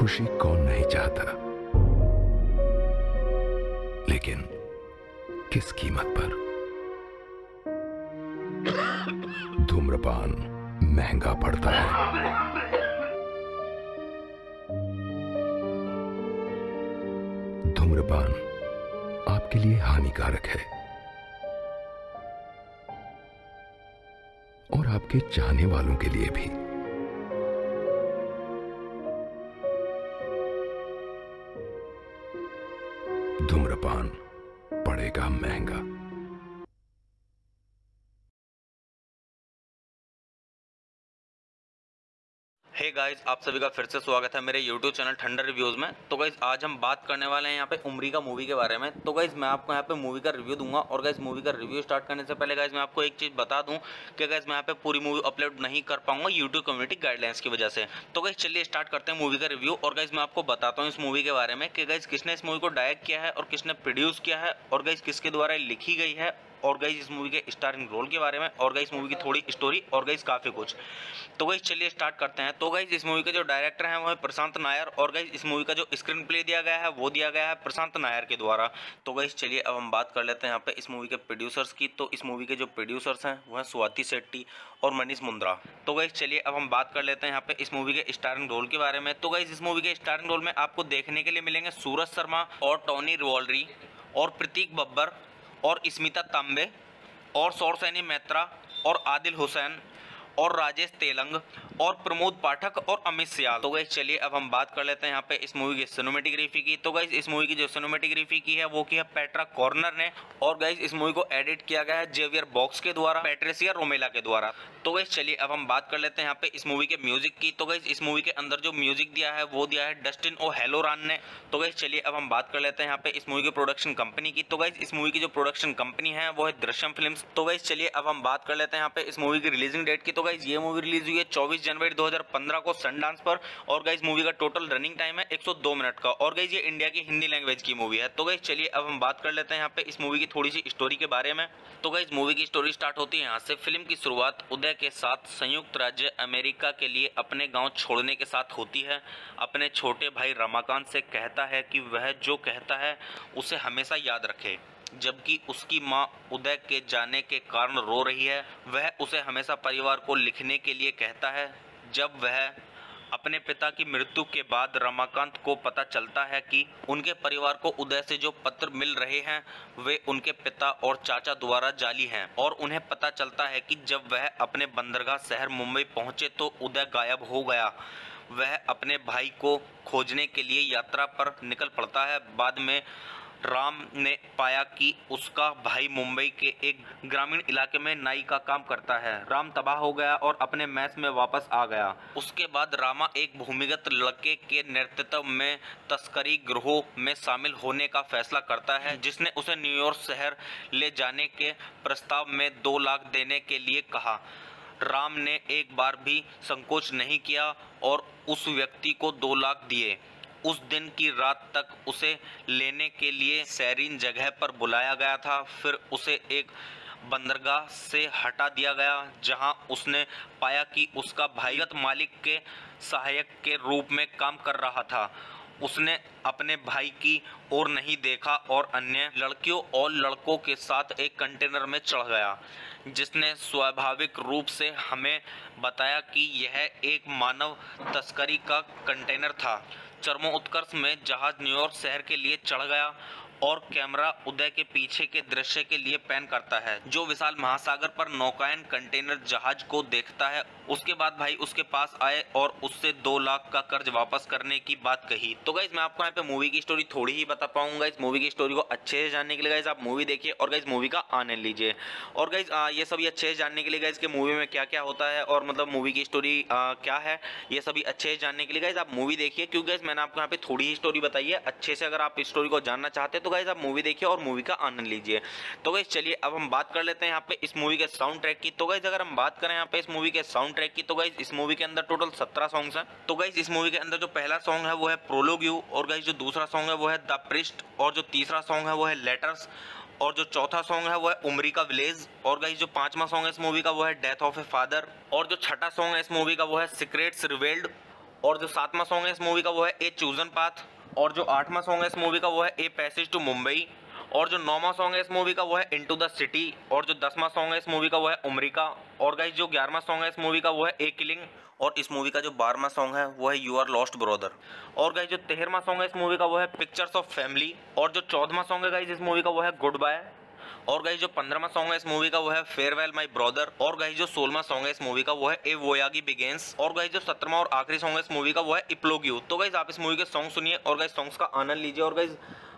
खुशी कौन नहीं चाहता, लेकिन किस कीमत पर? धूम्रपान महंगा पड़ता है। धूम्रपान आपके लिए हानिकारक है और आपके चाहने वालों के लिए भी। धूम्रपान पड़ेगा महंगा। हे गाइस, आप सभी का फिर से स्वागत है मेरे YouTube चैनल ठंडर रिव्यूज़ में। तो गाइस आज हम बात करने वाले हैं यहाँ पे उमरी का मूवी के बारे में। तो गाइस मैं आपको यहाँ पे मूवी का रिव्यू दूंगा और गाइस मूवी का रिव्यू स्टार्ट करने से पहले गाइस मैं आपको एक चीज़ बता दूं कि गाइस मैं यहाँ पे पूरी मूवी अपलोड नहीं कर पाऊंगा YouTube कम्युनिटी गाइडलाइंस की वजह से। तो गाइस चलिए स्टार्ट करते हैं मूवी का रिव्यू और गाइस मैं आपको बताता हूँ इस मूवी के बारे में कि गाइस किसने इस मूवी को डायरेक्ट किया है और किसने प्रोड्यूस किया है और गाइस किसके द्वारा लिखी गई है और गाइस इस मूवी के स्टारिंग रोल के बारे में और गाइस मूवी की थोड़ी स्टोरी और गाइस काफ़ी कुछ। तो गाइस चलिए स्टार्ट करते हैं। तो गाइस इस मूवी के जो डायरेक्टर हैं वो है प्रशांत नायर और गाइस इस मूवी का जो स्क्रीन प्ले दिया गया है वो दिया गया है प्रशांत नायर के द्वारा। तो गाइस चलिए अब हम बात कर लेते हैं यहाँ पे इस मूवी के प्रोड्यूसर्स की। तो इस मूवी के जो प्रोड्यूसर्स हैं वो हैं स्वाति शेट्टी और मनीष मुंद्रा। तो गाइस चलिए अब हम बात कर लेते हैं यहाँ पे इस मूवी के स्टारिंग रोल के बारे में। तो गाइस इस मूवी के स्टारिंग रोल में आपको देखने के लिए मिलेंगे सूरज शर्मा और टॉनी रिवॉल्ड्री और प्रतीक बब्बर और स्मिता तांबे और सौरसैनी मैत्रा और आदिल हुसैन और राजेश तेलंग और प्रमोद पाठक और अमित सियाल। तो गाइस चलिए अब हम बात कर लेते हैं यहाँ पे इस मूवी की सिनेमेटोग्राफी की। तो गाइस इस मूवी की जो सिनेमेटोग्राफी की है वो की है पेट्रा कॉर्नर ने और गाइस इस मूवी को एडिट किया गया है जेवियर बॉक्स के द्वारा, पैट्रिसिया रोमेला के द्वारा। तो गाइस चलिए अब हम बात कर लेते हैं यहाँ पे इस मूवी के म्यूजिक की। तो गाइस इस मूवी के अंदर जो म्यूजिक दिया है वो दिया है डस्टिन ओ हेलोरान ने। तो गाइस चलिए अब हम बात कर लेते हैं यहाँ पे इस मूवी की प्रोडक्शन कंपनी की। तो गाइस इस मूवी की जो प्रोडक्शन कंपनी है वो है दृश्यम फिल्म्स। तो गाइस चलिए अब हम बात कर लेते हैं यहाँ पे इस मूवी की रिलीजिंग डेट की। तो गाइस ये मूवी रिलीज हुई है 24 जनवरी 2015 को सनडांस पर और गाइस मूवी का टोटल रनिंग टाइम है 102 मिनट का और गाइस ये इंडिया की हिंदी लैंग्वेज की मूवी है। तो गाइस चलिए अब हम बात कर लेते हैं यहाँ पे इस मूवी की थोड़ी सी स्टोरी के बारे में। तो गाइस मूवी की स्टोरी स्टार्ट होती है यहाँ से। फिल्म की शुरुआत उदय के साथ संयुक्त राज्य अमेरिका के लिए अपने गांव छोड़ने के साथ होती है। अपने छोटे भाई रमाकांत से कहता है कि वह जो कहता है उसे हमेशा याद रखे, जबकि उसकी मां उदय के जाने के कारण रो रही है। वह उसे हमेशा परिवार को लिखने के लिए कहता है। जब वह अपने पिता की मृत्यु के बाद रमाकांत को पता चलता है कि उनके परिवार को उदय से जो पत्र मिल रहे हैं वे उनके पिता और चाचा द्वारा जाली हैं और उन्हें पता चलता है कि जब वह अपने बंदरगाह शहर मुंबई पहुंचे तो उदय गायब हो गया। वह अपने भाई को खोजने के लिए यात्रा पर निकल पड़ता है। बाद में राम ने पाया कि उसका भाई मुंबई के एक ग्रामीण इलाके में नाई का काम करता है। राम तबाह हो गया और अपने मैस में वापस आ गया। उसके बाद रामा एक भूमिगत लड़के के नेतृत्व में तस्करी गिरोह में शामिल होने का फैसला करता है, जिसने उसे न्यूयॉर्क शहर ले जाने के प्रस्ताव में 2 लाख देने के लिए कहा। राम ने एक बार भी संकोच नहीं किया और उस व्यक्ति को 2 लाख दिए। उस दिन की रात तक उसे लेने के लिए सैरीन जगह पर बुलाया गया था। फिर उसे एक बंदरगाह से हटा दिया गया जहां उसने पाया कि उसका भाईगत मालिक के सहायक के रूप में काम कर रहा था। उसने अपने भाई की ओर नहीं देखा और अन्य लड़कियों और लड़कों के साथ एक कंटेनर में चढ़ गया, जिसने स्वाभाविक रूप से हमें बताया कि यह एक मानव तस्करी का कंटेनर था। चरमोत्कर्ष में जहाज न्यूयॉर्क शहर के लिए चढ़ गया और कैमरा उदय के पीछे के दृश्य के लिए पैन करता है, जो विशाल महासागर पर नौकायन कंटेनर जहाज को देखता है। उसके बाद भाई उसके पास आए और उससे 2 लाख का कर्ज वापस करने की बात कही। तो गाइस मैं आपको यहाँ पे मूवी की स्टोरी थोड़ी ही बता पाऊंगा। इस मूवी की स्टोरी को अच्छे से जानने के लिए गाइस आप मूवी देखिए और गाइस मूवी का आनंद लीजिए। और गाइस ये सभी अच्छे से जानने के लिए गाइस कि मूवी में क्या क्या होता है और मतलब मूवी की स्टोरी क्या है, ये सभी अच्छे से जानने के लिए गाइस आप मूवी देखिए, क्योंकि गाइस मैंने आपको यहाँ पे थोड़ी ही स्टोरी बताई है। अच्छे से अगर आप स्टोरी को जानना चाहते हैं तो गाइस आप मूवी देखिए और मूवी का आनंद लीजिए। तो गाइस चलिए अब हम बात कर लेते हैं यहाँ पे इस मूवी के साउंड ट्रैक की। तो गाइस अगर हम बात करें यहाँ पे इस मूवी के साउंड ट्रैक की तो गाइस इस मूवी के अंदर टोटल 17 सॉन्ग्स हैं। तो गाइस इस मूवी के अंदर जो पहला सॉन्ग है वो है प्रोलोग यू और गाइस जो दूसरा सॉन्ग है वो है द प्रिस्ट और जो तीसरा सॉन्ग है वो है लेटर्स और जो चौथा सॉन्ग है वो है उमरी का विलेज और गाइस जो 5वां सॉन्ग है इस मूवी का वो है डेथ ऑफ ए फादर और जो छठा सॉन्ग है इस मूवी का वो है सीक्रेट्स रिवेल्ड और जो 7वां सॉन्ग है इस मूवी का वो है ए चूजन पाथ, और जो 8वां सॉन्ग है इस मूवी का वो है ए पैसेज टू मुंबई, और जो 9वां सॉन्ग है इस मूवी का वो है इनटू द सिटी, और जो 10वां सॉन्ग है इस मूवी का वो है उमरी का, और गाइस जो 11वां सॉन्ग है इस मूवी का वो है ए किलिंग, और इस मूवी का जो 12वां सॉन्ग है वो है यू आर लॉस्ट ब्रदर, और गाइस जो 13वां सॉन्ग है इस मूवी का वो है पिक्चर्स ऑफ फैमिली, और जो 14वां सॉन्ग है गाइस इस मूवी का वो है गुड बाय, और गाइस जो 15वां सॉन्ग है इस मूवी का वो है फेयरवेल माय ब्रदर, और गाइस जो 16वां सॉन्ग है इस मूवी का वो है ए वोयागी बिगेन्स, और गाइस जो 17वां और आखिरी सॉन्ग है इस मूवी का वो है इप्लोग्यू। तो गाइस आप इस मूवी के सॉन्ग सुनिए और गाइस सॉन्ग्स का आनंद लीजिए। और गाइस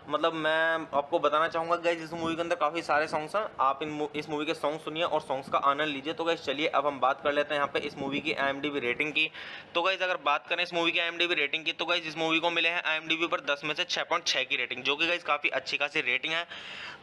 मतलब मैं आपको बताना चाहूँगा गाइस इस मूवी के अंदर काफ़ी सारे सॉन्ग्स हैं, आप इस मूवी के सॉन्ग सुनिए और सॉन्ग्स का आनंद लीजिए। तो गाइस चलिए अब हम बात कर लेते हैं यहाँ पे इस मूवी की IMDb रेटिंग की। तो गाइस अगर बात करें इस मूवी की IMDb रेटिंग की, तो गाइस इस मूवी को मिले हैं IMDb पर 10 में से 6.6 की रेटिंग, जो कि गाइस काफ़ी अच्छी खासी रेटिंग है।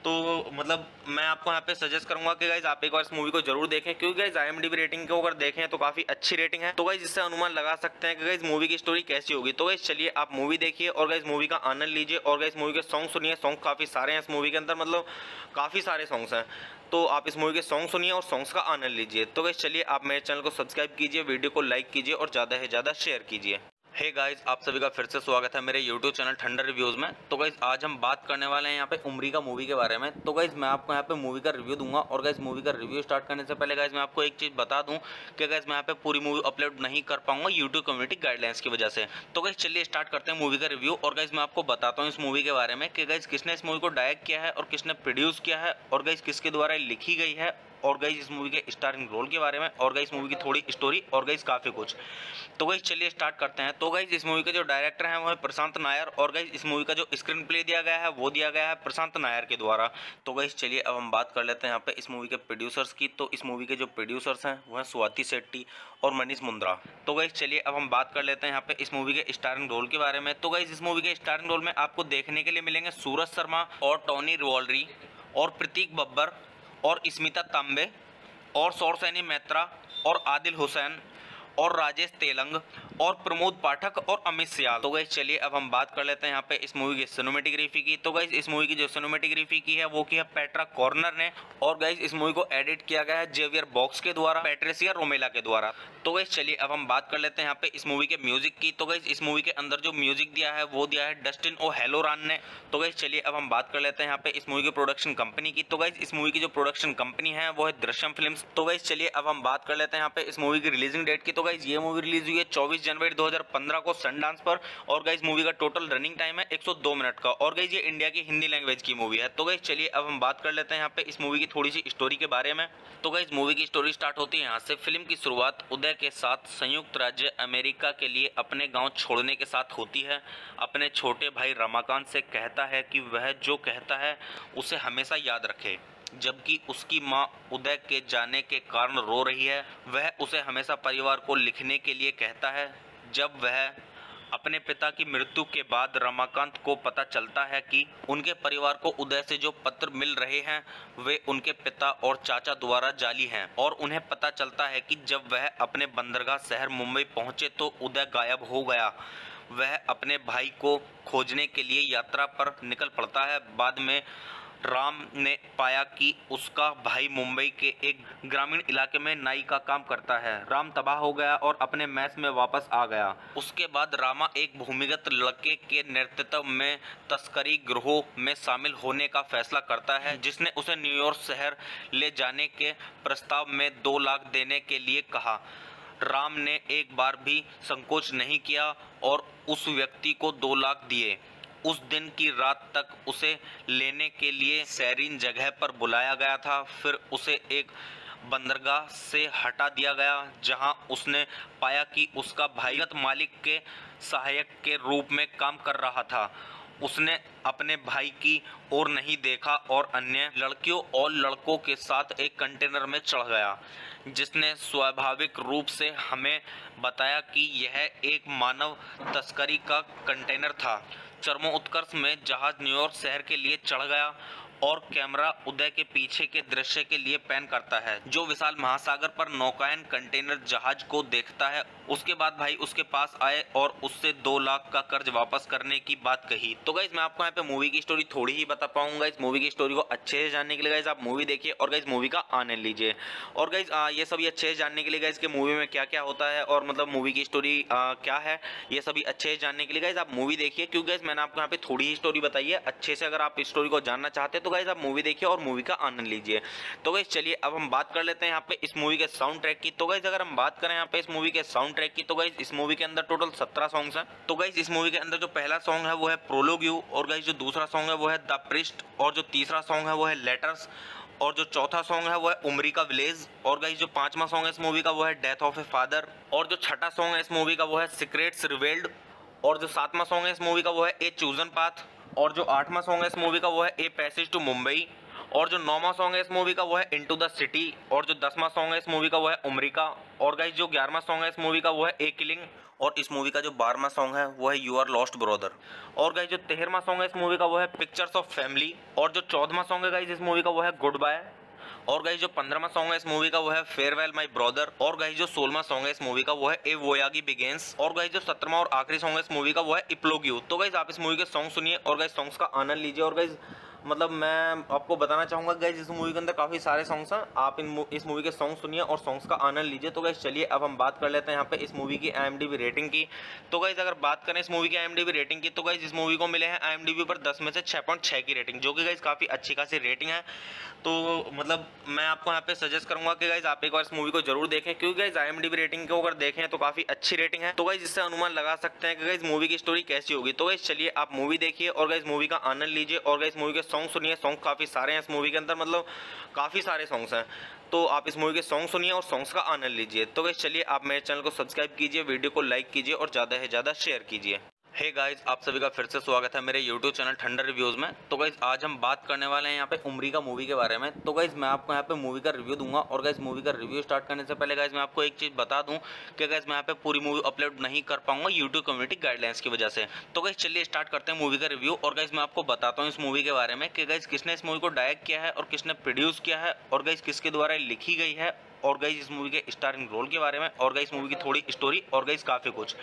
तो मतलब मैं आपको यहाँ पे सजेस्ट करूंगा कि गाइस आप एक बार इस मूवी को जरूर देखें, क्योंकि गाइस IMDb रेटिंग को अगर देखें तो काफ़ी अच्छी रेटिंग है। तो गाइस इससे अनुमान लगा सकते हैं कि गाइस मूवी की स्टोरी कैसी होगी। तो गाइस चलिए आप मूवी देखिए और गाइस मूवी का आनंद लीजिए और गाइस मूवी के सॉन्ग सुनिए। सॉन्ग काफ़ी सारे हैं इस मूवी के अंदर, मतलब काफ़ी सारे सॉन्ग्स हैं। तो आप इस मूवी के सॉन्ग सुनिए और सॉन्ग्स का आनंद लीजिए। तो गाइस चलिए आप मेरे चैनल को सब्सक्राइब कीजिए, वीडियो को लाइक कीजिए और ज़्यादा से ज़्यादा शेयर कीजिए। हे गाइस, आप सभी का फिर से स्वागत है मेरे YouTube चैनल ठंडर रिव्यूज़ में। तो गाइस आज हम बात करने वाले हैं यहाँ पे उमरी का मूवी के बारे में। तो गाइस मैं आपको यहाँ पे मूवी का रिव्यू दूंगा और गाइस मूवी का रिव्यू स्टार्ट करने से पहले गाइस मैं आपको एक चीज़ बता दूं कि गाइस मैं यहाँ पे पूरी मूवी अपलोड नहीं कर पाऊंगा YouTube कम्युनिटी गाइडलाइंस की वजह से। तो गाइस चलिए स्टार्ट करते हैं मूवी का रिव्यू। और गाइस मैं आपको बताता हूँ इस मूवी के बारे में कि गाइस किसने इस मूवी को डायरेक्ट किया है और किसने प्रोड्यूस किया है और गाइस किसके द्वारा लिखी गई है, और गाइस इस मूवी के स्टारिंग रोल के बारे में, और गाइस मूवी की थोड़ी स्टोरी, और गाइस काफ़ी कुछ। तो गाइस चलिए स्टार्ट करते हैं। तो गाइस इस मूवी के जो डायरेक्टर हैं वो है प्रशांत नायर, और गाइस इस मूवी का जो स्क्रीन प्ले दिया गया है वो दिया गया है प्रशांत नायर के द्वारा। तो गाइस चलिए अब हम बात कर लेते हैं यहाँ पे इस मूवी के प्रोड्यूसर्स की। तो इस मूवी के जो प्रोड्यूसर्स हैं वो हैं स्वाति शेट्टी और मनीष मुंद्रा। तो गाइस चलिए अब हम बात कर लेते हैं यहाँ पे इस मूवी के स्टारिंग रोल के बारे में। तो गाइस इस मूवी के स्टारिंग रोल में आपको देखने के लिए मिलेंगे सूरज शर्मा और टॉनी रिवॉल्ड्री और प्रतीक बब्बर और स्मिता तांबे और सौरसैनी मैत्रा और आदिल हुसैन और राजेश तेलंग और प्रमोद पाठक और अमित सियाल। तो गाइस चलिए अब हम बात कर लेते हैं यहाँ पे इस मूवी की सिनेमेटोग्राफी की। तो गाइस इस मूवी की जो सिनेमेटोग्राफी की है वो की है पेट्रा कॉर्नर ने, और गाइस इस मूवी को एडिट किया गया है जेवियर बॉक्स के द्वारा, पैट्रिसिया रोमेला के द्वारा। तो गाइस चलिए अब हम बात कर लेते हैं यहाँ पे इस मूवी के म्यूजिक की। तो गाइस इस मूवी के अंदर जो म्यूजिक दिया है वो दिया है डस्टिन ओ हेलोरान ने। तो गाइस चलिए अब हम बात कर लेते हैं यहाँ पे इस मूवी की प्रोडक्शन कंपनी की। तो गाइस इस मूवी की जो प्रोडक्शन कंपनी है वो है दृश्यम फिल्म्स। तो गाइस चलिए अब हम बात कर लेते हैं यहाँ पे इस मूवी की रिलीजिंग डेट की। तो गाइस ये मूवी रिलीज हुई है 24 जनवरी 2015 को सनडांस पर, और गाइस मूवी का टोटल रनिंग टाइम है 102 मिनट का, और गाइस ये इंडिया की हिंदी लैंग्वेज की मूवी है। तो गाइस चलिए अब हम बात कर लेते हैं यहाँ पे इस मूवी की थोड़ी सी स्टोरी के बारे में। तो गाइस मूवी की स्टोरी स्टार्ट होती है यहाँ से। फिल्म की शुरुआत उदय के साथ संयुक्त राज्य अमेरिका के लिए अपने गांव छोड़ने के साथ होती है। अपने छोटे भाई रमाकांत से कहता है कि वह जो कहता है उसे हमेशा याद रखे, जबकि उसकी मां उदय के जाने के कारण रो रही है। वह उसे हमेशा परिवार को लिखने के लिए कहता है। जब वह अपने पिता की मृत्यु के बाद रमाकांत को पता चलता है कि उनके परिवार को उदय से जो पत्र मिल रहे हैं वे उनके पिता और चाचा द्वारा जाली हैं, और उन्हें पता चलता है कि जब वह अपने बंदरगाह शहर मुंबई पहुंचे तो उदय गायब हो गया। वह अपने भाई को खोजने के लिए यात्रा पर निकल पड़ता है। बाद में राम ने पाया कि उसका भाई मुंबई के एक ग्रामीण इलाके में नाई का काम करता है। राम तबाह हो गया और अपने मैस में वापस आ गया। उसके बाद रामा एक भूमिगत लड़के के नेतृत्व में तस्करी गिरोह में शामिल होने का फैसला करता है, जिसने उसे न्यूयॉर्क शहर ले जाने के प्रस्ताव में 2 लाख देने के लिए कहा। राम ने एक बार भी संकोच नहीं किया और उस व्यक्ति को 2 लाख दिए। उस दिन की रात तक उसे लेने के लिए सैरीन जगह पर बुलाया गया था। फिर उसे एक बंदरगाह से हटा दिया गया, जहां उसने पाया कि उसका भाईगत मालिक के सहायक के रूप में काम कर रहा था। उसने अपने भाई की ओर नहीं देखा और अन्य लड़कियों और लड़कों के साथ एक कंटेनर में चढ़ गया, जिसने स्वाभाविक रूप से हमें बताया कि यह एक मानव तस्करी का कंटेनर था। चरमोत्कर्ष में जहाज न्यूयॉर्क शहर के लिए चढ़ गया और कैमरा उदय के पीछे के दृश्य के लिए पैन करता है, जो विशाल महासागर पर नौकायन कंटेनर जहाज को देखता है। उसके बाद भाई उसके पास आए और उससे 2 लाख का कर्ज वापस करने की बात कही। तो गाइस मैं आपको यहाँ पे मूवी की स्टोरी थोड़ी ही बता पाऊंगा। इस मूवी की स्टोरी को अच्छे से जानने के लिए गाइस आप मूवी देखिए और गाइस मूवी का आनंद लीजिए। और गाइस ये सभी अच्छे से जानने के लिए गाइस के मूवी में क्या क्या होता है और मतलब मूवी की स्टोरी क्या है, ये सभी अच्छे से जानने के लिए गाइस आप मूवी देखिए, क्योंकि गाइस मैंने आपको यहाँ पे थोड़ी ही स्टोरी बताई है। अच्छे से अगर आप इस स्टोरी को जानना चाहते हैं तो गाइस आप मूवी देखिए और मूवी का आनंद लीजिए। तो गाइस चलिए अब हम बात कर लेते हैं यहाँ पे इस मूवी के साउंड ट्रैक की। तो गाइस अगर हम बात करें यहाँ पे इस मूवी के साउंड ट्रैक की, तो गाइस इस मूवी के अंदर टोटल 17 सॉन्ग्स हैं। तो गाइस इस मूवी के अंदर जो पहला सॉन्ग है वो है प्रोलोग यू, और गाइस जो दूसरा सॉन्ग है वो है द प्रिस्ट, और जो तीसरा सॉन्ग है वो है लेटर्स, और जो चौथा सॉन्ग है वो है उमरी का विलेज, और गाइस जो पांचवा सॉन्ग है इस मूवी का वो है डेथ ऑफ ए फादर, और जो छठा सॉन्ग है इस मूवी का वो है सीक्रेट्स रिवेल्ड, और जो सातवां सॉन्ग है इस मूवी का वो है ए चूजन पाथ, और जो आठवां सॉन्ग है इस मूवी का वो है ए पैसेज टू मुंबई, और जो 9वां सॉन्ग है इस मूवी का वो है इनटू द सिटी, और जो 10वां सॉन्ग है इस मूवी का वो है उमरी का, और गाइस जो 11वां सॉन्ग है इस मूवी का वो है ए किलिंग, और इस मूवी का जो 12वां सॉन्ग है वो है यू आर लॉस्ट ब्रदर, और गाइस जो 13वां सॉन्ग है इस मूवी का वो है पिक्चर्स ऑफ फैमिली, और जो 14वां सॉन्ग है गाइस इस मूवी का वो है गुड बाय, और गाइस जो 15वां सॉन्ग है इस मूवी का वो है फेयरवेल माय ब्रदर, और गाइस जो 16वां सॉन्ग है इस मूवी का वो है ए वोयागी बिगिंस, और गाइस जो 17वां और आखिरी सॉन्ग है इस मूवी का वो है इप्लोग यू। तो गाइस आप इस मूवी के सॉन्ग सुनिए और गाइस सॉन्ग्स का आनंद लीजिए। और गाइस मतलब मैं आपको बताना चाहूंगा गाइस इस मूवी के अंदर काफी सारे सॉन्ग्स हैं, आप इस मूवी के सॉन्ग सुनिए और सॉन्ग्स का आनंद लीजिए। तो गाइस चलिए अब हम बात कर लेते हैं यहाँ पे इस मूवी की IMDb रेटिंग की। तो गाइस अगर बात करें इस मूवी की IMDb रेटिंग की, तो गाइस इस मूवी को मिले हैं IMDb पर 10 में से 6.6 की रेटिंग, जो कि गाइस काफी अच्छी खासी रेटिंग है। तो मतलब मैं आपको यहाँ पे सजेस्ट करूंगा कि गाइस आप एक बार इस मूवी को जरूर देखें, क्योंकि गाइस IMDb रेटिंग को अगर देखें तो काफी अच्छी रेटिंग है। तो गाइस इससे अनुमान लगा सकते हैं कि गाइस मूवी की स्टोरी कैसी होगी। तो गाइस चलिए आप मूवी देखिए और गाइस मूवी का आनंद लीजिए, और गाइस मूवी के सॉन्ग सुनिए। सॉन्ग काफी सारे हैं इस मूवी के अंदर, मतलब काफी सारे सॉन्ग्स हैं। तो आप इस मूवी के सॉन्ग सुनिए और सॉन्ग्स का आनंद लीजिए। तो गाइस चलिए आप मेरे चैनल को सब्सक्राइब कीजिए, वीडियो को लाइक कीजिए और ज़्यादा से ज़्यादा शेयर कीजिए। हे गाइस आप सभी का फिर से स्वागत है मेरे YouTube चैनल ठंडर रिव्यूज़ में। तो गाइस आज हम बात करने वाले हैं यहाँ पे उमरी का मूवी के बारे में। तो गाइस मैं आपको यहाँ पे मूवी का रिव्यू दूंगा, और गाइस मूवी का रिव्यू स्टार्ट करने से पहले गाइस मैं आपको एक चीज़ बता दूं कि गाइस मैं यहाँ पे पूरी मूवी अपलोड नहीं कर पाऊंगा YouTube कम्युनिटी गाइडलाइंस की वजह से। तो गाइस चलिए स्टार्ट करते हैं मूवी का रिव्यू, और गाइस मैं आपको बताता हूँ इस मूवी के बारे में कि गाइस किसने इस मूवी को डायरेक्ट किया है और किसने प्रोड्यूस किया है, और गाइस किसके द्वारा लिखी गई है, और गाइस इस मूवी के स्टारिंग रोल के बारे में, और गाइस मूवी की थोड़ी स्टोरी, और गाइस काफ़ी कुछ।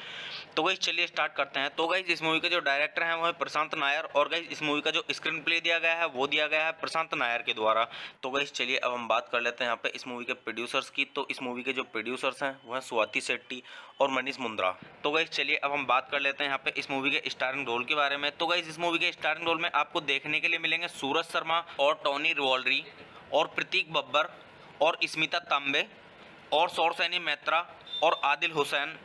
तो गाइस चलिए स्टार्ट करते हैं। तो गाइस इस मूवी के जो डायरेक्टर हैं वो है प्रशांत नायर, और गाइस इस मूवी का जो स्क्रीन प्ले दिया गया है वो दिया गया है प्रशांत नायर के द्वारा। तो गाइस चलिए अब हम बात कर लेते हैं यहाँ पे इस मूवी के प्रोड्यूसर्स की। तो इस मूवी के जो प्रोड्यूसर्स हैं वो हैं स्वाति शेट्टी और मनीष मुंद्रा। तो गाइस चलिए अब हम बात कर लेते हैं यहाँ पे इस मूवी के स्टारिंग रोल के बारे में। तो गाइस इस मूवी के स्टारिंग रोल में आपको देखने के लिए मिलेंगे सूरज शर्मा और टॉनी रिवॉल्ड्री और प्रतीक बब्बर और स्मिता तांबे और सौरसैनी मैत्रा और आदिल हुसैन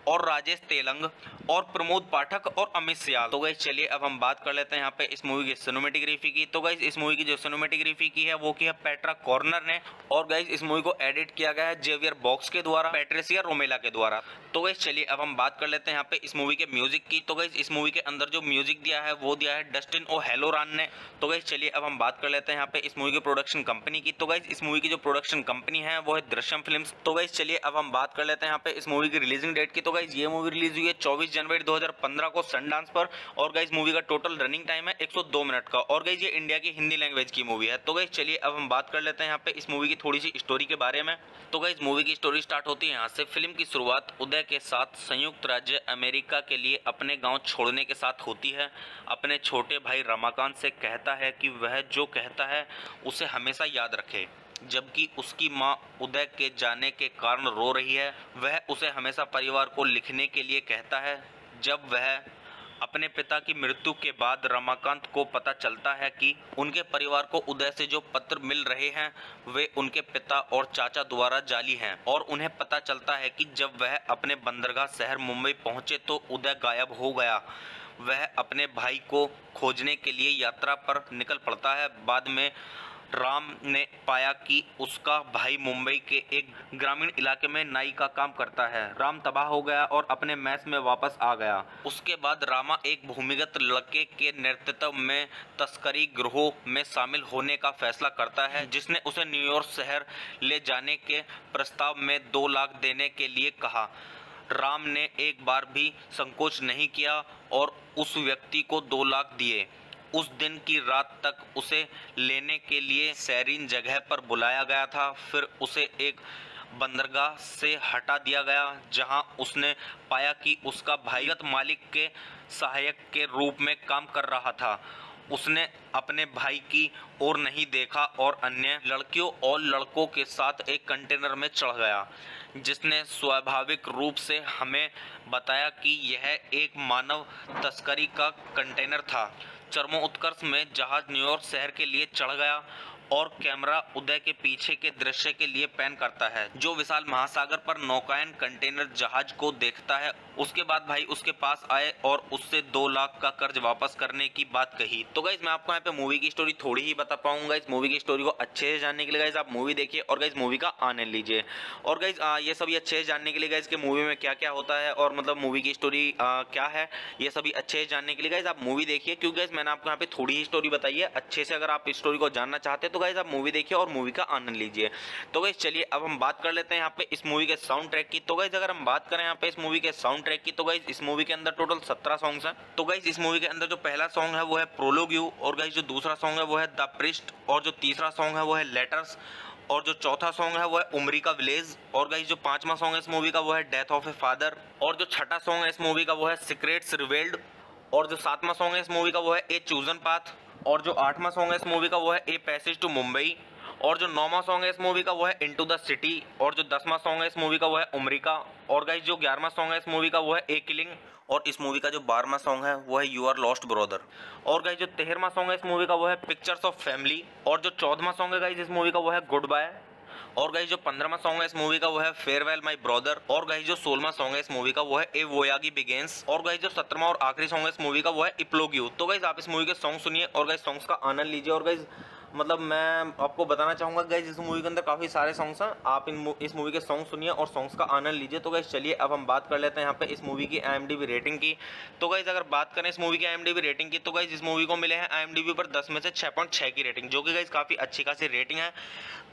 और राजेश तेलंग और प्रमोद पाठक और अमित सियाल। तो गाइस चलिए अब हम बात कर लेते हैं यहाँ पे इस मूवी की सिनेमेटोग्राफी की। तो गाइस इस मूवी की जो सिनेमेटोग्राफी की है वो की है पेट्रा कॉर्नर ने, और गाइस इस मूवी को एडिट किया गया है जेवियर बॉक्स के द्वारा, पैट्रिसिया रोमेला के द्वारा। तो गाइस चलिए अब हम बात कर लेते हैं यहाँ पे इस मूवी के म्यूजिक की। तो गाइस इस मूवी के अंदर जो म्यूजिक दिया है वो दिया है डस्टिन ओ हेलोरान ने। तो गाइस चलिए अब हम बात कर लेते हैं यहाँ पे इस मूवी की प्रोडक्शन कंपनी की। तो गाइस इस मूवी की जो प्रोडक्शन कंपनी है वो है दृश्यम फिल्म्स। तो गाइस चलिए अब हम बात कर लेते हैं यहाँ पे इस मूवी की रिलीजिंग डेट की। तो गाइस ये मूवी रिलीज हुई है 24 जनवरी 2015 को सनडांस पर, और गाइस मूवी का टोटल रनिंग टाइम है 102 मिनट का, और गाइस ये इंडिया की हिंदी लैंग्वेज की मूवी है। तो गाइस चलिए अब हम बात कर लेते हैं यहाँ पे इस मूवी की थोड़ी सी स्टोरी के बारे में। तो गाइस मूवी की स्टोरी स्टार्ट होती है यहाँ से। फिल्म की शुरुआत उदय के साथ संयुक्त राज्य अमेरिका के लिए अपने गांव छोड़ने के साथ होती है। अपने छोटे भाई रमाकांत से कहता है कि वह जो कहता है उसे हमेशा याद रखे, जबकि उसकी मां उदय के जाने के कारण रो रही है। वह उसे हमेशा परिवार को लिखने के लिए कहता है। जब वह अपने पिता की मृत्यु के बाद रमाकांत को पता चलता है कि उनके परिवार को उदय से जो पत्र मिल रहे हैं वे उनके पिता और चाचा द्वारा जाली हैं, और उन्हें पता चलता है कि जब वह अपने बंदरगाह शहर मुंबई पहुंचे तो उदय गायब हो गया। वह अपने भाई को खोजने के लिए यात्रा पर निकल पड़ता है। बाद में राम ने पाया कि उसका भाई मुंबई के एक ग्रामीण इलाके में नाई का काम करता है। राम तबाह हो गया और अपने मैस में वापस आ गया। उसके बाद रामा एक भूमिगत लड़के के नेतृत्व में तस्करी गिरोह में शामिल होने का फैसला करता है, जिसने उसे न्यूयॉर्क शहर ले जाने के प्रस्ताव में 2 लाख देने के लिए कहा। राम ने एक बार भी संकोच नहीं किया और उस व्यक्ति को 2 लाख दिए। उस दिन की रात तक उसे लेने के लिए सैरीन जगह पर बुलाया गया था। फिर उसे एक बंदरगाह से हटा दिया गया जहां उसने पाया कि उसका भाई मालिक के सहायक के रूप में काम कर रहा था। उसने अपने भाई की ओर नहीं देखा और अन्य लड़कियों और लड़कों के साथ एक कंटेनर में चढ़ गया, जिसने स्वाभाविक रूप से हमें बताया कि यह एक मानव तस्करी का कंटेनर था। चरमोत्कर्ष में जहाज न्यूयॉर्क शहर के लिए चढ़ गया और कैमरा उदय के पीछे के दृश्य के लिए पैन करता है, जो विशाल महासागर पर नौकायन कंटेनर जहाज को देखता है। उसके बाद भाई उसके पास आए और उससे 2 लाख का कर्ज वापस करने की बात कही। तो गाइस मैं आपको यहाँ पे मूवी की स्टोरी थोड़ी ही बता पाऊंगा। इस मूवी की स्टोरी को अच्छे से जानने के लिए गाइस आप मूवी देखिए और गाइस मूवी का आनंद लीजिए। और गाइस ये सभी अच्छे से जानने के लिए गाइस कि मूवी में क्या क्या होता है और मतलब मूवी की स्टोरी क्या है, ये सभी अच्छे से जानने के लिए गाइस आप मूवी देखिए, क्योंकि गाइस मैंने आपको यहाँ पे थोड़ी ही स्टोरी बताई है। अच्छे से अगर आप इस स्टोरी को जानना चाहते हैं तो गाइस आप मूवी देखिए और मूवी का आनंद लीजिए। तो गाइस चलिए अब हम बात कर लेते हैं यहाँ पे इस मूवी के साउंड ट्रैक की। तो गाइस अगर हम बात करें यहाँ पे इस मूवी के साउंड ट्रैक की, तो गाइस इस मूवी के अंदर टोटल 17 सॉन्ग्स हैं। तो गाइस इस मूवी के अंदर जो पहला सॉन्ग है वो है प्रोलोग यू, और गाइस जो दूसरा सॉन्ग है वो है द प्रिस्ट, और जो तीसरा सॉन्ग है वो है लेटर्स, और जो चौथा सॉन्ग है वो है उमरी का विलेज, और गाइस जो पांचवा सॉन्ग है इस मूवी का वो है डेथ ऑफ ए फादर, और जो छठा सॉन्ग है इस मूवी का वो है सीक्रेट्स रिवेल्ड, और जो सातवां सॉन्ग है इस मूवी का वो है ए चूजन पाथ, और जो आठवां सॉन्ग है इस मूवी का वो है ए पैसेज टू मुंबई, और जो 9वां सॉन्ग है इस मूवी का वो है इनटू द सिटी, और जो 10वां सॉन्ग है इस मूवी का वो है उमरी का, और गाइस जो 11वां सॉन्ग है इस मूवी का वो है ए किलिंग, और इस मूवी का जो 12वां सॉन्ग है वो है यू आर लॉस्ट ब्रदर, और गाइस जो 13वां सॉन्ग है इस मूवी का वो है पिक्चर्स ऑफ फैमिली, और जो 14वां सॉन्ग है गाइस इस मूवी का वो है गुड बाय, और गाइस जो 15वां सॉन्ग है इस मूवी का वो है फेयरवेल माय ब्रदर, और गाइस जो 16वां सॉन्ग है इस मूवी का वो है ए वोयागी बिगिंस, और गाइस जो 17वां और आखिरी सॉन्ग है इस मूवी का वो है इप्लोग यू। तो गाइस आप इस मूवी के सॉन्ग सुनिए और गाइस सॉन्ग्स का आनंद लीजिए। और गाइस मतलब मैं आपको बताना चाहूंगा गाइस इस मूवी के अंदर काफी सारे सॉन्ग्स हैं, आप इस मूवी के सॉन्ग सुनिए और सॉन्ग्स का आनंद लीजिए। तो गाइस चलिए अब हम बात कर लेते हैं यहाँ पे इस मूवी की IMDb रेटिंग की। तो गाइस अगर बात करें इस मूवी की IMDb रेटिंग की, तो गाइस इस मूवी को मिले हैं IMDb पर 10 में से 6.6 की रेटिंग, जो कि गाइस काफी अच्छी खासी रेटिंग है।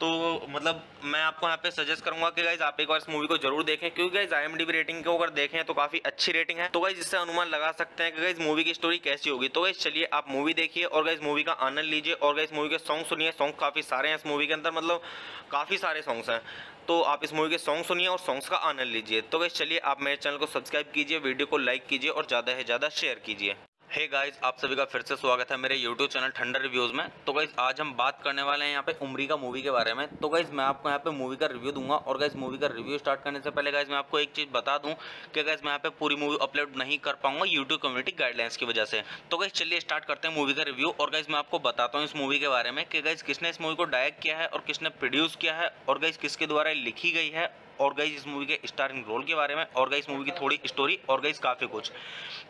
तो मतलब मैं आपको यहाँ पे सजेस्ट करूंगा कि गाइस आप एक बार इस मूवी को जरूर देखें, क्योंकि गाइस IMDb रेटिंग को अगर देखें तो काफी अच्छी रेटिंग है। तो गाइस इससे अनुमान लगा सकते हैं कि गाइस मूवी की स्टोरी कैसी होगी। तो गाइस चलिए आप मूवी देखिए और गाइस मूवी का आनंद लीजिए, और गाइस मूवी के सॉन्ग सुनिए। सॉन्ग काफी सारे हैं इस मूवी के अंदर, मतलब काफी सारे सॉन्ग्स हैं। तो आप इस मूवी के सॉन्ग सुनिए और सॉन्ग्स का आनंद लीजिए। तो गाइस चलिए आप मेरे चैनल को सब्सक्राइब कीजिए, वीडियो को लाइक कीजिए और ज़्यादा से ज़्यादा शेयर कीजिए। हे गाइस आप सभी का फिर से स्वागत है मेरे YouTube चैनल ठंडर रिव्यूज़ में। तो गाइस आज हम बात करने वाले हैं यहाँ पे उमरी का मूवी के बारे में। तो गाइस मैं आपको यहाँ पे मूवी का रिव्यू दूंगा, और गाइस मूवी का रिव्यू स्टार्ट करने से पहले गाइस मैं आपको एक चीज़ बता दूं कि गाइस मैं यहाँ पे पूरी मूवी अपलोड नहीं कर पाऊंगा YouTube कम्युनिटी गाइडलाइंस की वजह से। तो गाइस चलिए स्टार्ट करते हैं मूवी का रिव्यू, और गाइस मैं आपको बताता हूँ इस मूवी के बारे में कि गाइस किसने इस मूवी को डायरेक्ट किया है और किसने प्रोड्यूस किया है, और गाइस किसके द्वारा लिखी गई है, और गाइस इस मूवी के स्टारिंग रोल के बारे में, और गाइस मूवी की थोड़ी स्टोरी, और गाइस काफ़ी कुछ।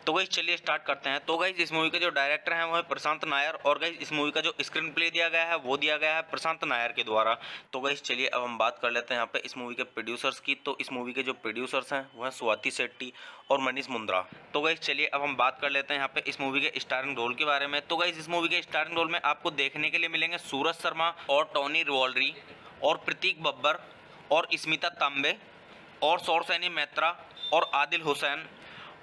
तो गाइस चलिए स्टार्ट करते हैं। तो गाइस इस मूवी के जो डायरेक्टर हैं वो है प्रशांत नायर, और गाइस इस मूवी का जो स्क्रीन प्ले दिया गया है वो दिया गया है प्रशांत नायर के द्वारा। तो गाइस चलिए अब हम बात कर लेते हैं यहाँ पे इस मूवी के प्रोड्यूसर्स की। तो इस मूवी के जो प्रोड्यूसर्स हैं वो हैं स्वाति शेट्टी और मनीष मुंद्रा। तो गाइस चलिए अब हम बात कर लेते हैं यहाँ पे इस मूवी के स्टारिंग रोल के बारे में। तो गाइस इस मूवी के स्टारिंग रोल में आपको देखने के लिए मिलेंगे सूरज शर्मा और टॉनी रिवॉल्ड्री और प्रतीक बब्बर और स्मिता तांबे और सौरसैनी मैत्रा और आदिल हुसैन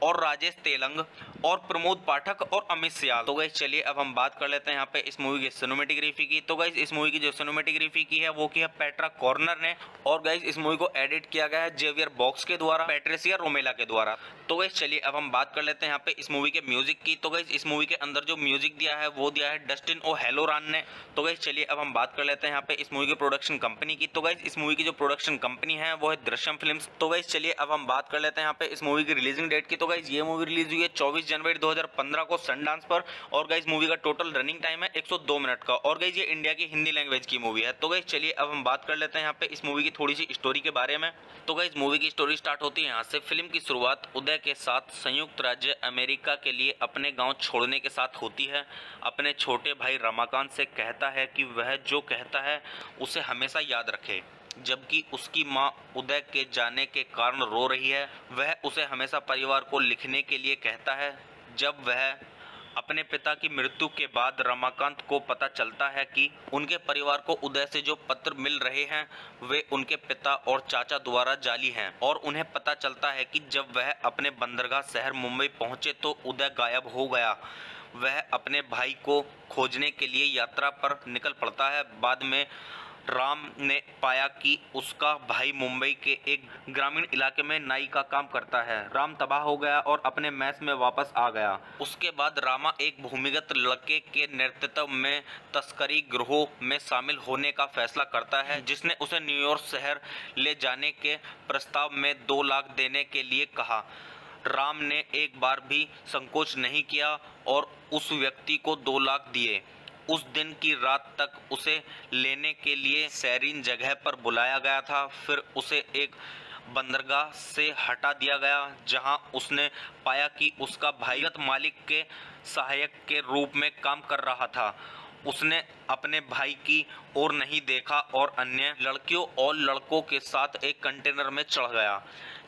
और राजेश तेलंग और प्रमोद पाठक और अमित सियाल। तो गाइस चलिए अब हम बात कर लेते हैं यहाँ पे इस मूवी की सिनेमेटोग्राफी की। तो गाइस इस मूवी की जो सिनेमेटोग्राफी की है वो की है पेट्रा कॉर्नर ने, और गाइस इस मूवी को एडिट किया गया है जेवियर बॉक्स के द्वारा, पैट्रिसिया रोमेला के द्वारा। तो गाइस चलिए अब हम बात कर लेते हैं यहाँ पे इस मूवी के म्यूजिक की। तो गाइस इस मूवी के अंदर जो म्यूजिक दिया है वो दिया है डस्टिन ओ हेलोरान ने। तो गाइस चलिए अब हम बात कर लेते हैं यहाँ पे इस मूवी की प्रोडक्शन कंपनी की। तो गाइस इस मूवी की जो प्रोडक्शन कंपनी है वो है दृश्यम फिल्म्स। तो गाइस चलिए अब हम बात कर लेते हैं यहाँ पे इस मूवी की रिलीजिंग डेट की। तो गाइस ये मूवी रिलीज हुई है 24 जनवरी 2015 को सनडांस पर, और गाइस मूवी का टोटल रनिंग टाइम है 102 मिनट का, और गाइस ये इंडिया की हिंदी लैंग्वेज की मूवी है। तो गाइस चलिए अब हम बात कर लेते हैं यहाँ पे इस मूवी की थोड़ी सी स्टोरी के बारे में। तो गाइस मूवी की स्टोरी स्टार्ट होती है यहाँ से। फिल्म की शुरुआत उदय के साथ संयुक्त राज्य अमेरिका के लिए अपने गांव छोड़ने के साथ होती है। अपने छोटे भाई रमाकांत से कहता है कि वह जो कहता है उसे हमेशा याद रखे, जबकि उसकी मां उदय के जाने के कारण रो रही है। वह उसे हमेशा परिवार को लिखने के लिए कहता है। जब वह अपने पिता की मृत्यु के बाद रमाकांत को पता चलता है कि उनके परिवार को उदय से जो पत्र मिल रहे हैं वे उनके पिता और चाचा द्वारा जाली हैं, और उन्हें पता चलता है कि जब वह अपने बंदरगाह शहर मुंबई पहुंचे तो उदय गायब हो गया। वह अपने भाई को खोजने के लिए यात्रा पर निकल पड़ता है। बाद में राम ने पाया कि उसका भाई मुंबई के एक ग्रामीण इलाके में नाई का काम करता है। राम तबाह हो गया और अपने मैस में वापस आ गया। उसके बाद रामा एक भूमिगत लड़के के नेतृत्व में तस्करी गिरोह में शामिल होने का फैसला करता है, जिसने उसे न्यूयॉर्क शहर ले जाने के प्रस्ताव में 2 लाख देने के लिए कहा। राम ने एक बार भी संकोच नहीं किया और उस व्यक्ति को 2 लाख दिए। उस दिन की रात तक उसे लेने के लिए सैरीन जगह पर बुलाया गया था। फिर उसे एक बंदरगाह से हटा दिया गया, जहां उसने पाया कि उसका भाई मालिक के सहायक के रूप में काम कर रहा था। उसने अपने भाई की ओर नहीं देखा और अन्य लड़कियों और लड़कों के साथ एक कंटेनर में चढ़ गया,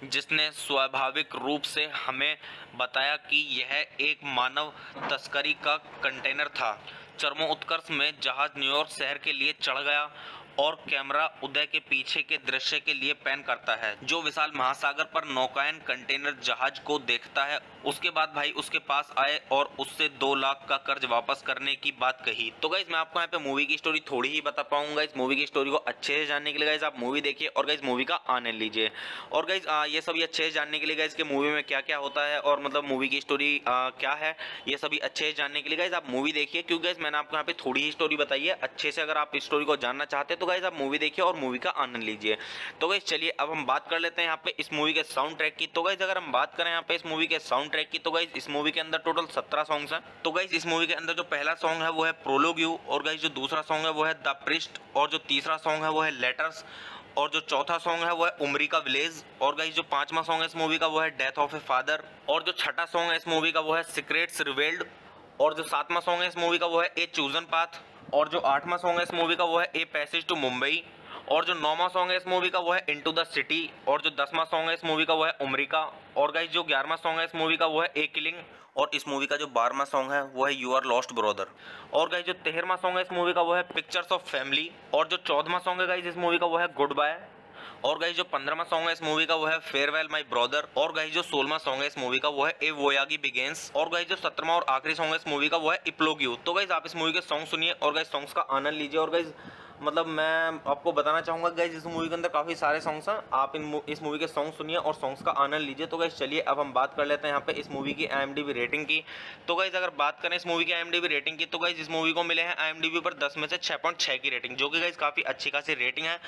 जिसने स्वाभाविक रूप से हमें बताया कि यह एक मानव तस्करी का कंटेनर था। चरमोत्कर्ष में जहाज न्यूयॉर्क शहर के लिए चढ़ गया और कैमरा उदय के पीछे के दृश्य के लिए पैन करता है, जो विशाल महासागर पर नौकायन कंटेनर जहाज को देखता है। उसके बाद भाई उसके पास आए और उससे 2 लाख का कर्ज वापस करने की बात कही। तो गाइस मैं आपको यहाँ पे मूवी की स्टोरी थोड़ी ही बता पाऊंगा। इस मूवी की स्टोरी को अच्छे से जानने के लिए गाइस आप मूवी देखिए और गाइस मूवी का आनंद लीजिए। और गाइस ये सभी अच्छे से जानने के लिए गाइस कि मूवी में क्या क्या होता है और मतलब मूवी की स्टोरी क्या है, ये सभी अच्छे से जानने के लिए गाइस आप मूवी देखिए, क्योंकि गाइस मैंने आपको यहाँ पे थोड़ी ही स्टोरी बताई है। अच्छे से अगर आप इस स्टोरी को जानना चाहते हैं तो गाइस आप मूवी देखिए और मूवी का आनंद लीजिए। तो गाइस चलिए अब हम बात कर लेते हैं यहाँ पे इस मूवी के साउंड ट्रैक की। तो गाइस अगर हम बात करें यहाँ पे इस मूवी के साउंड ट्रैक की, तो गाइस इस मूवी के अंदर टोटल 17 सॉन्ग्स हैं। तो गाइस इस मूवी के अंदर जो पहला सॉन्ग है वो है प्रोलोग यू, और गाइस जो दूसरा सॉन्ग है वो है द प्रिस्ट, और जो तीसरा सॉन्ग है वो है लेटर्स, और जो चौथा सॉन्ग है वो है उमरी का विलेज, और गाइस जो 5वां सॉन्ग है इस मूवी का वो है डेथ ऑफ ए फादर, और जो 6ठा सॉन्ग है इस मूवी का वो है सीक्रेट्स रिवील्ड, और जो 7वां सॉन्ग है इस मूवी का वो है ए चूजन पाथ, और जो 8वां सॉन्ग है इस मूवी का वो है ए पैसेज टू मुंबई, और जो 9वां सॉन्ग है इस मूवी का वो है इनटू द सिटी, और जो 10वां सॉन्ग है इस मूवी का वो है उमरी का, और गाइस जो 11वां सॉन्ग है इस मूवी का वो है ए किलिंग, और इस मूवी का जो 12वां सॉन्ग है वो है यू आर लॉस्ट ब्रदर, और गाइस जो 13वां सॉन्ग है इस मूवी का वो है पिक्चर्स ऑफ फैमिली, और जो 14वां सॉन्ग है गाइस इस मूवी का वो है गुड बाय, और गाइस जो 15वां सॉन्ग है इस मूवी का वो है फेयरवेल माय ब्रदर, और गाइस जो 16वां सॉन्ग है इस मूवी का वो है ए वोयागी बिगिंस, और गाइस जो 17वां और आखिरी सॉन्ग है इस मूवी का वो है इप्लोग यू। तो गाइस आप इस मूवी के सॉन्ग सुनिए और गाइस सॉन्ग्स का आनंद लीजिए। और गाइस मतलब मैं आपको बताना चाहूँगा गाइस इस मूवी के अंदर काफ़ी सारे सॉन्ग्स हैं, आप इस मूवी के सॉन्ग सुनिए और सॉन्ग्स का आनंद लीजिए। तो गाइस चलिए अब हम बात कर लेते हैं यहाँ पे इस मूवी की IMDb रेटिंग की। तो गाइस अगर बात करें इस मूवी की IMDb रेटिंग की, तो गाइस इस मूवी को मिले हैं IMDb पर 10 में से 6.6 की रेटिंग, जो कि गाइस काफ़ी अच्छी खासी रेटिंग है।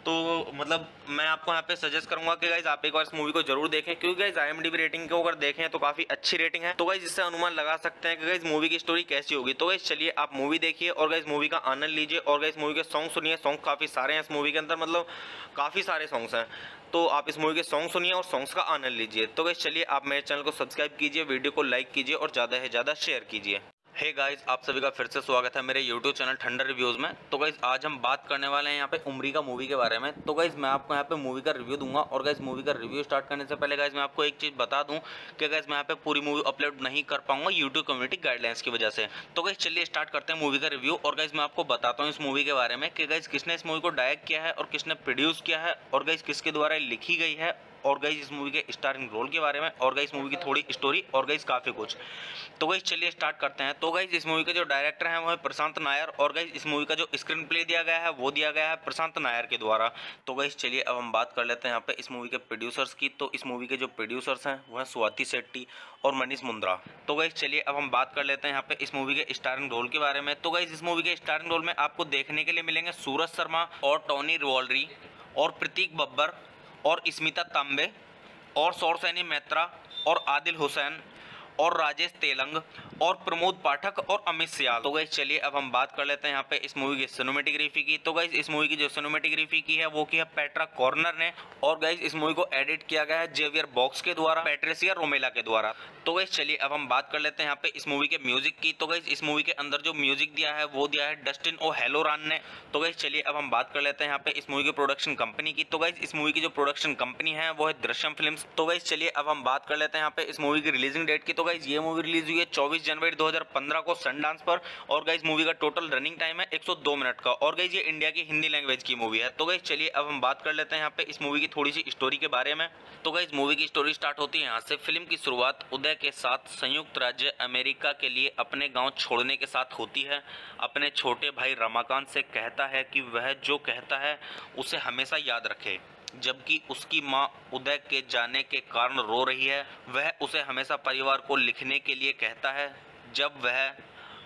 तो मतलब मैं आपको यहाँ पे सजेस्ट करूंगा कि गाइस आप एक बार इस मूवी को जरूर देखें, क्योंकि गाइस IMDb रेटिंग को अगर देखें तो काफ़ी अच्छी रेटिंग है। तो गाइस इससे अनुमान लगा सकते हैं कि गाइस मूवी की स्टोरी कैसी होगी। तो गाइस चलिए आप मूवी देखिए और गाइस मूवी का आनंद लीजिए, और गाइस मूवी के सॉन्ग सुनिए। सॉन्ग काफ़ी सारे हैं इस मूवी के अंदर, मतलब काफ़ी सारे सॉन्ग्स हैं। तो आप इस मूवी के सॉन्ग सुनिए और सॉन्ग्स का आनंद लीजिए। तो गाइस चलिए आप मेरे चैनल को सब्सक्राइब कीजिए, वीडियो को लाइक कीजिए और ज़्यादा से ज़्यादा शेयर कीजिए। हे गाइस आप सभी का फिर से स्वागत है मेरे YouTube चैनल ठंडर रिव्यूज़ में। तो गाइस आज हम बात करने वाले हैं यहाँ पे उमरी का मूवी के बारे में। तो गाइस मैं आपको यहाँ पे मूवी का रिव्यू दूंगा, और गाइस मूवी का रिव्यू स्टार्ट करने से पहले गाइस मैं आपको एक चीज़ बता दूं कि गाइस मैं यहाँ पे पूरी मूवी अपलोड नहीं कर पाऊंगा YouTube कम्युनिटी गाइडलाइंस की वजह से। तो गाइस चलिए स्टार्ट करते हैं मूवी का रिव्यू, और गाइस मैं आपको बताता हूँ इस मूवी के बारे में कि गाइस किसने इस मूवी को डायरेक्ट किया है और किसने प्रोड्यूस किया है, और गाइस किसके द्वारा लिखी गई है, और गाइस इस मूवी के स्टारिंग रोल के बारे में, और गाइस मूवी की थोड़ी स्टोरी, और गाइस काफ़ी कुछ। तो गाइस चलिए स्टार्ट करते हैं। तो गाइस इस मूवी के जो डायरेक्टर हैं वो है प्रशांत नायर, और गाइस इस मूवी का जो स्क्रीन प्ले दिया गया है वो दिया गया है प्रशांत नायर के द्वारा। तो गाइस चलिए अब हम बात कर लेते हैं यहाँ पे इस मूवी के प्रोड्यूसर्स की। तो इस मूवी के जो प्रोड्यूसर्स हैं वो हैं स्वाति शेट्टी और मनीष मुंद्रा। तो गाइस चलिए अब हम बात कर लेते हैं यहाँ पे इस मूवी के स्टारिंग रोल के बारे में। तो गाइस इस मूवी के स्टारिंग रोल में आपको देखने के लिए मिलेंगे सूरज शर्मा और टॉनी रिवॉल्ड्री और प्रतीक बब्बर और स्मिता तांबे और सौरसैनी मैत्रा और आदिल हुसैन और राजेश तेलंग और प्रमोद पाठक और अमित सियाल। तो गाइस चलिए अब हम बात कर लेते हैं यहाँ पे इस मूवी की सिनेमेटोग्राफी की। तो गाइस इस मूवी की जो सिनेमेटोग्राफी की है वो की है पेट्रा कॉर्नर ने, और गाइस इस मूवी को एडिट किया गया है जेवियर बॉक्स के द्वारा, पैट्रिसिया रोमेला के द्वारा। तो गाइस चलिए अब हम बात कर लेते हैं यहाँ पे इस मूवी के म्यूजिक की। तो गाइस इस मूवी के अंदर जो म्यूजिक दिया है वो दिया है डस्टिन ओ हेलोरान ने। तो गाइस चलिए अब हम बात कर लेते हैं यहाँ पे इस मूवी की प्रोडक्शन कंपनी की। तो गाइस इस मूवी की जो प्रोडक्शन कंपनी है वो है दृश्यम फिल्म्स। तो गाइस चलिए अब हम बात कर लेते हैं यहाँ पे इस मूवी की रिलीजिंग डेट की। तो गाइस ये मूवी रिलीज हुई है 24 जनवरी 2015 को सनडांस पर, और गाइस मूवी का टोटल रनिंग टाइम है 102 मिनट का, और गाइस ये इंडिया की हिंदी लैंग्वेज की मूवी है। तो गाइस चलिए अब हम बात कर लेते हैं यहाँ पे इस मूवी की थोड़ी सी स्टोरी के बारे में। तो गाइस मूवी की स्टोरी स्टार्ट होती है यहाँ से। फिल्म की शुरुआत उदय के साथ संयुक्त राज्य अमेरिका के लिए अपने गांव छोड़ने के साथ होती है। अपने छोटे भाई रमाकांत से कहता है कि वह जो कहता है उसे हमेशा याद रखे। जबकि उसकी मां उदय के जाने के कारण रो रही है। वह उसे हमेशा परिवार को लिखने के लिए कहता है। जब वह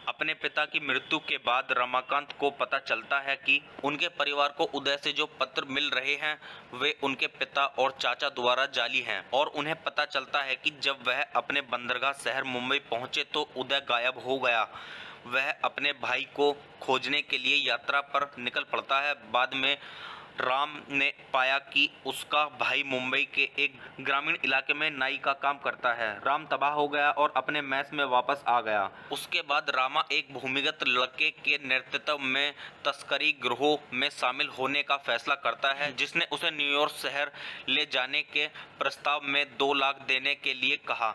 अपने पिता की मृत्यु के बाद रमाकांत को पता चलता है कि उनके परिवार को उदय से जो पत्र मिल रहे हैं वे उनके पिता और चाचा द्वारा जाली हैं, और उन्हें पता चलता है कि जब वह अपने बंदरगाह शहर मुंबई पहुंचे तो उदय गायब हो गया। वह अपने भाई को खोजने के लिए यात्रा पर निकल पड़ता है। बाद में राम ने पाया कि उसका भाई मुंबई के एक ग्रामीण इलाके में नाई का काम करता है। राम तबाह हो गया और अपने मैस में वापस आ गया। उसके बाद रामा एक भूमिगत लड़के के नेतृत्व में तस्करी गिरोह में शामिल होने का फैसला करता है, जिसने उसे न्यूयॉर्क शहर ले जाने के प्रस्ताव में 2 लाख देने के लिए कहा।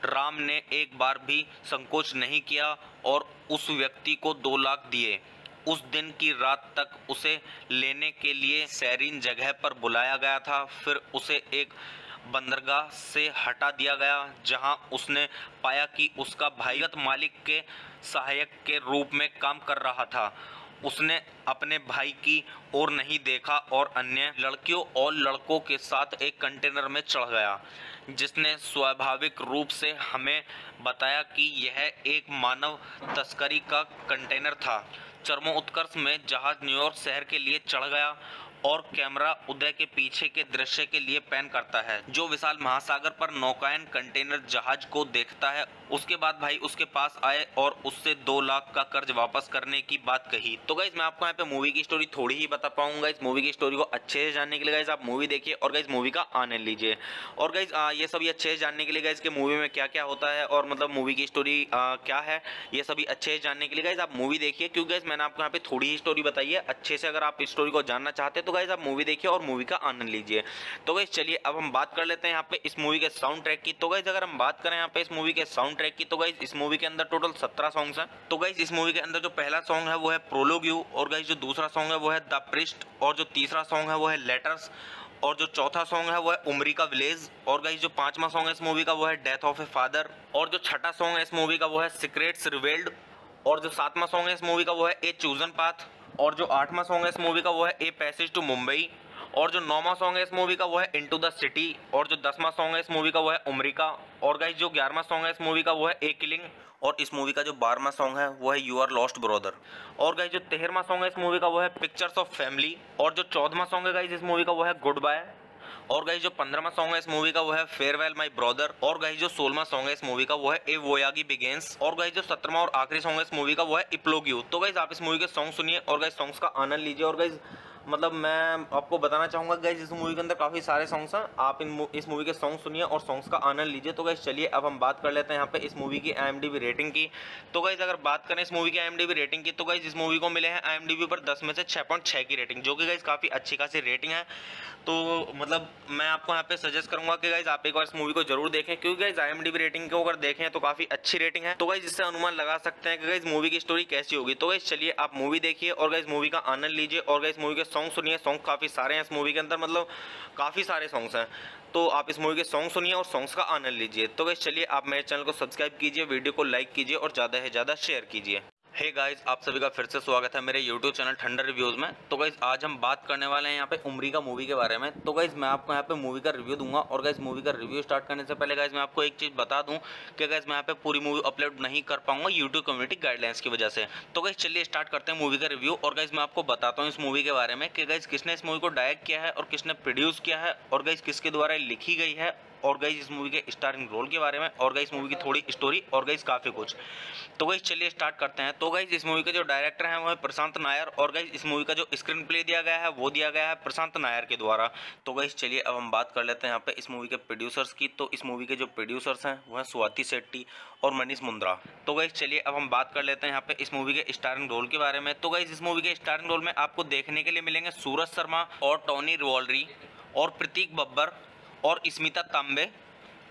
राम ने एक बार भी संकोच नहीं किया और उस व्यक्ति को 2 लाख दिए। उस दिन की रात तक उसे लेने के लिए सैरीन जगह पर बुलाया गया था। फिर उसे एक बंदरगाह से हटा दिया गया, जहां उसने पाया कि उसका भाईगत मालिक के सहायक के रूप में काम कर रहा था। उसने अपने भाई की ओर नहीं देखा और अन्य लड़कियों और लड़कों के साथ एक कंटेनर में चढ़ गया, जिसने स्वाभाविक रूप से हमें बताया कि यह एक मानव तस्करी का कंटेनर था। चरमोत्कर्ष में जहाज न्यूयॉर्क शहर के लिए चढ़ गया और कैमरा उदय के पीछे के दृश्य के लिए पैन करता है, जो विशाल महासागर पर नौकायन कंटेनर जहाज को देखता है। उसके बाद भाई उसके पास आए और उससे 2 लाख का कर्ज वापस करने की बात कही। तो गाइस मैं आपको यहाँ पे मूवी की स्टोरी थोड़ी ही बता पाऊंगा। इस मूवी की स्टोरी को अच्छे से जानने के लिए गाइस आप मूवी देखिए और गाइस मूवी का आनंद लीजिए। और गाइस ये सभी अच्छे से जानने के लिए गाइस कि मूवी में क्या क्या होता है और मतलब मूवी की स्टोरी क्या है, ये सभी अच्छे से जानने के लिए गाइस आप मूवी देखिए, क्योंकि गाइस मैंने आपको यहाँ पे थोड़ी ही स्टोरी बताई है। अच्छे से अगर आप इस स्टोरी को जानना चाहते हैं तो गाइस आप मूवी देखिए और मूवी का आनंद लीजिए। तो गाइस चलिए अब हम बात कर लेते हैं यहाँ पे इस मूवी के साउंड ट्रैक की। तो गाइस अगर हम बात करें यहाँ पे इस मूवी के साउंड ट्रैक की, तो गाइस इस मूवी के अंदर टोटल 17 सॉन्ग्स हैं। तो गाइस इस मूवी के अंदर जो पहला सॉन्ग है वो है प्रोलोग यू, और गाइस जो दूसरा सॉन्ग है वो है द प्रिस्ट, और जो तीसरा सॉन्ग है वो है लेटर्स, और जो चौथा सॉन्ग है वो है उमरी का विलेज, और गाइस जो 5वां सॉन्ग है इस मूवी का वो है डेथ ऑफ ए फादर, और जो 6ठा सॉन्ग है इस मूवी का वो है सीक्रेट्स रिवील्ड, और जो 7वां सॉन्ग है इस मूवी का वो है ए चूजन पाथ, और जो 8वां सॉन्ग है इस मूवी का वो है ए पैसेज टू मुंबई, और जो 9वां सॉन्ग है इस मूवी का वो है इनटू द सिटी, और जो 10वां सॉन्ग है इस मूवी का वो है उमरी का, और गाइस जो 11वां सॉन्ग है इस मूवी का वो है ए किलिंग, और इस मूवी का जो 12वां सॉन्ग है वो है यू आर लॉस्ट ब्रदर, और गाइस जो 13वां सॉन्ग है इस मूवी का वो है पिक्चर्स ऑफ फैमिली, और जो 14वां सॉन्ग है गाइस इस मूवी का वो है गुड बाय, और गाइस जो 15वां सॉन्ग है इस मूवी का वो है फेयरवेल माय ब्रदर, और गाइस जो 16वां सॉन्ग है इस मूवी का वो है ए वोयागी बिगिंस, और गाइस जो 17वां और आखिरी सॉन्ग है इस मूवी का वो है इप्लोग यू। तो गाइस आप इस मूवी के सॉन्ग सुनिए और गाइस सॉन्ग्स का आनंद लीजिए। और गाइस मतलब मैं आपको बताना चाहूँगा गाइस इस मूवी के अंदर काफ़ी सारे सॉन्ग्स हैं, आप इस मूवी के सॉन्ग सुनिए और सॉन्ग्स का आनंद लीजिए। तो गाइस चलिए अब हम बात कर लेते हैं यहाँ पे इस मूवी की IMDb रेटिंग की। तो गाइस अगर बात करें इस मूवी की IMDb रेटिंग की, तो गाइस इस मूवी को मिले हैं IMDb पर 10 में से 6.6 की रेटिंग, जो कि गाइस काफ़ी अच्छी खासी रेटिंग है। तो मतलब मैं आपको यहाँ पे सजेस्ट करूंगा कि गाइस आप एक बार इस मूवी को जरूर देखें, क्योंकि गाइस IMDb रेटिंग को अगर देखें तो काफ़ी अच्छी रेटिंग है। तो गाइस इससे अनुमान लगा सकते हैं कि गाइस मूवी की स्टोरी कैसी होगी। तो गाइस चलिए आप मूवी देखिए और गाइस मूवी का आनंद लीजिए और गाइस मूवी के सॉन्ग सुनिए। सॉन्ग काफ़ी सारे हैं इस मूवी के अंदर, मतलब काफ़ी सारे सॉन्ग्स हैं। तो आप इस मूवी के सॉन्ग सुनिए और सॉन्ग्स का आनंद लीजिए। तो गाइस चलिए आप मेरे चैनल को सब्सक्राइब कीजिए, वीडियो को लाइक कीजिए और ज़्यादा से ज़्यादा शेयर कीजिए। हे गाइस आप सभी का फिर से स्वागत है मेरे YouTube चैनल ठंडर रिव्यूज़ में। तो गाइस आज हम बात करने वाले हैं यहाँ पे उमरी का मूवी के बारे में। तो गाइस मैं आपको यहाँ पे मूवी का रिव्यू दूंगा, और गाइस मूवी का रिव्यू स्टार्ट करने से पहले गाइस मैं आपको एक चीज़ बता दूं कि गाइस मैं यहाँ पे पूरी मूवी अपलोड नहीं कर पाऊंगा YouTube कम्युनिटी गाइडलाइंस की वजह से। तो गाइस चलिए स्टार्ट करते हैं मूवी का रिव्यू, और गाइस मैं आपको बताता हूँ इस मूवी के बारे में कि गाइस किसने इस मूवी को डायरेक्ट किया है और किसने प्रोड्यूस किया है, और गाइस किसके द्वारा लिखी गई है, और गाइस इस मूवी के स्टारिंग रोल के बारे में, और गाइस मूवी की थोड़ी स्टोरी, और गाइस काफ़ी कुछ। तो गाइस चलिए स्टार्ट करते हैं। तो गाइस इस मूवी के जो डायरेक्टर हैं वो है प्रशांत नायर, और गाइस इस मूवी का जो स्क्रीन प्ले दिया गया है वो दिया गया है प्रशांत नायर के द्वारा। तो गाइस चलिए अब हम बात कर लेते हैं यहाँ पे इस मूवी के प्रोड्यूसर्स की। तो इस मूवी के जो प्रोड्यूसर्स हैं वो हैं स्वाति शेट्टी और मनीष मुंद्रा। तो गाइस चलिए अब हम बात कर लेते हैं यहाँ पे इस मूवी के स्टारिंग रोल के बारे में। तो गाइस इस मूवी के स्टारिंग रोल में आपको देखने के लिए मिलेंगे सूरज शर्मा और टॉनी रिवॉल्ड्री और प्रतीक बब्बर और स्मिता तांबे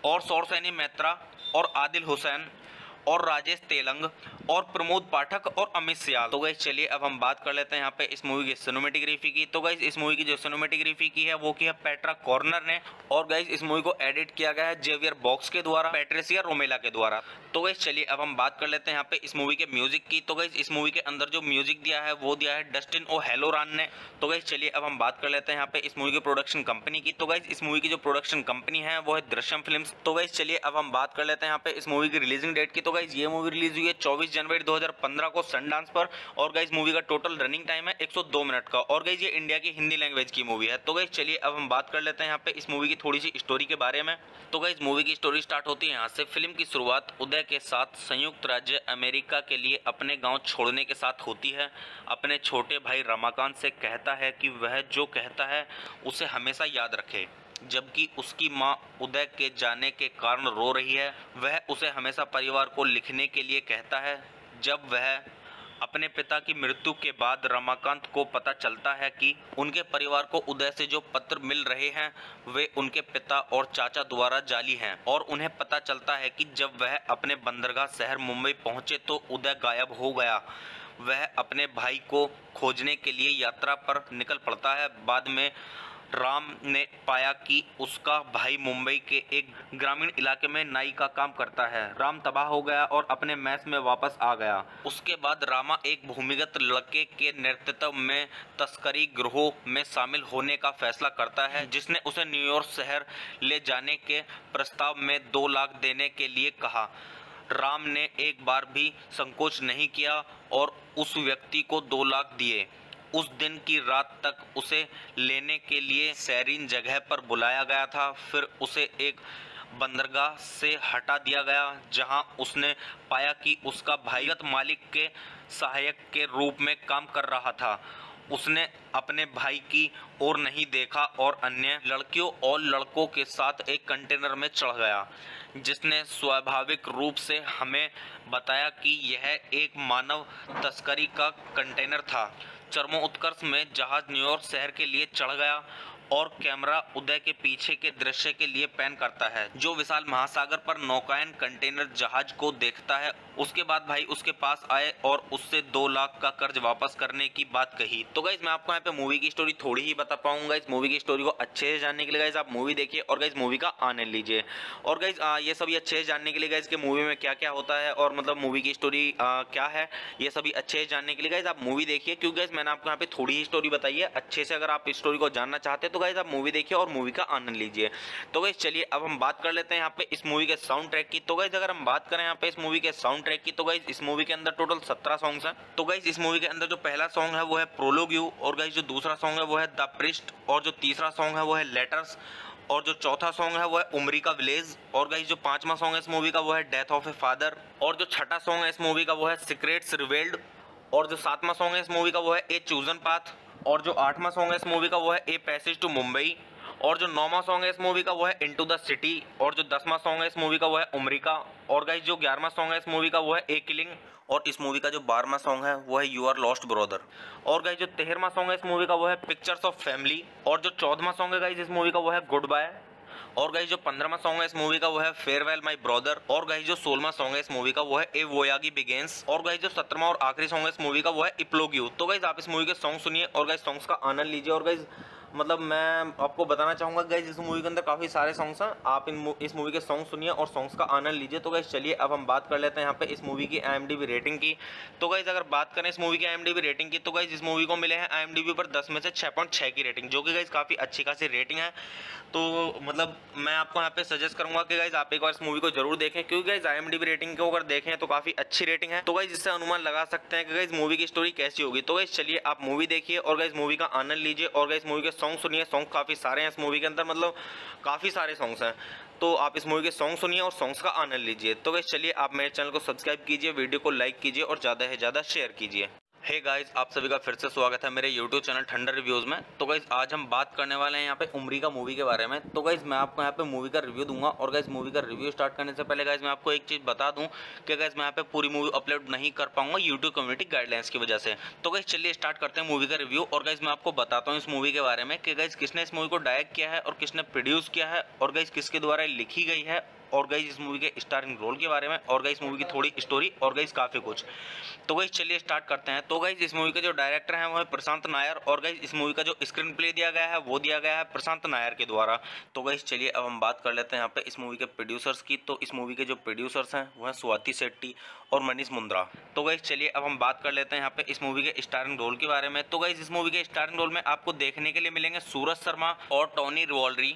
और सौरसेनी मैत्रा और आदिल हुसैन और राजेश तेलंग और प्रमोद पाठक और अमित सियाल। तो गाइस चलिए अब हम बात कर लेते हैं यहाँ पे इस मूवी की सिनेमेटोग्राफी की। तो गाइस इस मूवी की जो सिनेमेटोग्राफी की है वो की है पेट्रा कॉर्नर ने, और गाइस इस मूवी को एडिट किया गया है जेवियर बॉक्स के द्वारा, पैट्रिसिया रोमेला के द्वारा। तो गाइस चलिए अब हम बात कर लेते हैं यहाँ पे इस मूवी के म्यूजिक की। तो गाइस इस मूवी के अंदर जो म्यूजिक दिया है वो दिया है डस्टिन ओ हेलोरान ने। तो गाइस चलिए अब हम बात कर लेते हैं यहाँ पे इस मूवी की प्रोडक्शन कंपनी की। तो गाइस इस मूवी की जो प्रोडक्शन कंपनी है वो है दृश्यम फिल्म्स। तो गाइस चलिए अब हम बात कर लेते हैं यहाँ पे इस मूवी की रिलीजिंग डेट की। तो गाइस ये मूवी रिलीज हुई है 24 जनवरी 2015 को सनडांस पर, और गाइस मूवी का टोटल रनिंग टाइम है 102 मिनट का, और गाइस ये इंडिया की हिंदी लैंग्वेज की मूवी है। तो गाइस चलिए अब हम बात कर लेते हैं यहाँ पे इस मूवी की थोड़ी सी स्टोरी के बारे में। तो गाइस मूवी की स्टोरी स्टार्ट होती है यहाँ से। फिल्म की शुरुआत उदय के साथ संयुक्त राज्य अमेरिका के लिए अपने गांव छोड़ने के साथ होती है। अपने छोटे भाई रमाकांत से कहता है कि वह जो कहता है उसे हमेशा याद रखे, जबकि उसकी मां उदय के जाने के कारण रो रही है। वह उसे हमेशा परिवार को लिखने के लिए कहता है। जब वह अपने पिता की मृत्यु के बाद रमाकांत को पता चलता है कि उनके परिवार को उदय से जो पत्र मिल रहे हैं वे उनके पिता और चाचा द्वारा जाली हैं, और उन्हें पता चलता है कि जब वह अपने बंदरगाह शहर मुंबई पहुंचे तो उदय गायब हो गया। वह अपने भाई को खोजने के लिए यात्रा पर निकल पड़ता है। बाद में राम ने पाया कि उसका भाई मुंबई के एक ग्रामीण इलाके में नाई का काम करता है। राम तबाह हो गया और अपने मैस में वापस आ गया। उसके बाद रामा एक भूमिगत लड़के के नेतृत्व में तस्करी गिरोह में शामिल होने का फैसला करता है, जिसने उसे न्यूयॉर्क शहर ले जाने के प्रस्ताव में 2 लाख देने के लिए कहा। राम ने एक बार भी संकोच नहीं किया और उस व्यक्ति को 2 लाख दिए। उस दिन की रात तक उसे लेने के लिए सैरीन जगह पर बुलाया गया था। फिर उसे एक बंदरगाह से हटा दिया गया, जहां उसने पाया कि उसका भाईगत मालिक के सहायक के रूप में काम कर रहा था। उसने अपने भाई की ओर नहीं देखा और अन्य लड़कियों और लड़कों के साथ एक कंटेनर में चढ़ गया, जिसने स्वाभाविक रूप से हमें बताया कि यह एक मानव तस्करी का कंटेनर था। चरमोत्कर्ष में जहाज न्यूयॉर्क शहर के लिए चढ़ गया और कैमरा उदय के पीछे के दृश्य के लिए पैन करता है, जो विशाल महासागर पर नौकायन कंटेनर जहाज को देखता है। उसके बाद भाई उसके पास आए और उससे 2 लाख का कर्ज वापस करने की बात कही। तो गाइस मैं आपको यहाँ पे मूवी की स्टोरी थोड़ी ही बता पाऊंगा। इस मूवी की स्टोरी को अच्छे से जानने के लिए गाइस आप मूवी देखिए और गाइस मूवी का आनंद लीजिए। और गाइस ये सभी अच्छे से जानने के लिए गाइस कि मूवी में क्या क्या होता है और मतलब मूवी की स्टोरी क्या है, ये सभी अच्छे से जानने के लिए गाइस आप मूवी देखिए, क्योंकि गाइस मैंने आपको यहाँ पे थोड़ी ही स्टोरी बताई है। अच्छे से अगर आप इस स्टोरी को जानना चाहते हैं तो गाइस आप मूवी देखिए और मूवी का आनंद लीजिए। तो गाइस चलिए अब हम बात कर लेते हैं यहाँ पे इस मूवी के साउंड ट्रैक की। तो गाइस अगर हम बात करें यहाँ पे इस मूवी के साउंड ट्रैक की, तो गाइस इस मूवी के अंदर टोटल 17 सॉन्ग्स हैं। तो गाइस इस मूवी के अंदर जो पहला सॉन्ग है वो है प्रोलोग यू, और गाइस जो दूसरा सॉन्ग है वो है द प्रिस्ट, और जो तीसरा सॉन्ग है वो है लेटर्स, और जो चौथा सॉन्ग है वो है उमरी का विलेज, और गाइस जो पांचवा सॉन्ग है इस मूवी का वो है डेथ ऑफ ए फादर, और जो छठा सॉन्ग है इस मूवी का वो है सीक्रेट्स रिवेल्ड, और जो सातवां सॉन्ग है इस मूवी का वो है ए चूजन पाथ, और जो आठवां सॉन्ग है इस मूवी का वो है ए पैसेज टू मुंबई, और जो 9वां सॉन्ग है इस मूवी का वो है इनटू द सिटी, और जो 10वां सॉन्ग है इस मूवी का वो है उमरी का, और गाइस जो 11वां सॉन्ग है इस मूवी का वो है ए किलिंग, और इस मूवी का जो 12वां सॉन्ग है वो है यू आर लॉस्ट ब्रदर, और गाइस जो 13वां सॉन्ग है इस मूवी का वो है पिक्चर्स ऑफ फैमिली, और जो 14वां सॉन्ग है गाइस इस मूवी का वो है गुड बाय, और गाइस जो 15वां सॉन्ग है इस मूवी का वो है फेयरवेल माय ब्रदर, और गाइस जो 16वां सॉन्ग है इस मूवी का वो है ए वोयागी बिगिंस, और गाइस जो 17वां और आखिरी सॉन्ग है इस मूवी का वो है इप्लोग यू। तो गाइस आप इस मूवी के सॉन्ग सुनिए और गाइस सॉन्ग्स का आनंद लीजिए। और गाइस मतलब मैं आपको बताना चाहूँगा गाइस इस मूवी के अंदर काफ़ी सारे सॉन्ग्स हैं, आप इस मूवी के सॉन्ग सुनिए और सॉन्ग्स का आनंद लीजिए। तो गाइस चलिए अब हम बात कर लेते हैं यहाँ पे इस मूवी की IMDb रेटिंग की। तो गाइस अगर बात करें इस मूवी की IMDb रेटिंग की, तो गाइस इस मूवी को मिले हैं IMDb पर 10 में से 6.6 की रेटिंग, जो कि गाइस काफ़ी अच्छी खासी रेटिंग है। तो मतलब मैं आपको यहाँ पे सजेस्ट करूंगा कि गाइस आप एक बार इस मूवी को जरूर देखें, क्योंकि गाइस IMDb रेटिंग को अगर देखें तो काफ़ी अच्छी रेटिंग है। तो गाइस इससे अनुमान लगा सकते हैं कि गाइस मूवी की स्टोरी कैसी होगी। तो गाइस चलिए आप मूवी देखिए और गाइस मूवी का आनंद लीजिए, और गाइस मूवी के सॉन्ग सुनिए। सॉन्ग काफ़ी सारे हैं इस मूवी के अंदर, मतलब काफ़ी सारे सॉन्ग्स हैं। तो आप इस मूवी के सॉन्ग सुनिए और सॉन्ग्स का आनंद लीजिए। तो गाइस चलिए आप मेरे चैनल को सब्सक्राइब कीजिए, वीडियो को लाइक कीजिए और ज़्यादा से ज़्यादा शेयर कीजिए। हे गाइस आप सभी का फिर से स्वागत है मेरे YouTube चैनल ठंडर रिव्यूज़ में। तो गाइस आज हम बात करने वाले हैं यहाँ पे उमरी का मूवी के बारे में। तो गाइस मैं आपको यहाँ पे मूवी का रिव्यू दूंगा, और गाइस मूवी का रिव्यू स्टार्ट करने से पहले गाइस मैं आपको एक चीज़ बता दूं कि गाइस मैं यहाँ पे पूरी मूवी अपलोड नहीं कर पाऊंगा YouTube कम्युनिटी गाइडलाइंस की वजह से। तो गाइस चलिए स्टार्ट करते हैं मूवी का रिव्यू, और गाइस मैं आपको बताता हूँ इस मूवी के बारे में कि गाइस किसने इस मूवी को डायरेक्ट किया है और किसने प्रोड्यूस किया है, और गाइस किसके द्वारा लिखी गई है और गाइस इस मूवी के स्टारिंग रोल के बारे में, और गाइस मूवी की थोड़ी स्टोरी, और गाइस काफ़ी कुछ। तो गाइस चलिए स्टार्ट करते हैं। तो गाइस इस मूवी के जो डायरेक्टर हैं वो है प्रशांत नायर, और गाइस इस मूवी का जो स्क्रीन प्ले दिया गया है वो दिया गया है प्रशांत नायर के द्वारा। तो गाइस चलिए अब हम बात कर लेते हैं यहाँ पे इस मूवी के प्रोड्यूसर्स की। तो इस मूवी के जो प्रोड्यूसर्स हैं वो हैं स्वाति शेट्टी और मनीष मुंद्रा। तो गाइस चलिए अब हम बात कर लेते हैं यहाँ पे इस मूवी के स्टारिंग रोल के बारे में। तो गाइस इस मूवी के स्टारिंग रोल में आपको देखने के लिए मिलेंगे सूरज शर्मा और टॉनी रिवॉल्ड्री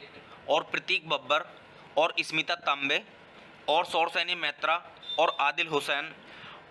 और प्रतीक बब्बर और स्मिता तांबे और सौरसेनी मैत्रा और आदिल हुसैन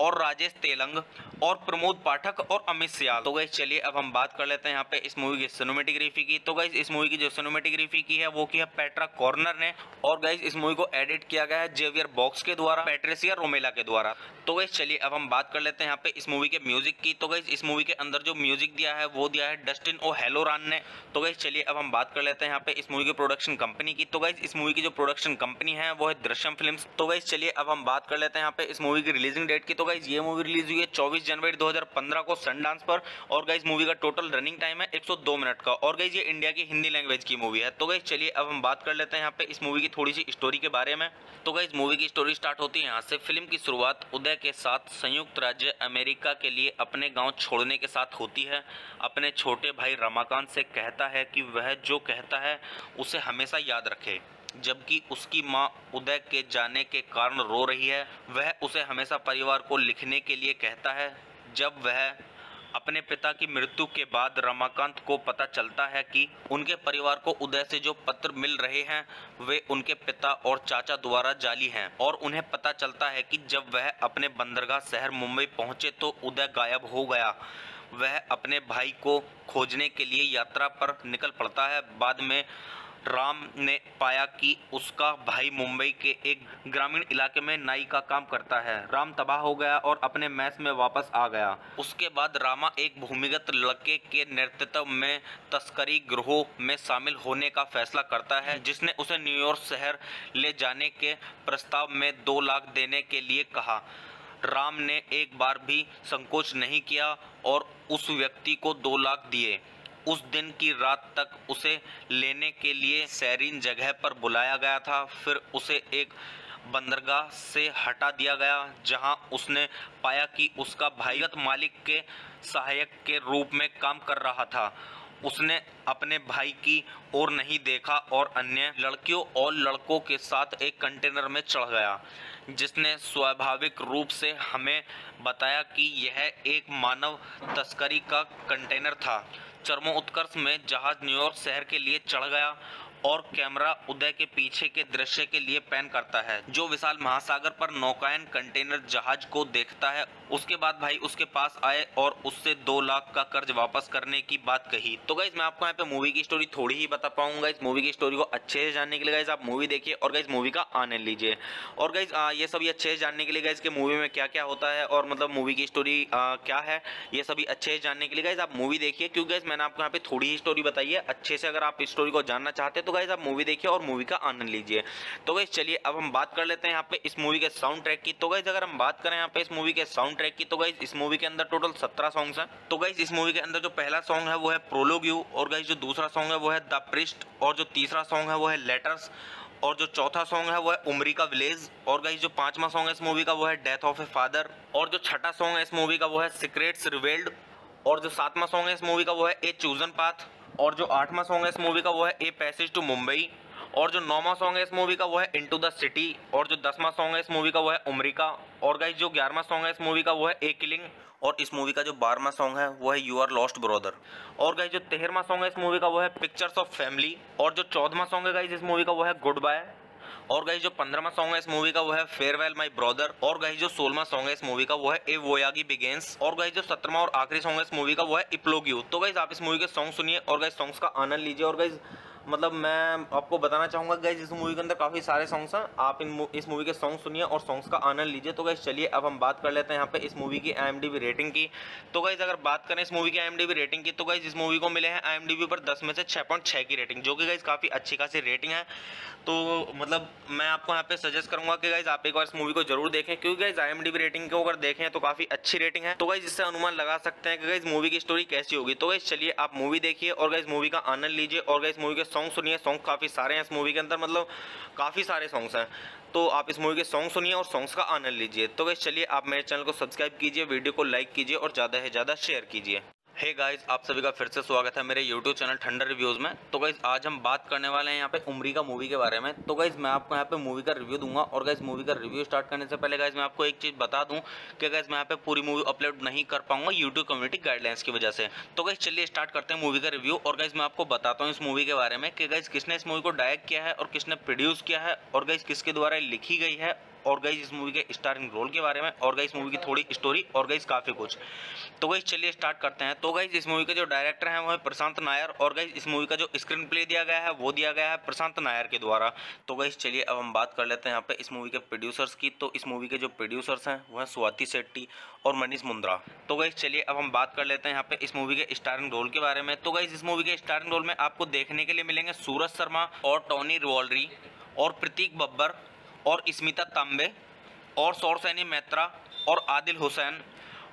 और राजेश तेलंग और प्रमोद पाठक और अमित सियाल। तो गाइस चलिए अब हम बात कर लेते हैं यहाँ पे इस मूवी की सिनेमेटोग्राफी की। तो गाइस इस मूवी की जो सिनेमेटोग्राफी की है वो की है पेट्रा कॉर्नर ने, और गाइस इस मूवी को एडिट किया गया है जेवियर बॉक्स के द्वारा, पैट्रिसिया रोमेला के द्वारा। तो गाइस चलिए अब हम बात कर लेते हैं यहाँ पे इस मूवी के म्यूजिक की। तो गाइस इस मूवी के अंदर जो म्यूजिक दिया है वो दिया है डस्टिन ओ हेलोरान ने। तो गाइस चलिए अब हम बात कर लेते हैं यहाँ पे इस मूवी की प्रोडक्शन कंपनी की। तो गाइस इस मूवी की जो प्रोडक्शन कंपनी है वो है दृश्यम फिल्म्स। तो गाइस चलिए अब हम बात कर लेते हैं यहाँ पे इस मूवी की रिलीजिंग डेट की। तो गाइस ये मूवी रिलीज हुई है 24 जनवरी 2015 को सनडांस पर, और गाइस मूवी का टोटल रनिंग टाइम है 102 मिनट का, और गाइस ये इंडिया की हिंदी लैंग्वेज की मूवी है। तो गाइस चलिए अब हम बात कर लेते हैं यहाँ पे इस मूवी की थोड़ी सी स्टोरी के बारे में। तो गाइस मूवी की स्टोरी स्टार्ट होती है यहाँ से। फिल्म की शुरुआत उदय के साथ संयुक्त राज्य अमेरिका के लिए अपने गांव छोड़ने के साथ होती है। अपने छोटे भाई रमाकांत से कहता है कि वह जो कहता है उसे हमेशा याद रखे, जबकि उसकी मां उदय के जाने के कारण रो रही है। वह उसे हमेशा परिवार को लिखने के लिए कहता है। जब वह अपने पिता की मृत्यु के बाद रमाकांत को पता चलता है कि उनके परिवार को उदय से जो पत्र मिल रहे हैं वे उनके पिता और चाचा द्वारा जाली हैं, और उन्हें पता चलता है कि जब वह अपने बंदरगाह शहर मुंबई पहुंचे तो उदय गायब हो गया। वह अपने भाई को खोजने के लिए यात्रा पर निकल पड़ता है। बाद में राम ने पाया कि उसका भाई मुंबई के एक ग्रामीण इलाके में नाई का काम करता है। राम तबाह हो गया और अपने मैस में वापस आ गया। उसके बाद रामा एक भूमिगत लड़के के नेतृत्व में तस्करी गिरोह में शामिल होने का फैसला करता है, जिसने उसे न्यूयॉर्क शहर ले जाने के प्रस्ताव में 2 लाख देने के लिए कहा। राम ने एक बार भी संकोच नहीं किया और उस व्यक्ति को 2 लाख दिए। उस दिन की रात तक उसे लेने के लिए सैरीन जगह पर बुलाया गया था। फिर उसे एक बंदरगाह से हटा दिया गया, जहां उसने पाया कि उसका भाईगत मालिक के सहायक के रूप में काम कर रहा था। उसने अपने भाई की ओर नहीं देखा और अन्य लड़कियों और लड़कों के साथ एक कंटेनर में चढ़ गया, जिसने स्वाभाविक रूप से हमें बताया कि यह एक मानव तस्करी का कंटेनर था। चरमोत्कर्ष में जहाज न्यूयॉर्क शहर के लिए चढ़ गया और कैमरा उदय के पीछे के दृश्य के लिए पैन करता है, जो विशाल महासागर पर नौकायन कंटेनर जहाज को देखता है। उसके बाद भाई उसके पास आए और उससे 2 लाख का कर्ज वापस करने की बात कही। तो गाइस मैं आपको यहाँ पे मूवी की स्टोरी थोड़ी ही बता पाऊंगा। इस मूवी की स्टोरी को अच्छे से जानने के लिए गाइस आप मूवी देखिए और गाइस मूवी का आनंद लीजिए। और गाइस ये सभी अच्छे से जानने के लिए गाइस के मूवी में क्या क्या होता है और मतलब मूवी की स्टोरी क्या है, ये सभी अच्छे से जानने के लिए गाइस आप मूवी देखिए, क्योंकि गाइस मैंने आपको यहाँ पे थोड़ी ही स्टोरी बताई है। अच्छे से अगर आप इस स्टोरी को जानना चाहते हैं तो गाइस आप मूवी देखिए और मूवी का आनंद लीजिए। तो गाइस चलिए अब हम बात कर लेते हैं यहाँ पे इस मूवी के साउंड ट्रैक की। तो गाइस अगर हम बात करें यहाँ पे इस मूवी के साउंड ट्रैक की, तो गाइस इस मूवी के अंदर टोटल 17 सॉन्ग्स हैं। तो गाइस इस मूवी के अंदर जो पहला सॉन्ग है वो है प्रोलोग यू, और गाइस जो दूसरा सॉन्ग है वो है द प्रिस्ट, और जो तीसरा सॉन्ग है वो है लेटर्स, और जो चौथा सॉन्ग है वो है उमरी का विलेज, और गाइस जो पांचवा सॉन्ग है इस मूवी का वो है डेथ ऑफ ए फादर, और जो छठा सॉन्ग है इस मूवी का वो है सीक्रेट्स रिवेल्ड, और जो सातवां सॉन्ग है इस मूवी का वो है ए चूजन पाथ, और जो आठवां सॉन्ग है इस मूवी का वो है ए पैसेज टू मुंबई, और जो 9वां सॉन्ग है इस मूवी का वो है इनटू द सिटी, और जो 10वां सॉन्ग है इस मूवी का वो है उमरी का, और गाइस जो 11वां सॉन्ग है इस मूवी का वो है ए किलिंग, और इस मूवी का जो 12वां सॉन्ग है वो है यू आर लॉस्ट ब्रदर, और गाइस जो 13वां सॉन्ग है इस मूवी का वो है पिक्चर्स ऑफ फैमिली, और जो 14वां सॉन्ग है गाइस इस मूवी का वो है गुड बाय, और गाइस जो 15वां सॉन्ग है इस मूवी का वो है फेयरवेल माय ब्रदर, और गाइस जो 16वां सॉन्ग है इस मूवी का वो है ए वोयागी बिगिंस, और गाइस जो 17वां और आखिरी सॉन्ग है इस मूवी का वो है इप्लोग यू। तो गाइस आप इस मूवी के सॉन्ग सुनिए और गाइस सॉन्ग्स का आनंद लीजिए। और गाइस मतलब मैं आपको बताना चाहूँगा गाइस इस मूवी के अंदर काफ़ी सारे सॉन्ग्स हैं, आप इस मूवी के सॉन्ग सुनिए और सॉन्ग्स का आनंद लीजिए। तो गाइस चलिए अब हम बात कर लेते हैं यहाँ पे इस मूवी की IMDb रेटिंग की। तो गाइस अगर बात करें इस मूवी की IMDb रेटिंग की, तो गाइस इस मूवी को मिले हैं IMDb पर 10 में से 6.6 की रेटिंग, जो कि गाइस काफ़ी अच्छी खासी रेटिंग है। तो मतलब मैं आपको यहाँ पे सजेस्ट करूंगा कि गाइस आप एक बार इस मूवी को जरूर देखें, क्योंकि गाइस IMDb रेटिंग को अगर देखें तो काफ़ी अच्छी रेटिंग है। तो गाइस इससे अनुमान लगा सकते हैं कि गाइस मूवी की स्टोरी कैसी होगी। तो गाइस चलिए आप मूवी देखिए और गाइस मूवी का आनंद लीजिए और गाइस मूवी के सॉन्ग सुनिए। सॉन्ग काफ़ी सारे हैं इस मूवी के अंदर, मतलब काफ़ी सारे सॉन्ग्स हैं। तो आप इस मूवी के सॉन्ग सुनिए और सॉन्ग्स का आनंद लीजिए। तो गाइस चलिए आप मेरे चैनल को सब्सक्राइब कीजिए, वीडियो को लाइक कीजिए और ज़्यादा से ज़्यादा शेयर कीजिए। हे गाइस, आप सभी का फिर से स्वागत है मेरे YouTube चैनल ठंडर रिव्यूज़ में। तो गाइस आज हम बात करने वाले हैं यहाँ पे उमरी का मूवी के बारे में। तो गाइस मैं आपको यहाँ पे मूवी का रिव्यू दूंगा और गाइस मूवी का रिव्यू स्टार्ट करने से पहले गाइस मैं आपको एक चीज़ बता दूं कि गाइस मैं यहाँ पे पूरी मूवी अपलोड नहीं कर पाऊंगा यूट्यूब कम्युनिटी गाइडलाइंस की वजह से। तो गाइस चलिए स्टार्ट करते हैं मूवी का रिव्यू और गाइस मैं आपको बताता हूँ इस मूवी के बारे में कि गाइस किसने इस मूवी को डायरेक्ट किया है और किसने प्रोड्यूस किया है और गाइस किसके द्वारा लिखी गई है और गाइस इस मूवी के स्टारिंग रोल के बारे में और गाइस मूवी की थोड़ी स्टोरी और गाइस काफ़ी कुछ। तो गाइस चलिए स्टार्ट करते हैं। तो गाइस इस मूवी के जो डायरेक्टर हैं वो है प्रशांत नायर और गाइस इस मूवी का जो स्क्रीन प्ले दिया गया है वो दिया गया है प्रशांत नायर के द्वारा। तो गाइस चलिए अब हम बात कर लेते हैं यहाँ पे इस मूवी के प्रोड्यूसर्स की। तो इस मूवी के जो प्रोड्यूसर्स हैं वो हैं स्वाति शेट्टी और मनीष मुंद्रा। तो गाइस चलिए अब हम बात कर लेते हैं यहाँ पे इस मूवी के स्टारिंग रोल के बारे में। तो गाइस इस मूवी के स्टारिंग रोल में आपको देखने के लिए मिलेंगे सूरज शर्मा और टॉनी रिवॉल्वरी और प्रतीक बब्बर और स्मिता तांबे और सौरसैनी मैत्रा और आदिल हुसैन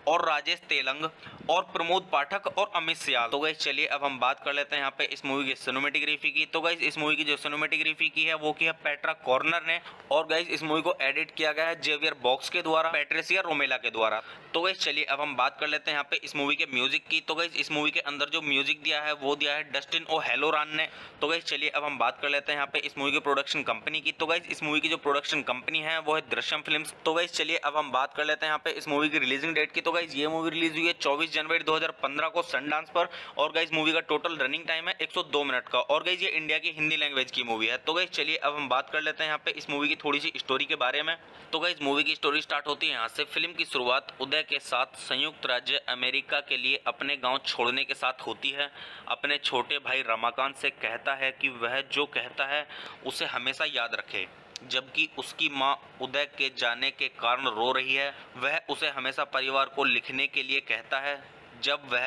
और राजेश तेलंग और प्रमोद पाठक और अमित सियाल। तो गाइस चलिए अब हम बात कर लेते हैं यहाँ पे इस मूवी की सिनेमेटोग्राफी की। तो गाइस इस मूवी की जो सिनेमेटोग्राफी की है वो की है पेट्रा कॉर्नर ने और गाइस इस मूवी को एडिट किया गया है जेवियर बॉक्स के द्वारा, पैट्रिसिया रोमेला के द्वारा। तो गाइस चलिए अब हम बात कर लेते हैं यहाँ पे इस मूवी के म्यूजिक की। तो गाइस इस मूवी के अंदर जो म्यूजिक दिया है वो दिया है डस्टिन ओ हेलोरान ने। तो गाइस चलिए अब हम बात कर लेते हैं यहाँ पे इस मूवी की प्रोडक्शन कंपनी की। तो गाइस इस मूवी की जो प्रोडक्शन कंपनी है वो है दृश्यम फिल्म्स। तो गाइस चलिए अब हम बात कर लेते हैं यहाँ पे इस मूवी की रिलीजिंग डेट की। तो गाइस ये मूवी रिलीज हुई है 24 जनवरी 2015 को सनडांस पर और गाइस मूवी का टोटल रनिंग टाइम है 102 मिनट का और गाइस ये इंडिया की हिंदी लैंग्वेज की मूवी है। तो गाइस चलिए अब हम बात कर लेते हैं यहाँ पे इस मूवी की थोड़ी सी स्टोरी के बारे में। तो गाइस मूवी की स्टोरी स्टार्ट होती है यहाँ से। फिल्म की शुरुआत उदय के साथ संयुक्त राज्य अमेरिका के लिए अपने गांव छोड़ने के साथ होती है। अपने छोटे भाई रमाकांत से कहता है कि वह जो कहता है उसे हमेशा याद रखे, जबकि उसकी मां उदय के जाने के कारण रो रही है। वह उसे हमेशा परिवार को लिखने के लिए कहता है। जब वह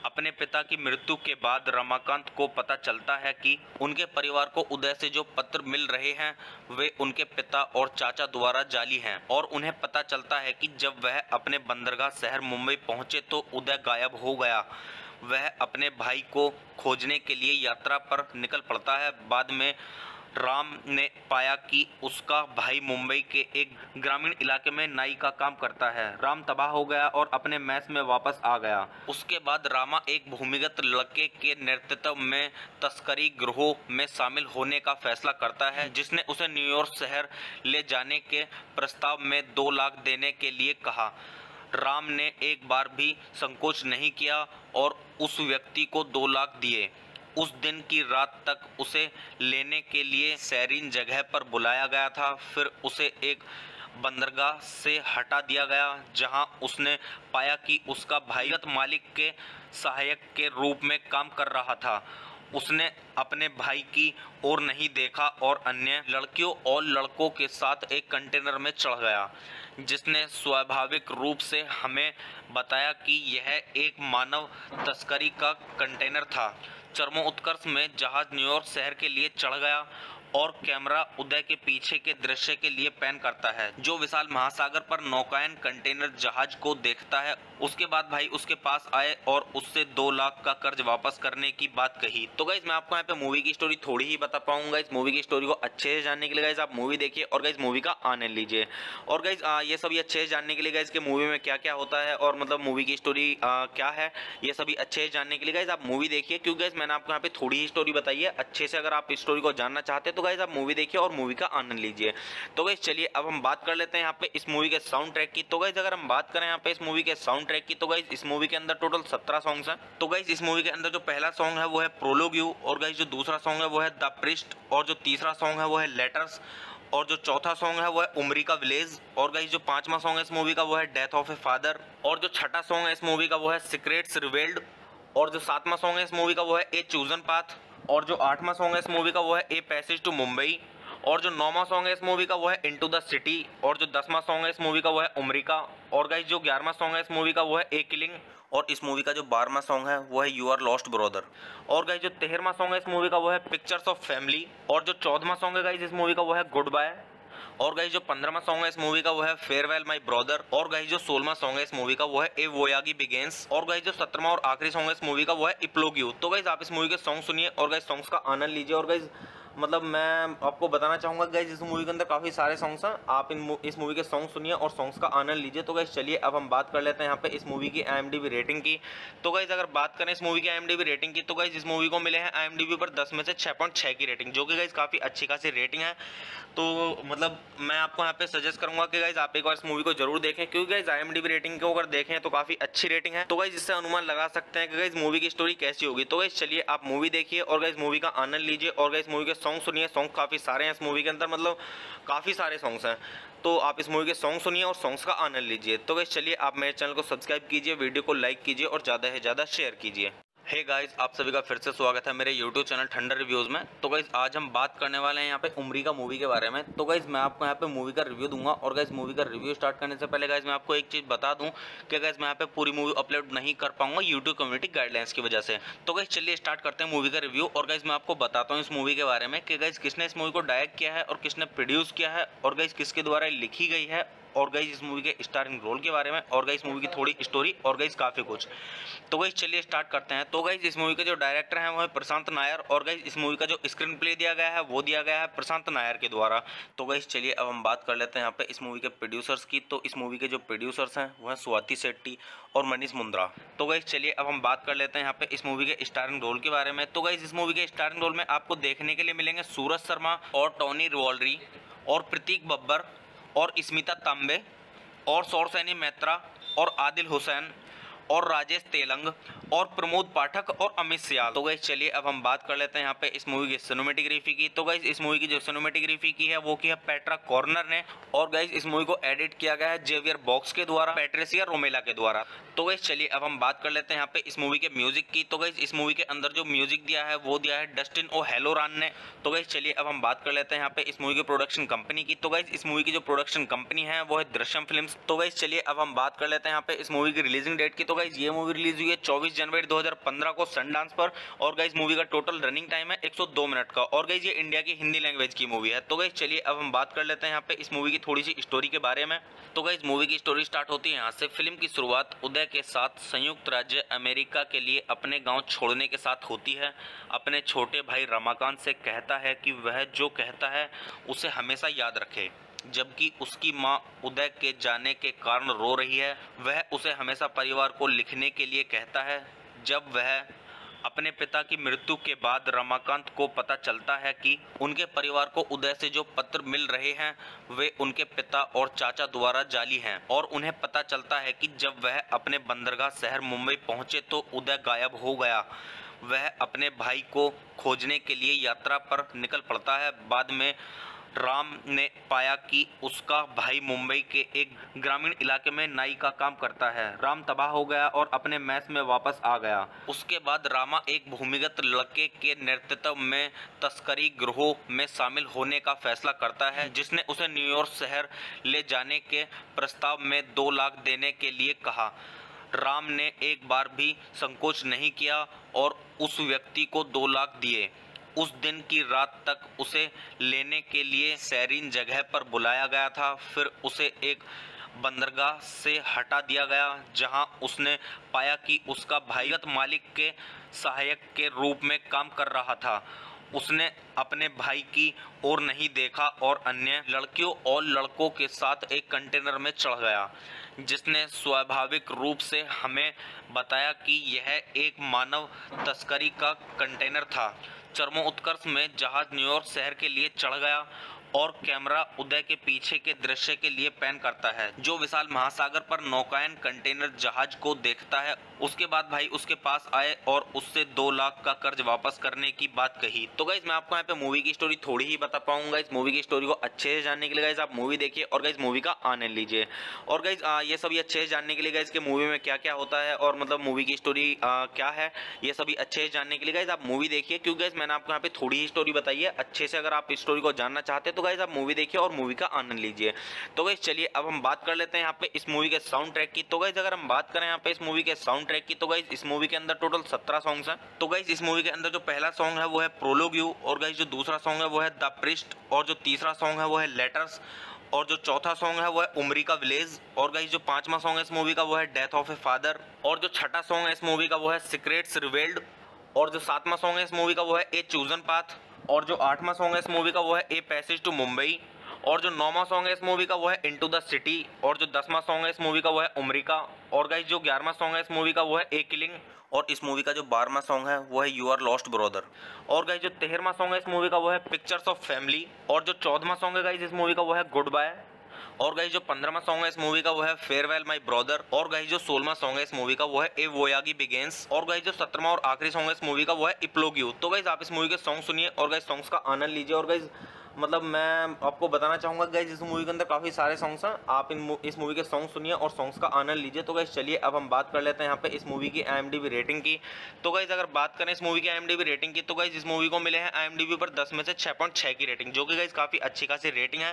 अपने पिता की मृत्यु के बाद रमाकांत को पता चलता है कि उनके परिवार को उदय से जो पत्र मिल रहे हैं वे उनके पिता और चाचा द्वारा जाली हैं और उन्हें पता चलता है कि जब वह अपने बंदरगाह शहर मुंबई पहुंचे तो उदय गायब हो गया। वह अपने भाई को खोजने के लिए यात्रा पर निकल पड़ता है। बाद में राम ने पाया कि उसका भाई मुंबई के एक ग्रामीण इलाके में नाई का काम करता है। राम तबाह हो गया और अपने मैस में वापस आ गया। उसके बाद रामा एक भूमिगत लड़के के नेतृत्व में तस्करी गिरोह में शामिल होने का फैसला करता है, जिसने उसे न्यूयॉर्क शहर ले जाने के प्रस्ताव में 2 लाख देने के लिए कहा। राम ने एक बार भी संकोच नहीं किया और उस व्यक्ति को 2 लाख दिए। उस दिन की रात तक उसे लेने के लिए सैरीन जगह पर बुलाया गया था। फिर उसे एक बंदरगाह से हटा दिया गया जहां उसने पाया कि उसका भाई मालिक के सहायक के रूप में काम कर रहा था। उसने अपने भाई की ओर नहीं देखा और अन्य लड़कियों और लड़कों के साथ एक कंटेनर में चढ़ गया, जिसने स्वाभाविक रूप से हमें बताया कि यह एक मानव तस्करी का कंटेनर था। चरमोत्कर्ष में जहाज न्यूयॉर्क शहर के लिए चढ़ गया और कैमरा उदय के पीछे के दृश्य के लिए पैन करता है, जो विशाल महासागर पर नौकायन कंटेनर जहाज को देखता है। उसके बाद भाई उसके पास आए और उससे 2 लाख का कर्ज वापस करने की बात कही। तो गाइस मैं आपको यहाँ पे मूवी की स्टोरी थोड़ी ही बता पाऊंगा। इस मूवी की स्टोरी को अच्छे से जानने के लिए गाइस आप मूवी देखिए और गाइस मूवी का आनंद लीजिए। और गाइस ये सभी अच्छे से जानने के लिए गाइस के मूवी में क्या क्या होता है और मतलब मूवी की स्टोरी क्या है, ये सभी अच्छे से जानने के लिए गाइस आप मूवी देखिए, क्योंकि गाइस मैंने आपको यहाँ पे थोड़ी ही स्टोरी बताई है। अच्छे से अगर आप इस स्टोरी को जानना चाहते हैं तो गाइस आप मूवी देखिए और मूवी का आनंद लीजिए। तो गाइस चलिए अब हम बात कर लेते हैं यहाँ पे इस मूवी के साउंड ट्रैक की। तो गाइस अगर हम बात करें यहाँ पे इस मूवी के साउंड ट्रैक की, तो गाइस इस मूवी के अंदर टोटल 17 सॉन्ग्स हैं। तो गाइस इस मूवी के अंदर जो पहला सॉन्ग है वो है प्रोलोग यू और गाइस जो दूसरा सॉन्ग है वो है द प्रिस्ट और जो तीसरा सॉन्ग है वो है लेटर्स और जो चौथा सॉन्ग है वो है उमरी का विलेज और गाइस जो 5वां सॉन्ग है इस मूवी का वो है डेथ ऑफ ए फादर और जो 6ठा सॉन्ग है इस मूवी का वो है सीक्रेट्स रिवील्ड और जो 7वां सॉन्ग है इस मूवी का वो है ए चूजन पाथ और जो 8वां सॉन्ग है इस मूवी का वो है ए पैसेज टू मुंबई और जो 9वां सॉन्ग है इस मूवी का वो है इनटू द सिटी और जो 10वां सॉन्ग है इस मूवी का वो है उमरी का और गाइस जो 11वां सॉन्ग है इस मूवी का वो है ए किलिंग और इस मूवी का जो 12वां सॉन्ग है वो है यू आर लॉस्ट ब्रदर और गाइस जो 13वां सॉन्ग है इस मूवी का वो है पिक्चर्स ऑफ फैमिली और जो 14वां सॉन्ग है गाइस इस मूवी का वो है गुड बाय और गाइस जो 15वां सॉन्ग है इस मूवी का वो है फेयरवेल माय ब्रदर। और गाइस जो 16वां सॉन्ग है इस मूवी का वो है ए वोयागी बिगिंस। और गाइस जो 17वां और आखिरी सॉन्ग है इस मूवी का वो है इप्लोग्यू। तो गाइस आप इस मूवी के सॉन्ग सुनिए और गाइस सॉन्ग्स का आनंद लीजिए। और गाइस मतलब मैं आपको बताना चाहूंगा गाइस इस मूवी के अंदर काफी सारे सॉन्ग्स हैं, आप इस मूवी के सॉन्ग सुनिए और सॉन्ग्स का आनंद लीजिए। तो गाइस चलिए अब हम बात कर लेते हैं यहाँ पे इस मूवी की IMDb रेटिंग की। तो गाइस अगर बात करें इस मूवी की IMDb रेटिंग की तो गाइस इस मूवी को मिले हैं IMDb पर 10 में से 6.6 की रेटिंग, जो कि गाइस काफी अच्छी खासी रेटिंग है। तो मतलब मैं आपको यहाँ पे सजेस्ट करूंगा कि गाइस आप एक बार इस मूवी को जरूर देखें, क्योंकि गाइस IMDb रेटिंग को अगर देखें तो काफी अच्छी रेटिंग है। तो गाइस इससे अनुमान लगा सकते हैं कि गाइस मूवी की स्टोरी कैसी होगी। तो गाइस चलिए आप मूवी देखिए और गाइस मूवी का आनंद लीजिए और गाइस मूवी के सॉन्ग सुनिए। सॉन्ग काफी सारे हैं इस मूवी के अंदर, मतलब काफी सारे सॉन्ग्स हैं। तो आप इस मूवी के सॉन्ग सुनिए और सॉन्ग्स का आनंद लीजिए। तो गाइस चलिए आप मेरे चैनल को सब्सक्राइब कीजिए, वीडियो को लाइक कीजिए और ज़्यादा से ज़्यादा शेयर कीजिए। हे गाइस, आप सभी का फिर से स्वागत है मेरे YouTube चैनल ठंडर रिव्यूज़ में। तो गाइस आज हम बात करने वाले हैं यहाँ पे उमरी का मूवी के बारे में। तो गाइस मैं आपको यहाँ पे मूवी का रिव्यू दूंगा और गाइस मूवी का रिव्यू स्टार्ट करने से पहले गाइस मैं आपको एक चीज़ बता दूं कि गाइस मैं यहाँ पे पूरी मूवी अपलोड नहीं कर पाऊंगा YouTube कम्युनिटी गाइडलाइंस की वजह से। तो गाइस चलिए स्टार्ट करते हैं मूवी का रिव्यू। और गाइस मैं आपको बताता हूँ इस मूवी के बारे में कि गाइस किसने इस मूवी को डायरेक्ट किया है और किसने प्रोड्यूस किया है और गाइस किसके द्वारा लिखी गई है और गाइस इस मूवी के स्टारिंग रोल के बारे में और गाइस मूवी की थोड़ी स्टोरी और गाइस काफ़ी कुछ। तो गाइस चलिए स्टार्ट करते हैं। तो गाइस इस मूवी के जो डायरेक्टर हैं वो है प्रशांत नायर और गाइस इस मूवी का जो स्क्रीन प्ले दिया गया है वो दिया गया है प्रशांत नायर के द्वारा। तो गाइस चलिए अब हम बात कर लेते हैं यहाँ पे इस मूवी के प्रोड्यूसर्स की। तो इस मूवी के जो प्रोड्यूसर्स हैं वो हैं स्वाति शेट्टी और मनीष मुंद्रा। तो गाइस चलिए अब हम बात कर लेते हैं यहाँ पे इस मूवी के स्टारिंग रोल के बारे में। तो गाइस इस मूवी के स्टारिंग रोल में आपको देखने के लिए मिलेंगे सूरज शर्मा और टॉनी रिवॉल्ड्री और प्रतीक बब्बर और स्मिता तांबे और सौरसैनी मैत्रा और आदिल हुसैन और राजेश तेलंग और प्रमोद पाठक और अमित सियाल। तो गाइस चलिए अब हम बात कर लेते हैं यहाँ पे इस मूवी की सिनेमेटोग्राफी की। तो गाइस इस मूवी की जो सिनेमेटोग्राफी की है वो की है पेट्रा कॉर्नर ने और गाइस इस मूवी को एडिट किया गया है जेवियर बॉक्स के द्वारा, पैट्रिसिया रोमेला के द्वारा। तो गाइस चलिए अब हम बात कर लेते हैं यहाँ पे इस मूवी के म्यूजिक की। तो गाइस इस मूवी के अंदर जो म्यूजिक दिया है वो दिया है डस्टिन ओ हेलोरान ने। तो गाइस चलिए अब हम बात कर लेते हैं यहाँ पे इस मूवी की प्रोडक्शन कंपनी की। तो गाइस इस मूवी की जो प्रोडक्शन कंपनी है वो है दृश्यम फिल्म्स। तो गाइस चलिए अब हम बात कर लेते हैं यहाँ पे इस मूवी की रिलीजिंग डेट की। तो गाइस ये मूवी रिलीज हुई है 24 जनवरी 2015 को सनडांस पर और गाइस मूवी का टोटल रनिंग टाइम है 102 मिनट का और गाइस ये इंडिया की हिंदी लैंग्वेज की मूवी है। तो गाइस चलिए अब हम बात कर लेते हैं यहाँ पे इस मूवी की थोड़ी सी स्टोरी के बारे में। तो गाइस मूवी की स्टोरी स्टार्ट होती है यहाँ से। फिल्म की शुरुआत उदय के साथ संयुक्त राज्य अमेरिका के लिए अपने गांव छोड़ने के साथ होती है। अपने छोटे भाई रमाकांत से कहता है कि वह जो कहता है उसे हमेशा याद रखे, जबकि उसकी मां उदय के जाने के कारण रो रही है। वह उसे हमेशा परिवार को लिखने के लिए कहता है। जब वह अपने पिता की मृत्यु के बाद रमाकांत को पता चलता है कि उनके परिवार को उदय से जो पत्र मिल रहे हैं वे उनके पिता और चाचा द्वारा जाली हैं और उन्हें पता चलता है कि जब वह अपने बंदरगाह शहर मुंबई पहुंचे तो उदय गायब हो गया। वह अपने भाई को खोजने के लिए यात्रा पर निकल पड़ता है। बाद में राम ने पाया कि उसका भाई मुंबई के एक ग्रामीण इलाके में नाई का काम करता है। राम तबाह हो गया और अपने मैस में वापस आ गया। उसके बाद रामा एक भूमिगत लड़के के नेतृत्व में तस्करी गिरोह में शामिल होने का फैसला करता है, जिसने उसे न्यूयॉर्क शहर ले जाने के प्रस्ताव में 2 लाख देने के लिए कहा। राम ने एक बार भी संकोच नहीं किया और उस व्यक्ति को 2 लाख दिए। उस दिन की रात तक उसे लेने के लिए सैरीन जगह पर बुलाया गया था। फिर उसे एक बंदरगाह से हटा दिया गया जहां उसने पाया कि उसका भाईगत मालिक के सहायक के रूप में काम कर रहा था। उसने अपने भाई की ओर नहीं देखा और अन्य लड़कियों और लड़कों के साथ एक कंटेनर में चढ़ गया, जिसने स्वाभाविक रूप से हमें बताया कि यह एक मानव तस्करी का कंटेनर था। चरमोत्कर्ष में जहाज न्यूयॉर्क शहर के लिए चढ़ गया और कैमरा उदय के पीछे के दृश्य के लिए पैन करता है, जो विशाल महासागर पर नौकायन कंटेनर जहाज को देखता है। उसके बाद भाई उसके पास आए और उससे 2 लाख का कर्ज वापस करने की बात कही। तो गाइस मैं आपको यहाँ पे मूवी की स्टोरी थोड़ी ही बता पाऊंगा। इस मूवी की स्टोरी को अच्छे से जानने के लिए गाइस आप मूवी देखिए और गाइस मूवी का आनंद लीजिए। और गाइस ये सभी अच्छे से जानने के लिए गाइस के मूवी में क्या क्या होता है और मतलब मूवी की स्टोरी क्या है, ये सभी अच्छे से जानने के लिए गाइस आप मूवी देखिए, क्योंकि गाइस मैंने आपको यहाँ पे थोड़ी ही स्टोरी बताई है। अच्छे से अगर आप इस स्टोरी को जानना चाहते हैं तो गाइस आप मूवी देखिए और मूवी का आनंद लीजिए। तो गाइस चलिए अब हम बात कर लेते हैं यहाँ पे इस मूवी के साउंड ट्रैक की। तो गाइस अगर हम बात करें यहाँ पे इस मूवी के साउंड साउंड ट्रैक की। तो गाइज इस मूवी के अंदर टोटल 17 सॉन्ग्स हैं। तो गाइज इस मूवी के अंदर जो पहला सॉन्ग है वो है प्रोलोग यू, और गाइज जो दूसरा सॉन्ग है वो है द प्रिस्ट, और जो तीसरा सॉन्ग है वो है लेटर्स, और जो चौथा सॉन्ग है वो है उमरी का विलेज, और गाइस जो पांचवा सॉन्ग है इस मूवी का वो है डेथ ऑफ ए फादर, और जो छठा सॉन्ग है इस मूवी का वो है सीक्रेट्स रिवेल्ड, और जो सातवां सॉन्ग है इस मूवी का वो है ए चूजन पाथ, और जो आठवां सॉन्ग है इस मूवी का वो है ए पैसेज टू मुंबई, और जो नौवां सॉन्ग है इस मूवी का वो है इनटू द सिटी, और जो 10वां सॉन्ग है इस मूवी का वो है उमरी का, और गाइस जो 11वां सॉन्ग है इस मूवी का वो है ए किलिंग, और इस मूवी का जो 12वां सॉन्ग है वो है यू आर लॉस्ट ब्रदर, और गाइस जो 13वां सॉन्ग है इस मूवी का वो है पिक्चर्स ऑफ फैमिली, और जो 14वां सॉन्ग है गाइस इस मूवी का वो है गुड बाय, और गाइस जो 15वां सॉन्ग है इस मूवी का वो है फेयरवेल माय ब्रदर, और गाइस जो 16वां सॉन्ग है इस मूवी का वो है ए वोयागी बिगिंस, और गाइस जो 17वां और आखिरी सॉन्ग है इस मूवी का वो है इप्लोग यू। तो गाइस आप इस मूवी के सॉन्ग सुनिए और गाइस सॉन्ग्स का आनंद लीजिए। और गाइस मतलब मैं आपको बताना चाहूंगा गाइस इस मूवी के अंदर काफी सारे सॉन्ग्स हैं, आप इस मूवी के सॉन्ग सुनिए और सॉन्ग्स का आनंद लीजिए। तो गाइस चलिए अब हम बात कर लेते हैं यहाँ पे इस मूवी की IMDb रेटिंग की। तो गाइस अगर बात करें इस मूवी की IMDb रेटिंग की, तो गाइस इस मूवी को मिले हैं IMDb पर 10 में से 6.6 की रेटिंग, जो कि गाइस काफी अच्छी खासी रेटिंग है।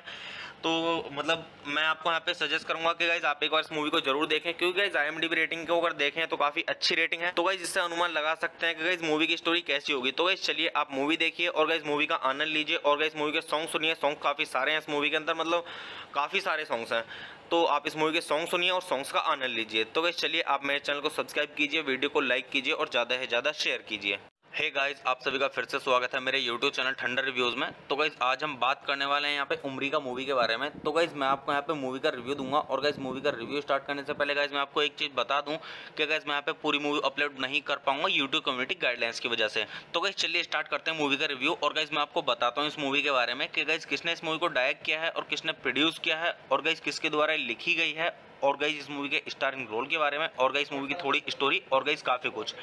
तो मतलब मैं आपको यहाँ पे सजेस्ट करूंगा कि गाइस आप एक बार इस मूवी को जरूर देखें, क्योंकि गाइस IMDb रेटिंग को अगर देखें तो काफी अच्छी रेटिंग है। तो गाइस इससे अनुमान लगा सकते हैं कि गाइस मूवी की स्टोरी कैसी होगी। तो गाइस चलिए आप मूवी देखिए और गाइस मूवी का आनंद लीजिए, और गाइस मूवी के सॉन्ग सुनिए। सॉन्ग काफी सारे हैं इस मूवी के अंदर, मतलब काफी सारे सॉन्ग्स हैं। तो आप इस मूवी के सॉन्ग सुनिए और सॉन्ग्स का आनंद लीजिए। तो गाइस चलिए आप मेरे चैनल को सब्सक्राइब कीजिए, वीडियो को लाइक कीजिए और ज़्यादा से ज़्यादा शेयर कीजिए। हे गाइस, आप सभी का फिर से स्वागत है मेरे YouTube चैनल ठंडर रिव्यूज़ में। तो गाइस आज हम बात करने वाले हैं यहाँ पे उमरी का मूवी के बारे में। तो गाइस मैं आपको यहाँ पे मूवी का रिव्यू दूंगा, और गाइस मूवी का रिव्यू स्टार्ट करने से पहले गाइस मैं आपको एक चीज़ बता दूं कि गाइस मैं यहाँ पे पूरी मूवी अपलोड नहीं कर पाऊंगा YouTube कम्युनिटी गाइडलाइंस की वजह से। तो गाइस चलिए स्टार्ट करते हैं मूवी का रिव्यू, और गाइस मैं आपको बताता हूँ इस मूवी के बारे में कि गाइस किसने इस मूवी को डायरेक्ट किया है और किसने प्रोड्यूस किया है, और गाइस किसके द्वारा लिखी गई है, और गाइस इस मूवी के स्टारिंग रोल के बारे में, और गाइस मूवी की थोड़ी स्टोरी, और गाइस काफ़ी कुछ।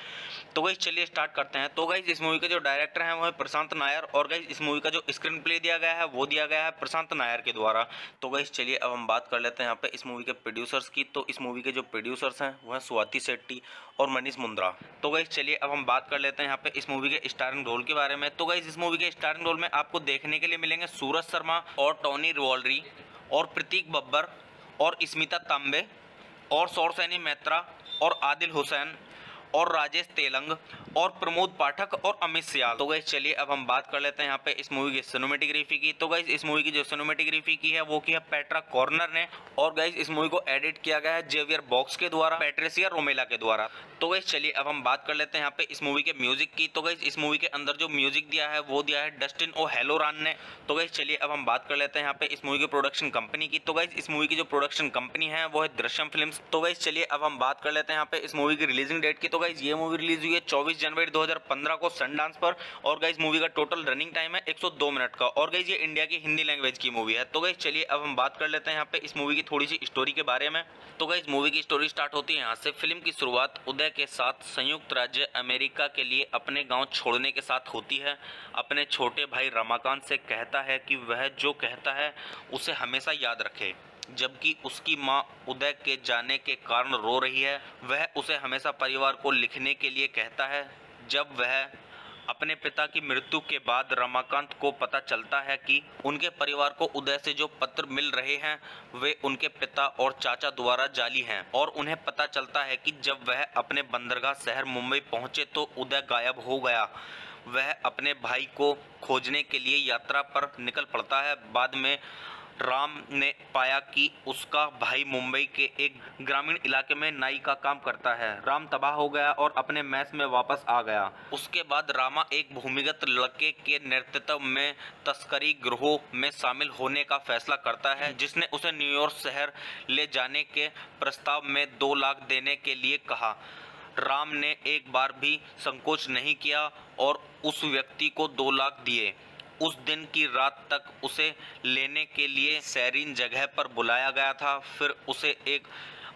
तो गाइस चलिए स्टार्ट करते हैं। तो गाइस इस मूवी के जो डायरेक्टर हैं वो है प्रशांत नायर, और गाइस इस मूवी का जो स्क्रीन प्ले दिया गया है वो दिया गया है प्रशांत नायर के द्वारा। तो गाइस चलिए अब हम बात कर लेते हैं यहाँ पे इस मूवी के प्रोड्यूसर्स की। तो इस मूवी के जो प्रोड्यूसर्स हैं वो हैं स्वाति शेट्टी और मनीष मुंद्रा। तो गाइस चलिए अब हम बात कर लेते हैं यहाँ पे इस मूवी के स्टारिंग रोल के बारे में। तो गाइस इस मूवी के स्टारिंग रोल में आपको देखने के लिए मिलेंगे सूरज शर्मा और टॉनी रिवॉल्ड्री और प्रतीक बब्बर और स्मिता तांबे और सौरसैनी मैत्रा और आदिल हुसैन और राजेश तेलंग और प्रमोद पाठक और अमित सियाल। तो गाइस चलिए अब हम बात कर लेते हैं यहाँ पे इस मूवी की सिनेमेटोग्राफी की। तो गाइस इस मूवी की जो सिनेमेटोग्राफी की है वो की है पेट्रा कॉर्नर ने, और गाइस इस मूवी को एडिट किया गया है जेवियर बॉक्स के द्वारा, पैट्रिसिया रोमेला के द्वारा। तो गाइस चलिए अब हम बात कर लेते हैं यहाँ पे इस मूवी के म्यूजिक की। तो गाइस इस मूवी के अंदर जो म्यूजिक दिया है वो दिया है डस्टिन ओ हेलोरान ने। तो गाइस चलिए अब हम बात कर लेते हैं यहाँ पे इस मूवी की प्रोडक्शन कंपनी की। तो गाइस इस मूवी की जो प्रोडक्शन कंपनी है वो है दृश्यम फिल्म्स। तो गाइस चलिए अब हम बात कर लेते हैं यहाँ पे इस मूवी की रिलीजिंग डेट की। तो गाइस ये मूवी रिलीज हुई है 24 जनवरी 2015 को सनडांस पर, और गाइस मूवी का टोटल रनिंग टाइम है 102 मिनट का, और गाइस ये इंडिया की हिंदी लैंग्वेज की मूवी है। तो गाइस चलिए अब हम बात कर लेते हैं यहाँ पे इस मूवी की थोड़ी सी स्टोरी के बारे में। तो गाइस मूवी की स्टोरी स्टार्ट होती है यहाँ से। फिल्म की शुरुआत उदय के साथ संयुक्त राज्य अमेरिका के लिए अपने गांव छोड़ने के साथ होती है। अपने छोटे भाई रमाकांत से कहता है कि वह जो कहता है उसे हमेशा याद रखे, जबकि उसकी मां उदय के जाने के कारण रो रही है। वह उसे हमेशा परिवार को लिखने के लिए कहता है। जब वह अपने पिता की मृत्यु के बाद रमाकांत को पता चलता है कि उनके परिवार को उदय से जो पत्र मिल रहे हैं वे उनके पिता और चाचा द्वारा जाली हैं, और उन्हें पता चलता है कि जब वह अपने बंदरगाह शहर मुंबई पहुंचे तो उदय गायब हो गया। वह अपने भाई को खोजने के लिए यात्रा पर निकल पड़ता है। बाद में राम ने पाया कि उसका भाई मुंबई के एक ग्रामीण इलाके में नाई का काम करता है। राम तबाह हो गया और अपने मैस में वापस आ गया। उसके बाद रामा एक भूमिगत लड़के के नेतृत्व में तस्करी गिरोह में शामिल होने का फैसला करता है, जिसने उसे न्यूयॉर्क शहर ले जाने के प्रस्ताव में 2 लाख देने के लिए कहा। राम ने एक बार भी संकोच नहीं किया और उस व्यक्ति को 2 लाख दिए। उस दिन की रात तक उसे लेने के लिए सैरीन जगह पर बुलाया गया था। फिर उसे एक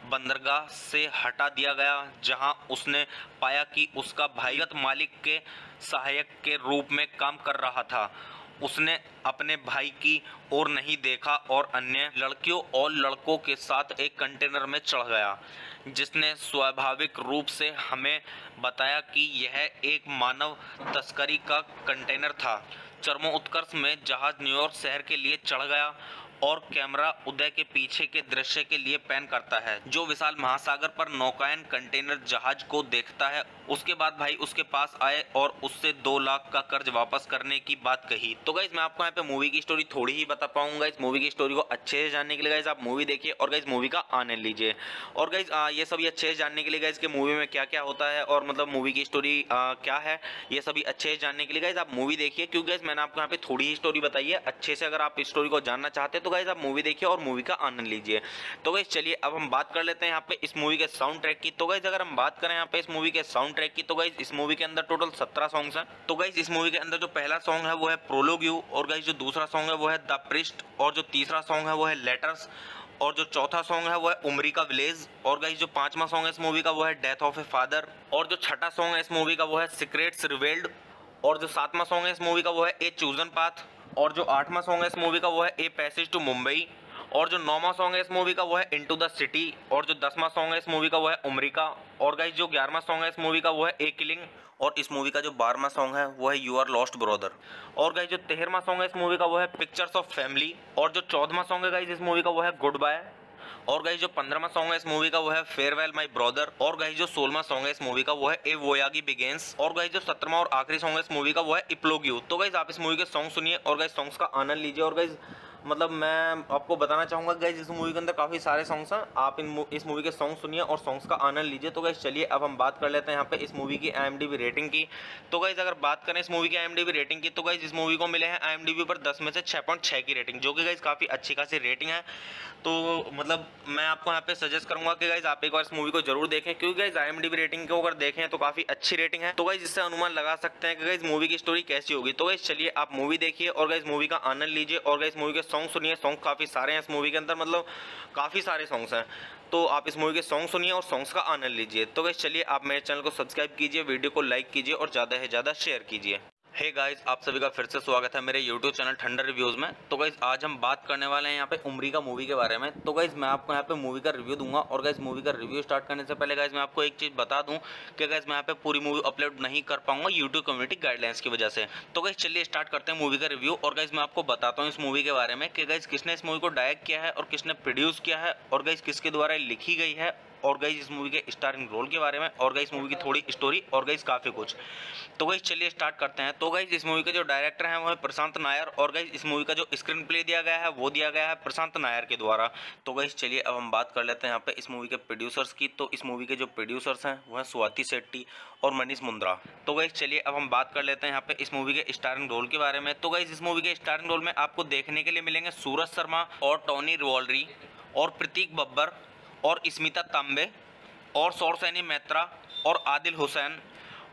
बंदरगाह से हटा दिया गया, जहां उसने पाया कि उसका भाईगत मालिक के सहायक के रूप में काम कर रहा था। उसने अपने भाई की ओर नहीं देखा और अन्य लड़कियों और लड़कों के साथ एक कंटेनर में चढ़ गया, जिसने स्वाभाविक रूप से हमें बताया कि यह एक मानव तस्करी का कंटेनर था। चरमोत्कर्ष में जहाज न्यूयॉर्क शहर के लिए चढ़ गया और कैमरा उदय के पीछे के दृश्य के लिए पैन करता है, जो विशाल महासागर पर नौकायन कंटेनर जहाज को देखता है। उसके बाद भाई उसके पास आए और उससे 2 लाख का कर्ज वापस करने की बात कही। तो गाइस मैं आपको यहाँ पे मूवी की स्टोरी थोड़ी ही बता पाऊंगा। इस मूवी की स्टोरी को अच्छे से जानने के लिए गाइस आप मूवी देखिए और गाइस मूवी का आनंद लीजिए। और गाइस ये सभी अच्छे से जानने के लिए गाइस कि मूवी में क्या क्या होता है और मतलब मूवी की स्टोरी क्या है, ये सभी अच्छे से जानने के लिए गाइस आप मूवी देखिए, क्योंकि गाइस मैंने आपको यहाँ पे थोड़ी ही स्टोरी बताई है। अच्छे से अगर आप इस स्टोरी को जानना चाहते हैं तो गाइस आप मूवी देखिए और मूवी का आनंद लीजिए। तो गाइस चलिए अब हम बात कर लेते हैं यहाँ पे इस मूवी के साउंड ट्रैक की। तो गाइस अगर हम बात करें यहाँ पे इस मूवी के साउंड ट्रैक की, तो गाइस इस मूवी के अंदर टोटल 17 सॉन्ग्स हैं। तो गाइस इस मूवी के अंदर जो पहला सॉन्ग है वो है प्रोलोग यू, और गाइस जो दूसरा सॉन्ग है वो है द प्रिस्ट, और जो तीसरा सॉन्ग है वो है लेटर्स, और जो चौथा सॉन्ग है वो है उमरी का विलेज, और गाइस जो पांचवा सॉन्ग है इस मूवी का वो है डेथ ऑफ ए फादर, और जो छठा सॉन्ग है इस मूवी का वो है सीक्रेट्स रिवेल्ड, और जो सातवां सॉन्ग है इस मूवी का वो है ए चूजन पाथ, और जो आठवां सॉन्ग है इस मूवी का वो है ए पैसेज टू मुंबई, और जो 9वां सॉन्ग है इस मूवी का वो है इनटू द सिटी, और जो 10वां सॉन्ग है इस मूवी का वो है उमरी का, और गाइस जो 11वां सॉन्ग है इस मूवी का वो है ए किलिंग, और इस मूवी का जो 12वां सॉन्ग है वो है यू आर लॉस्ट ब्रदर, और गाइस जो 13वां सॉन्ग है इस मूवी का वो है पिक्चर्स ऑफ फैमिली, और जो 14वां सॉन्ग है गाइस इस मूवी का वो है गुड बाय, और गाइस जो 15वां सॉन्ग है इस मूवी का वो है फेयरवेल माय ब्रदर, और गाइस जो 16वां सॉन्ग है इस मूवी का वो है ए वोयागी बिगिंस, और गाइस जो 17वां और आखिरी सॉन्ग है इस मूवी का वो है इप्लोग यू। तो गाइस आप इस मूवी के सॉन्ग सुनिए और गाइस सॉन्ग्स का आनंद लीजिए। और गाइस मतलब मैं आपको बताना चाहूँगा गाइस इस मूवी के अंदर काफ़ी सारे सॉन्ग्स हैं, आप इस मूवी के सॉन्ग सुनिए और सॉन्ग्स का आनंद लीजिए। तो गाइस चलिए अब हम बात कर लेते हैं यहाँ पे इस मूवी की IMDb रेटिंग की। तो गाइस अगर बात करें इस मूवी की IMDb रेटिंग की, तो गाइस इस मूवी को मिले हैं IMDb पर 10 में से 6.6 की रेटिंग, जो कि गाइस काफ़ी अच्छी खासी रेटिंग है। तो मतलब मैं आपको यहाँ पे सजेस्ट करूंगा कि गाइस आप एक बार इस मूवी को जरूर देखें, क्योंकि गाइस IMDb रेटिंग को अगर देखें तो काफ़ी अच्छी रेटिंग है। तो गाइस इससे अनुमान लगा सकते हैं कि गाइस मूवी की स्टोरी कैसी होगी। तो गाइस चलिए आप मूवी देखिए और गाइस मूवी का आनंद लीजिए और गाइस मूवी के सॉन्ग सुनिए। सॉन्ग काफ़ी सारे हैं इस मूवी के अंदर, मतलब काफ़ी सारे सॉन्ग्स हैं। तो आप इस मूवी के सॉन्ग सुनिए और सॉन्ग्स का आनंद लीजिए। तो गाइस चलिए आप मेरे चैनल को सब्सक्राइब कीजिए, वीडियो को लाइक कीजिए और ज़्यादा से ज़्यादा शेयर कीजिए। हे गाइस आप सभी का फिर से स्वागत है मेरे YouTube चैनल ठंडर रिव्यूज़ में। तो गाइस आज हम बात करने वाले हैं यहाँ पे उमरी का मूवी के बारे में। तो गाइस मैं आपको यहाँ पे मूवी का रिव्यू दूंगा, और गाइस मूवी का रिव्यू स्टार्ट करने से पहले गाइस मैं आपको एक चीज़ बता दूं कि गाइस मैं यहाँ पे पूरी मूवी अपलोड नहीं कर पाऊंगा YouTube कम्युनिटी गाइडलाइंस की वजह से। तो गाइस चलिए स्टार्ट करते हैं मूवी का रिव्यू, और गाइस मैं आपको बताता हूँ इस मूवी के बारे में कि गाइस किसने इस मूवी को डायरेक्ट किया है और किसने प्रोड्यूस किया है, और गाइस किसके द्वारा लिखी गई है, और गाइस इस मूवी के स्टारिंग रोल के बारे में, और गाइस मूवी की थोड़ी स्टोरी, और गाइस काफ़ी कुछ। तो गाइस चलिए स्टार्ट करते हैं। तो गाइस इस मूवी के जो डायरेक्टर हैं वो है प्रशांत नायर, और गाइस इस मूवी का जो स्क्रीन प्ले दिया गया है वो दिया गया है प्रशांत नायर के द्वारा। तो गाइस चलिए अब हम बात कर लेते हैं यहाँ पे इस मूवी के प्रोड्यूसर्स की। तो इस मूवी के जो प्रोड्यूसर्स हैं वो हैं स्वाति शेट्टी और मनीष मुंद्रा। तो गाइस चलिए अब हम बात कर लेते हैं यहाँ पे इस मूवी के स्टारिंग रोल के बारे में। तो गाइस इस मूवी के स्टारिंग रोल में आपको देखने के लिए मिलेंगे सूरज शर्मा और टॉनी रिवॉल्ड्री और प्रतीक बब्बर और स्मिता तांबे और सौरसैनी मैत्रा और आदिल हुसैन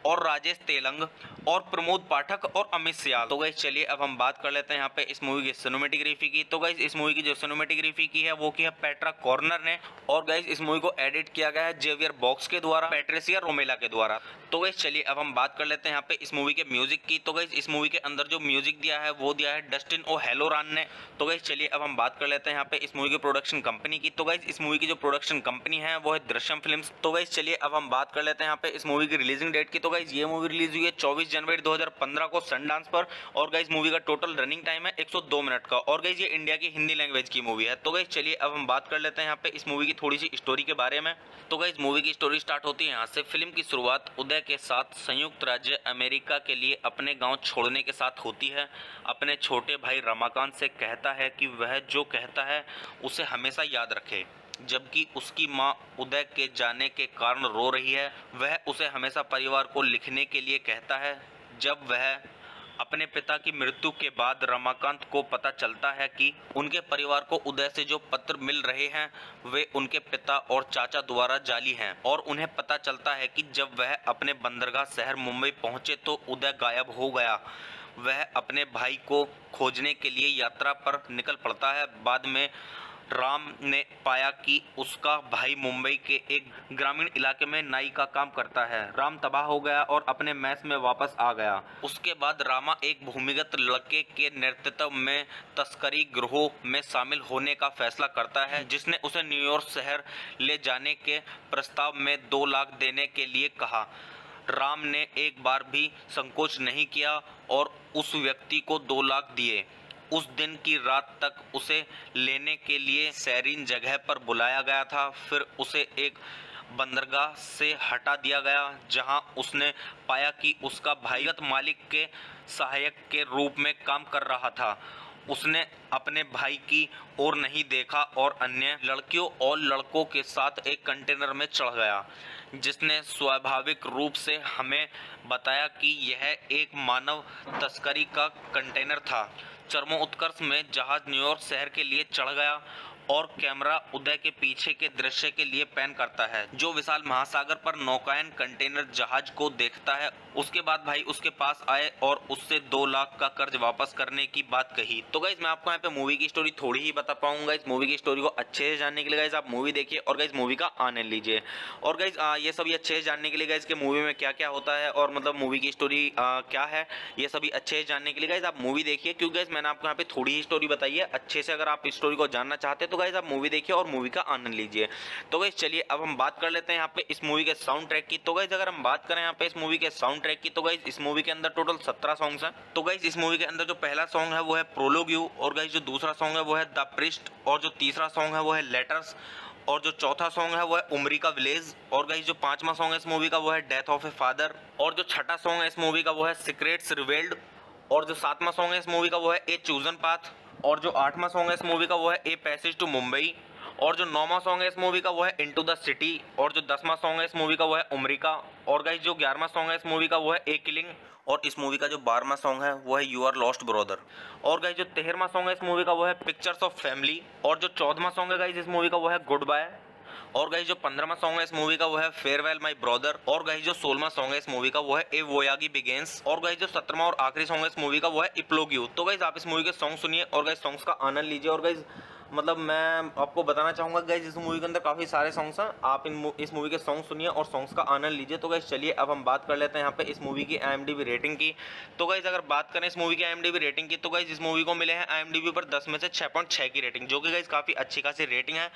और राजेश तेलंग और प्रमोद पाठक और अमित सियाल। तो गाइस चलिए अब हम बात कर लेते हैं यहाँ पे इस मूवी की सिनेमेटोग्राफी की। तो गाइस इस मूवी की जो सिनेमेटोग्राफी की है वो की है पेट्रा कॉर्नर ने, और गाइस इस मूवी को एडिट किया गया है जेवियर बॉक्स के द्वारा, पैट्रिसिया रोमेला के द्वारा। तो गाइस चलिए अब हम बात कर लेते हैं यहाँ पे इस मूवी के म्यूजिक की। तो गाइस इस मूवी के अंदर जो म्यूजिक दिया है वो दिया है डस्टिन ओ हेलोरान ने। तो गाइस चलिए अब हम बात कर लेते हैं यहाँ पे इस मूवी की प्रोडक्शन कंपनी की। तो गाइस इस मूवी की जो प्रोडक्शन कंपनी है वो है दृश्यम फिल्म्स। तो गाइस चलिए अब हम बात कर लेते हैं यहाँ पे इस मूवी की रिलीजिंग डेट की। तो गाइस ये मूवी रिलीज हुई है 24 जनवरी 2015 को सनडांस पर, और गाइस मूवी का टोटल रनिंग टाइम है 102 मिनट का, और गाइस ये इंडिया की हिंदी लैंग्वेज की मूवी है। तो गाइस चलिए अब हम बात कर लेते हैं यहाँ पे इस मूवी की थोड़ी सी स्टोरी के बारे में। तो गाइस मूवी की स्टोरी स्टार्ट होती है यहाँ से। फिल्म की शुरुआत उदय के साथ संयुक्त राज्य अमेरिका के लिए अपने गांव छोड़ने के साथ होती है। अपने छोटे भाई रमाकांत से कहता है कि वह जो कहता है उसे हमेशा याद रखे, जबकि उसकी मां उदय के जाने के कारण रो रही है। वह उसे हमेशा परिवार को लिखने के लिए कहता है। जब वह अपने पिता की मृत्यु के बाद रमाकांत को पता चलता है कि उनके परिवार को उदय से जो पत्र मिल रहे हैं वे उनके पिता और चाचा द्वारा जाली हैं, और उन्हें पता चलता है कि जब वह अपने बंदरगाह शहर मुंबई पहुंचे तो उदय गायब हो गया। वह अपने भाई को खोजने के लिए यात्रा पर निकल पड़ता है। बाद में राम ने पाया कि उसका भाई मुंबई के एक ग्रामीण इलाके में नाई का काम करता है। राम तबाह हो गया और अपने मैस में वापस आ गया। उसके बाद रामा एक भूमिगत लड़के के नेतृत्व में तस्करी गिरोह में शामिल होने का फैसला करता है, जिसने उसे न्यूयॉर्क शहर ले जाने के प्रस्ताव में 2 लाख देने के लिए कहा। राम ने एक बार भी संकोच नहीं किया और उस व्यक्ति को 2 लाख दिए। उस दिन की रात तक उसे लेने के लिए सैरीन जगह पर बुलाया गया था। फिर उसे एक बंदरगाह से हटा दिया गया जहां उसने पाया कि उसका भाई मालिक के सहायक के रूप में काम कर रहा था। उसने अपने भाई की ओर नहीं देखा और अन्य लड़कियों और लड़कों के साथ एक कंटेनर में चढ़ गया, जिसने स्वाभाविक रूप से हमें बताया कि यह एक मानव तस्करी का कंटेनर था। चरमोत्कर्ष में जहाज न्यूयॉर्क शहर के लिए चढ़ गया और कैमरा उदय के पीछे के दृश्य के लिए पैन करता है, जो विशाल महासागर पर नौकायन कंटेनर जहाज को देखता है। उसके बाद भाई उसके पास आए और उससे 2 लाख का कर्ज वापस करने की बात कही। तो गाइस मैं आपको यहाँ पे मूवी की स्टोरी थोड़ी ही बता पाऊंगा। इस मूवी की स्टोरी को अच्छे से जानने के लिए गाइस आप मूवी देखिए और गाइस मूवी का आनंद लीजिए। और गाइस ये सभी अच्छे से जानने के लिए गाइस के मूवी में क्या क्या होता है और मतलब मूवी की स्टोरी क्या है, ये सभी अच्छे से जानने के लिए गाइस आप मूवी देखिए, क्योंकि गाइस मैंने आपको यहाँ पे थोड़ी ही स्टोरी बताई है। अच्छे से अगर आप इस स्टोरी को जानना चाहते हैं तो गाइस आप मूवी देखिए और मूवी का आनंद लीजिए। तो गाइस चलिए अब हम बात कर लेते हैं यहाँ पे इस मूवी के साउंड ट्रैक की। तो गाइस अगर हम बात करें यहाँ पे इस मूवी के साउंड ट्रैक की, तो गाइस इस मूवी के अंदर टोटल 17 सॉन्ग्स हैं। तो गाइस इस मूवी के अंदर जो पहला सॉन्ग है वो है प्रोलोग यू, और गाइस जो दूसरा सॉन्ग है वो है द प्रिस्ट, और जो तीसरा सॉन्ग है वो है लेटर्स, और जो चौथा सॉन्ग है वो है उमरी का विलेज, और गाइस जो पांचवा सॉन्ग है इस मूवी का वो है डेथ ऑफ ए फादर, और जो छठा सॉन्ग है इस मूवी का वो है सीक्रेट्स रिवेल्ड, और जो सातवां सॉन्ग है इस मूवी का वो है ए चूजन पाथ, और जो आठवां सॉन्ग है इस मूवी का वो है ए पैसेज टू मुंबई, और जो 9वां सॉन्ग है इस मूवी का वो है इनटू द सिटी, और जो 10वां सॉन्ग है इस मूवी का वो है उमरी का, और गाइस जो 11वां सॉन्ग है इस मूवी का वो है ए किलिंग, और इस मूवी का जो 12वां सॉन्ग है वो है यू आर लॉस्ट ब्रदर, और गाइस जो 13वां सॉन्ग है इस मूवी का वो है पिक्चर्स ऑफ फैमिली, और जो 14वां सॉन्ग है गाइस इस मूवी का वो है गुड बाय, और गाइस जो 15वां सॉन्ग है इस मूवी का वो है फेयरवेल माय ब्रदर, और गाइस जो 16वां सॉन्ग है इस मूवी का वो है ए वोयागी बिगिंस, और गाइस जो 17वां और आखिरी सॉन्ग है इस मूवी का वो है इप्लोग यू। तो गाइस आप इस मूवी के सॉन्ग सुनिए और गाइस सॉन्ग्स का आनंद लीजिए। और गाइस मतलब मैं आपको बताना चाहूँगा गाइस इस मूवी के अंदर काफ़ी सारे सॉन्ग्स हैं, आप इस मूवी के सॉन्ग सुनिए और सॉन्ग्स का आनंद लीजिए। तो गाइस चलिए अब हम बात कर लेते हैं यहाँ पे इस मूवी की IMDb रेटिंग की। तो गाइस अगर बात करें इस मूवी की IMDb रेटिंग की, तो गाइस इस मूवी को मिले हैं IMDb पर 10 में से 6.6 की रेटिंग, जो कि गाइस काफ़ी अच्छी खासी रेटिंग है।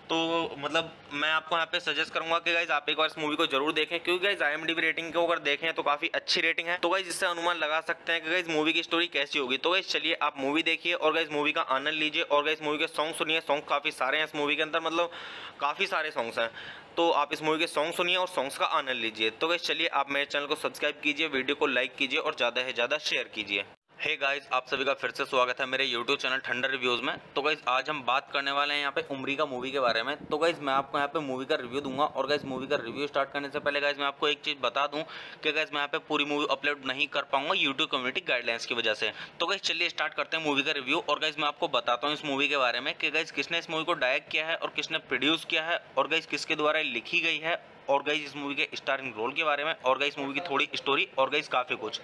तो मतलब मैं आपको यहाँ पे सजेस्ट करूंगा कि गाइस आप एक बार इस मूवी को जरूर देखें, क्योंकि गाइस IMDb रेटिंग को अगर देखें तो काफ़ी अच्छी रेटिंग है। तो गाइस इससे अनुमान लगा सकते हैं कि गाइस मूवी की स्टोरी कैसी होगी। तो गाइस चलिए आप मूवी देखिए और गाइस मूवी का आनंद लीजिए और गाइस मूवी के सॉन्ग सुनिए। सॉन्ग काफ़ी सारे हैं इस मूवी के अंदर, मतलब काफ़ी सारे सॉन्ग्स हैं। तो आप इस मूवी के सॉन्ग सुनिए और सॉन्ग्स का आनंद लीजिए। तो गाइस चलिए आप मेरे चैनल को सब्सक्राइब कीजिए, वीडियो को लाइक कीजिए और ज़्यादा से ज़्यादा शेयर कीजिए। हे गाइस आप सभी का फिर से स्वागत है मेरे YouTube चैनल ठंडर रिव्यूज़ में। तो गाइस आज हम बात करने वाले हैं यहाँ पे उमरी का मूवी के बारे में। तो गाइस मैं आपको यहाँ पे मूवी का रिव्यू दूंगा, और गाइस मूवी का रिव्यू स्टार्ट करने से पहले गाइस मैं आपको एक चीज़ बता दूं कि गाइस मैं यहाँ पे पूरी मूवी अपलोड नहीं कर पाऊंगा YouTube कम्युनिटी गाइडलाइंस की वजह से। तो गाइस चलिए स्टार्ट करते हैं मूवी का रिव्यू, और गाइस मैं आपको बताता हूँ इस मूवी के बारे में कि गाइस किसने इस मूवी को डायरेक्ट किया है और किसने प्रोड्यूस किया है, और गाइस किसके द्वारा लिखी गई है, और गाइस इस मूवी के स्टारिंग रोल के बारे में, और गाइस मूवी की थोड़ी स्टोरी, और गाइस काफ़ी कुछ।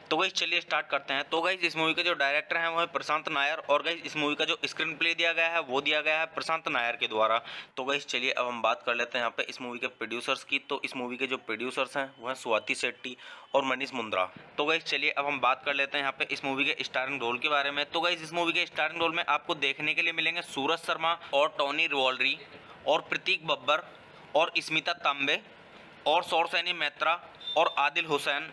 तो गाइस चलिए स्टार्ट करते हैं। तो गाइस इस मूवी के जो डायरेक्टर हैं वो है प्रशांत नायर, और गाइस इस मूवी का जो स्क्रीन प्ले दिया गया है वो दिया गया है प्रशांत नायर के द्वारा। तो गाइस चलिए अब हम बात कर लेते हैं यहाँ पे इस मूवी के प्रोड्यूसर्स की। तो इस मूवी के जो प्रोड्यूसर्स हैं वो हैं स्वाति शेट्टी और मनीष मुंद्रा। तो गाइस चलिए अब हम बात कर लेते हैं यहाँ पे इस मूवी के स्टारिंग रोल के बारे में। तो गाइस इस मूवी के स्टारिंग रोल में आपको देखने के लिए मिलेंगे सूरज शर्मा और टॉनी रिवॉल्ड्री और प्रतीक बब्बर और स्मिता तांबे और सौरसैनी मैत्रा और आदिल हुसैन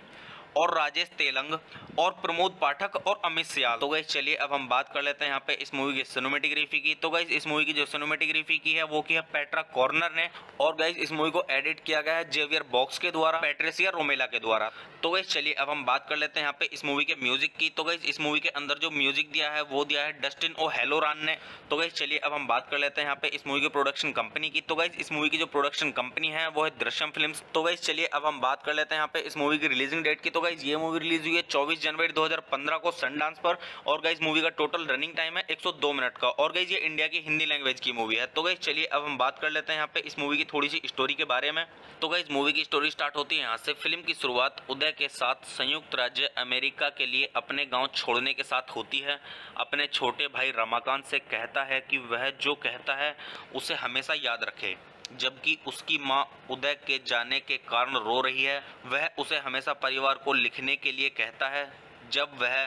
और राजेश तेलंग और प्रमोद पाठक और अमित सियाल। तो गाइस चलिए अब हम बात कर लेते हैं यहाँ पे इस मूवी की सिनेमेटोग्राफी की। तो गाइस इस मूवी की जो सिनेमेटोग्राफी की है वो की है पेट्रा कॉर्नर ने, और गाइस इस मूवी को एडिट किया गया है जेवियर बॉक्स के द्वारा, पैट्रिसिया रोमेला के द्वारा। तो गाइस चलिए अब हम बात कर लेते हैं यहाँ पे इस मूवी के म्यूजिक की। तो गाइस इस मूवी के अंदर जो म्यूजिक दिया है वो दिया है डस्टिन ओ हेलोरान ने। तो गाइस चलिए अब हम बात कर लेते हैं यहाँ पे इस मूवी की प्रोडक्शन कंपनी की। तो गाइस इस मूवी की जो प्रोडक्शन कंपनी है वो है दृश्यम फिल्म्स। तो गाइस चलिए अब हम बात कर लेते हैं यहाँ पे इस मूवी की रिलीजिंग डेट की। तो गाइस ये मूवी रिलीज हुई है 24 जनवरी 2015 को सनडांस पर, और गाइस मूवी का टोटल रनिंग टाइम है 102 मिनट का, और गाइस ये इंडिया की हिंदी लैंग्वेज की मूवी है। तो गाइस चलिए अब हम बात कर लेते हैं यहाँ पे इस मूवी की थोड़ी सी स्टोरी के बारे में। तो गाइस मूवी की स्टोरी स्टार्ट होती है यहाँ से। फिल्म की शुरुआत उदय के साथ संयुक्त राज्य अमेरिका के लिए अपने गांव छोड़ने के साथ होती है। अपने छोटे भाई रमाकांत से कहता है कि वह जो कहता है उसे हमेशा याद रखे, जबकि उसकी मां उदय के जाने के कारण रो रही है। वह उसे हमेशा परिवार को लिखने के लिए कहता है। जब वह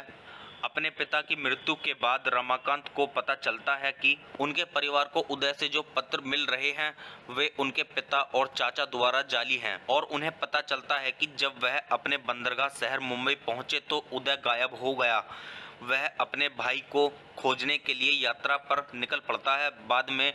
अपने पिता की मृत्यु के बाद रमाकांत को पता चलता है कि उनके परिवार को उदय से जो पत्र मिल रहे हैं वे उनके पिता और चाचा द्वारा जाली हैं, और उन्हें पता चलता है कि जब वह अपने बंदरगाह शहर मुंबई पहुंचे तो उदय गायब हो गया। वह अपने भाई को खोजने के लिए यात्रा पर निकल पड़ता है। बाद में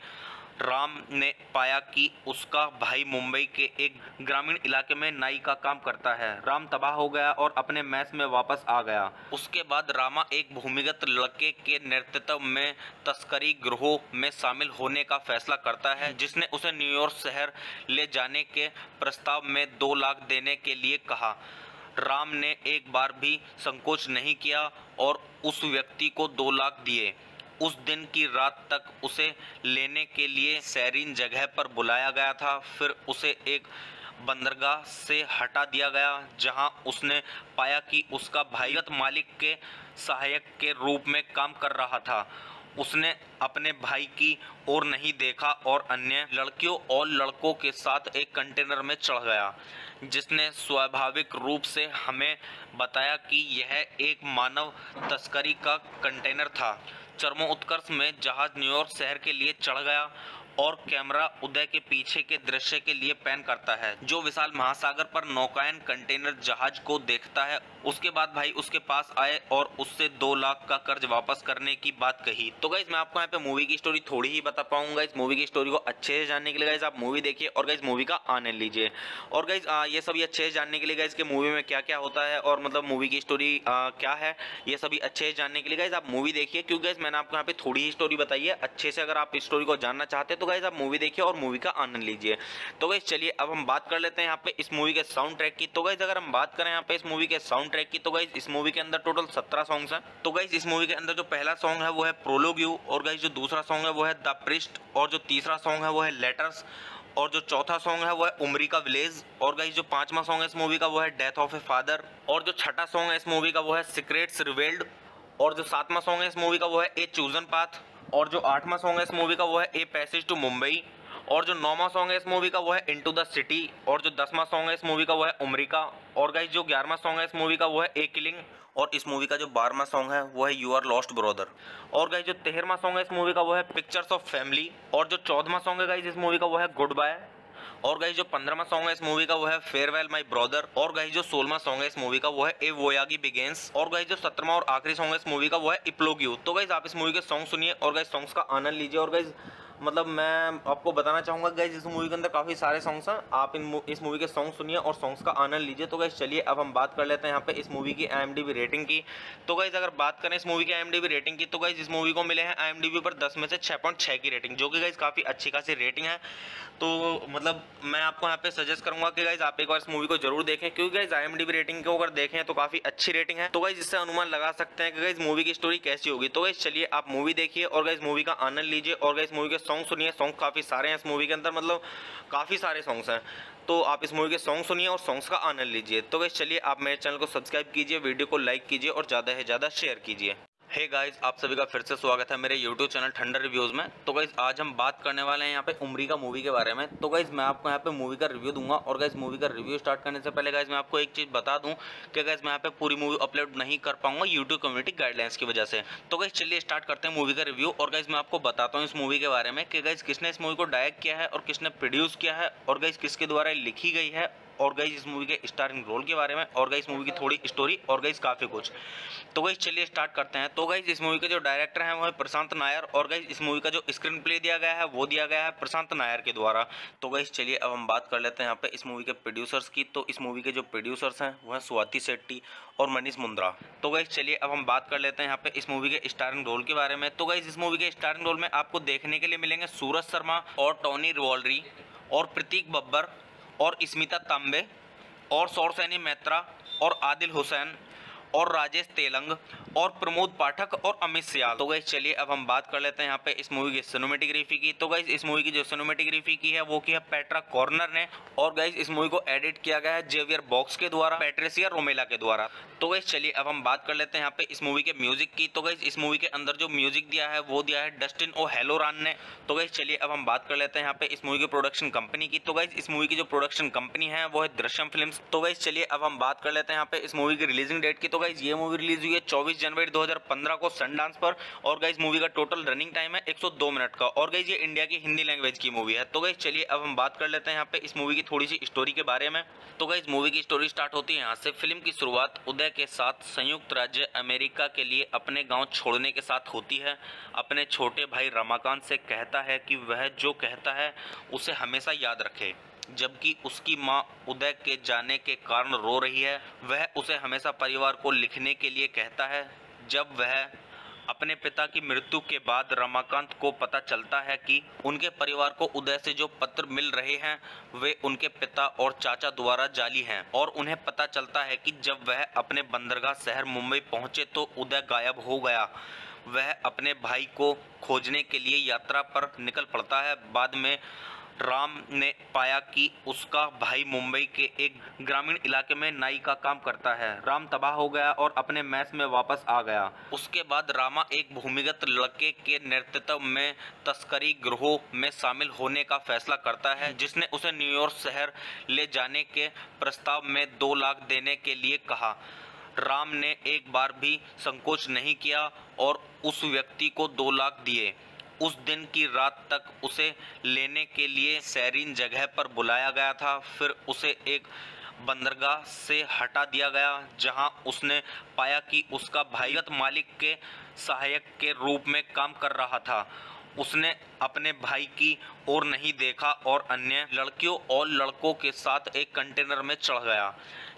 राम ने पाया कि उसका भाई मुंबई के एक ग्रामीण इलाके में नाई का काम करता है। राम तबाह हो गया और अपने मैस में वापस आ गया। उसके बाद रामा एक भूमिगत लड़के के नेतृत्व में तस्करी गिरोह में शामिल होने का फैसला करता है, जिसने उसे न्यूयॉर्क शहर ले जाने के प्रस्ताव में 2 लाख देने के लिए कहा। राम ने एक बार भी संकोच नहीं किया और उस व्यक्ति को 2 लाख दिए। उस दिन की रात तक उसे लेने के लिए सैरीन जगह पर बुलाया गया था। फिर उसे एक बंदरगाह से हटा दिया गया, जहां उसने पाया कि उसका भाई मालिक के सहायक के रूप में काम कर रहा था। उसने अपने भाई की ओर नहीं देखा और अन्य लड़कियों और लड़कों के साथ एक कंटेनर में चढ़ गया, जिसने स्वाभाविक रूप से हमें बताया कि यह एक मानव तस्करी का कंटेनर था। चरमोत्कर्ष में जहाज न्यूयॉर्क शहर के लिए चढ़ गया और कैमरा उदय के पीछे के दृश्य के लिए पैन करता है, जो विशाल महासागर पर नौकायन कंटेनर जहाज को देखता है। उसके बाद भाई उसके पास आए और उससे 2 लाख का कर्ज वापस करने की बात कही। तो गाइस मैं आपको यहाँ पे मूवी की स्टोरी थोड़ी ही बता पाऊंगा। इस मूवी की स्टोरी को अच्छे से जानने के लिए गाइस आप मूवी देखिए और गाइस मूवी का आनंद लीजिए। और गाइस ये सभी अच्छे से जानने के लिए गाइस कि मूवी में क्या क्या होता है और मतलब मूवी की स्टोरी क्या है, ये सभी अच्छे से जानने के लिए गाइस आप मूवी देखिए, क्योंकि गाइस मैंने आपको यहाँ पे थोड़ी ही स्टोरी बताई है। अच्छे से अगर आप इस स्टोरी को जानना चाहते हैं तो गाइस आप मूवी देखिए और मूवी का आनंद लीजिए। तो गाइस चलिए अब हम बात कर लेते हैं यहाँ पे इस मूवी के साउंड ट्रैक की। तो गाइस अगर हम बात करें यहाँ पे इस मूवी के साउंड ट्रैक की, तो गाइस इस मूवी के अंदर टोटल 17 सॉन्ग्स हैं। तो गाइस इस मूवी के अंदर जो पहला सॉन्ग है वो है प्रोलोग यू, और गाइस जो दूसरा सॉन्ग है वो है द प्रिस्ट, और जो तीसरा सॉन्ग है वो है लेटर्स, और जो चौथा सॉन्ग है वो है उमरी का विलेज, और गाइस जो पांचवा सॉन्ग है इस मूवी का वो है डेथ ऑफ ए फादर, और जो छठा सॉन्ग है इस मूवी का वो है सीक्रेट्स रिवील्ड, और जो सातवां सॉन्ग है इस मूवी का वो है ए चूजन पाथ, और जो आठवां सॉन्ग है इस मूवी का वो है ए पैसेज टू मुंबई, और जो 9वां सॉन्ग है इस मूवी का वो है इनटू द सिटी, और जो 10वां सॉन्ग है इस मूवी का वो है उमरी का, और गाइस जो 11वां सॉन्ग है इस मूवी का वो है ए किलिंग, और इस मूवी का जो 12वां सॉन्ग है वो है यू आर लॉस्ट ब्रदर, और गाइस जो 13वां सॉन्ग है इस मूवी का वो है पिक्चर्स ऑफ फैमिली, और जो 14वां सॉन्ग है गाइस इस मूवी का वो है गुड बाय, और गाइस जो 15वां सॉन्ग है इस मूवी का वो है फेयरवेल माय ब्रदर, और गाइस जो 16वां सॉन्ग है इस मूवी का वो है ए वोयागी बिगिंस, और गाइस जो 17वां और आखिरी सॉन्ग है इस मूवी का वो है इप्लोग यू। तो गाइस आप इस मूवी के सॉन्ग सुनिए और गाइस सॉन्ग्स का आनंद लीजिए। और गाइस मतलब मैं आपको बताना चाहूँगा गाइस इस मूवी के अंदर काफ़ी सारे सॉन्ग्स हैं, आप इस मूवी के सॉन्ग सुनिए और सॉन्ग्स का आनंद लीजिए। तो गाइस चलिए अब हम बात कर लेते हैं यहाँ पे इस मूवी की IMDb रेटिंग की। तो गाइस अगर बात करें इस मूवी की IMDb रेटिंग की, तो गाइस इस मूवी को मिले हैं IMDb पर 10 में से 6.6 की रेटिंग, जो कि गाइस काफ़ी अच्छी खासी रेटिंग है। तो मतलब मैं आपको यहाँ पे सजेस्ट करूंगा कि गाइस आप एक बार इस मूवी को जरूर देखें, क्योंकि गाइस IMDb रेटिंग को अगर देखें तो काफ़ी अच्छी रेटिंग है। तो गाइस इससे अनुमान लगा सकते हैं कि गाइस मूवी की स्टोरी कैसी होगी। तो गाइस चलिए आप मूवी देखिए और गाइस मूवी का आनंद लीजिए और गाइस मूवी के सॉन्ग सुनिए। सॉन्ग काफ़ी सारे हैं इस मूवी के अंदर, मतलब काफ़ी सारे सॉन्ग्स हैं। तो आप इस मूवी के सॉन्ग सुनिए और सॉन्ग्स का आनंद लीजिए। तो गाइस चलिए आप मेरे चैनल को सब्सक्राइब कीजिए, वीडियो को लाइक कीजिए और ज़्यादा से ज़्यादा शेयर कीजिए। हे गाइस आप सभी का फिर से स्वागत है मेरे YouTube चैनल ठंडर रिव्यूज़ में। तो गाइस आज हम बात करने वाले हैं यहाँ पे उमरी का मूवी के बारे में। तो गाइस मैं आपको यहाँ पे मूवी का रिव्यू दूंगा, और गाइस मूवी का रिव्यू स्टार्ट करने से पहले गाइस मैं आपको एक चीज़ बता दूं कि गाइस मैं यहाँ पे पूरी मूवी अपलोड नहीं कर पाऊंगा यूट्यूब कम्युनिटी गाइडलाइंस की वजह से। तो गाइस चलिए स्टार्ट करते हैं मूवी का रिव्यू। और गाइस मैं आपको बताता हूँ इस मूवी के बारे में कि गाइस किसने इस मूवी को डायरेक्ट किया है और किसने प्रोड्यूस किया है, और गाइस किसके द्वारा लिखी गई है, और गाइस इस मूवी के स्टारिंग रोल के बारे में, और गाइस मूवी की थोड़ी स्टोरी, और गाइस काफ़ी कुछ। तो गाइस चलिए स्टार्ट करते हैं। तो गाइस इस मूवी के जो डायरेक्टर हैं वो है प्रशांत नायर, और गाइस इस मूवी का जो स्क्रीन प्ले दिया गया है वो दिया गया है प्रशांत नायर के द्वारा। तो गाइस चलिए अब हम बात कर लेते हैं यहाँ पे इस मूवी के प्रोड्यूसर्स की। तो इस मूवी के जो प्रोड्यूसर्स हैं वो हैं स्वाति शेट्टी और मनीष मुंद्रा। तो गाइस चलिए अब हम बात कर लेते हैं यहाँ पे इस मूवी के स्टारिंग रोल के बारे में। तो गाइस इस मूवी के स्टारिंग रोल में आपको देखने के लिए मिलेंगे सूरज शर्मा और टॉनी रिवॉल्ड्री और प्रतीक बब्बर और स्मिता तांबे और सौरसेनी मैत्रा और आदिल हुसैन और राजेश तेलंग और प्रमोद पाठक और अमित सियाल। तो गाइस चलिए अब हम बात कर लेते हैं यहाँ पे इस मूवी की सिनेमेटोग्राफी की। तो गाइस इस मूवी की जो सिनेमेटोग्राफी की है वो की है पेट्रा कॉर्नर ने, और गाइस इस मूवी को एडिट किया गया है जेवियर बॉक्स के द्वारा, पैट्रिसिया रोमेला के द्वारा। तो गाइस चलिए अब हम बात कर लेते हैं यहाँ पे इस मूवी के म्यूजिक की। तो गाइस इस मूवी के अंदर जो म्यूजिक दिया है वो दिया है डस्टिन ओ हेलोरान ने। तो गाइस चलिए अब हम बात कर लेते हैं यहाँ पे इस मूवी की प्रोडक्शन कंपनी की। तो गाइस इस मूवी की जो प्रोडक्शन कंपनी है वो है दृश्यम फिल्म्स। तो गाइस चलिए अब हम बात कर लेते हैं यहाँ पे इस मूवी की रिलीजिंग डेट की। तो गाइज ये मूवी रिलीज हुई है 24 जनवरी 2015 को सनडांस पर। और गाइज मूवी का टोटल रनिंग टाइम है 102 मिनट का। और गाइज ये इंडिया की हिंदी लैंग्वेज की मूवी है। तो गाइज चलिए अब हम बात कर लेते हैं यहाँ पे इस मूवी की थोड़ी सी स्टोरी के बारे में। तो गाइज मूवी की स्टोरी स्टार्ट होती है यहाँ से। फिल्म की शुरुआत उदय के साथ संयुक्त राज्य अमेरिका के लिए अपने गाँव छोड़ने के साथ होती है। अपने छोटे भाई रमाकांत से कहता है कि वह जो कहता है उसे हमेशा याद रखे, जबकि उसकी मां उदय के जाने के कारण रो रही है। वह उसे हमेशा परिवार को लिखने के लिए कहता है। जब वह अपने पिता की मृत्यु के बाद रमाकांत को पता चलता है कि उनके परिवार को उदय से जो पत्र मिल रहे हैं वे उनके पिता और चाचा द्वारा जाली हैं, और उन्हें पता चलता है कि जब वह अपने बंदरगाह शहर मुंबई पहुंचे तो उदय गायब हो गया। वह अपने भाई को खोजने के लिए यात्रा पर निकल पड़ता है। बाद में राम ने पाया कि उसका भाई मुंबई के एक ग्रामीण इलाके में नाई का काम करता है। राम तबाह हो गया और अपने मैस में वापस आ गया। उसके बाद रामा एक भूमिगत लड़के के नेतृत्व में तस्करी गिरोह में शामिल होने का फैसला करता है, जिसने उसे न्यूयॉर्क शहर ले जाने के प्रस्ताव में 2 लाख देने के लिए कहा। राम ने एक बार भी संकोच नहीं किया और उस व्यक्ति को 2 लाख दिए। उस दिन की रात तक उसे लेने के लिए सैरीन जगह पर बुलाया गया था। फिर उसे एक बंदरगाह से हटा दिया गया, जहां उसने पाया कि उसका भाईगत मालिक के सहायक के रूप में काम कर रहा था। उसने अपने भाई की ओर नहीं देखा और अन्य लड़कियों और लड़कों के साथ एक कंटेनर में चढ़ गया,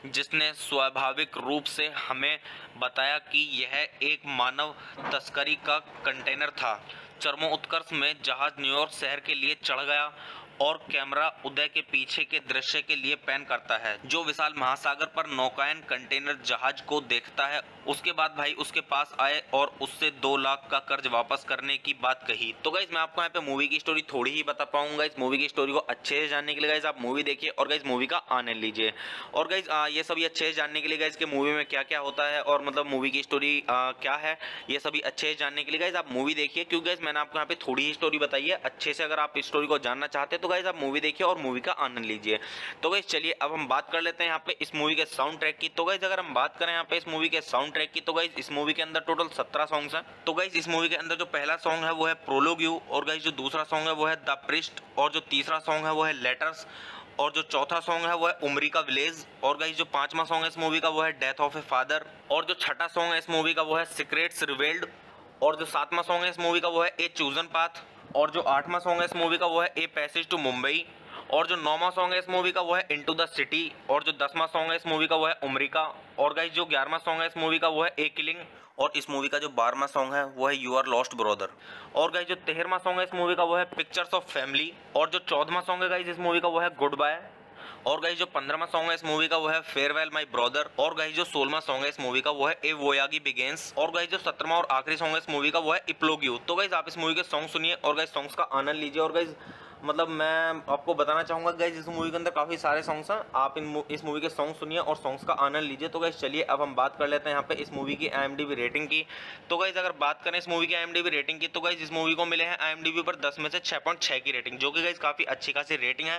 जिसने स्वाभाविक रूप से हमें बताया कि यह एक मानव तस्करी का कंटेनर था। चरमोत्कर्ष में जहाज न्यूयॉर्क शहर के लिए चढ़ गया और कैमरा उदय के पीछे के दृश्य के लिए पैन करता है, जो विशाल महासागर पर नौकायन कंटेनर जहाज को देखता है। उसके बाद भाई उसके पास आए और उससे 2 लाख का कर्ज वापस करने की बात कही। तो गाइस मैं आपको यहाँ पे मूवी की स्टोरी थोड़ी ही बता पाऊंगा। इस मूवी की स्टोरी को अच्छे से जानने के लिए गाइस आप मूवी देखिए और गाइस मूवी का आनंद लीजिए। और गाइस ये सभी अच्छे से जानने के लिए गाइस कि मूवी में क्या क्या होता है और मतलब मूवी की स्टोरी क्या है, ये सभी अच्छे से जानने के लिए गाइस आप मूवी देखिए, क्योंकि गाइस मैंने आपको यहाँ पे थोड़ी ही स्टोरी बताई है। अच्छे से अगर आप इस स्टोरी को जानना चाहते हैं तो गाइस आप मूवी देखिए और मूवी का आनंद लीजिए। तो गाइस चलिए अब हम बात कर लेते हैं यहाँ पे इस मूवी के साउंड ट्रैक की। तो गाइस अगर हम बात करें यहाँ पे इस मूवी के साउंड ट्रैक की, तो गाइस इस मूवी के अंदर टोटल 17 सॉन्ग्स हैं। तो गाइस इस मूवी के अंदर जो पहला सॉन्ग है वो है प्रोलोग यू, और गाइस जो दूसरा सॉन्ग है वो है द प्रिस्ट, और जो तीसरा सॉन्ग है वो है लेटर्स, और जो चौथा सॉन्ग है वो है उमरी का विलेज, और गाइस जो पांचवा सॉन्ग है इस मूवी का वो है डेथ ऑफ ए फादर, और जो छठा सॉन्ग है इस मूवी का वो है सीक्रेट्स रिवील्ड, और जो सातवां सॉन्ग है इस मूवी का वो है ए चूजन पाथ, और जो आठवां सॉन्ग है इस मूवी का वो है ए पैसेज टू मुंबई, और जो 9वां सॉन्ग है इस मूवी का वो है इनटू द सिटी, और जो 10वां सॉन्ग है इस मूवी का वो है उमरी का, और गाइस जो 11वां सॉन्ग है इस मूवी का वो है ए किलिंग, और इस मूवी का जो 12वां सॉन्ग है वो है यू आर लॉस्ट ब्रदर, और गाइस जो 13वां सॉन्ग है इस मूवी का वो है पिक्चर्स ऑफ फैमिली, और जो 14वां सॉन्ग है गाइस इस मूवी का वो है गुड बाय, और गाइस जो 15वां सॉन्ग है इस मूवी का वो है फेयरवेल माय ब्रदर, और गाइस जो 16वां सॉन्ग है इस मूवी का वो है ए वोयागी बिगिंस, और गाइस जो 17वां और आखिरी सॉन्ग है इस मूवी का वो है इप्लोग यू। तो गाइस आप इस मूवी के सॉन्ग सुनिए और गाइस सॉन्ग्स का आनंद लीजिए। और गाइस मतलब मैं आपको बताना चाहूँगा गाइस इस मूवी के अंदर काफ़ी सारे सॉन्ग्स हैं, आप इस मूवी के सॉन्ग सुनिए और सॉन्ग्स का आनंद लीजिए। तो गाइस चलिए अब हम बात कर लेते हैं यहाँ पे इस मूवी की IMDb रेटिंग की। तो गाइस अगर बात करें इस मूवी की IMDb रेटिंग की, तो गाइस इस मूवी को मिले हैं IMDb पर 10 में से 6.6 की रेटिंग, जो कि गाइस काफ़ी अच्छी खासी रेटिंग है।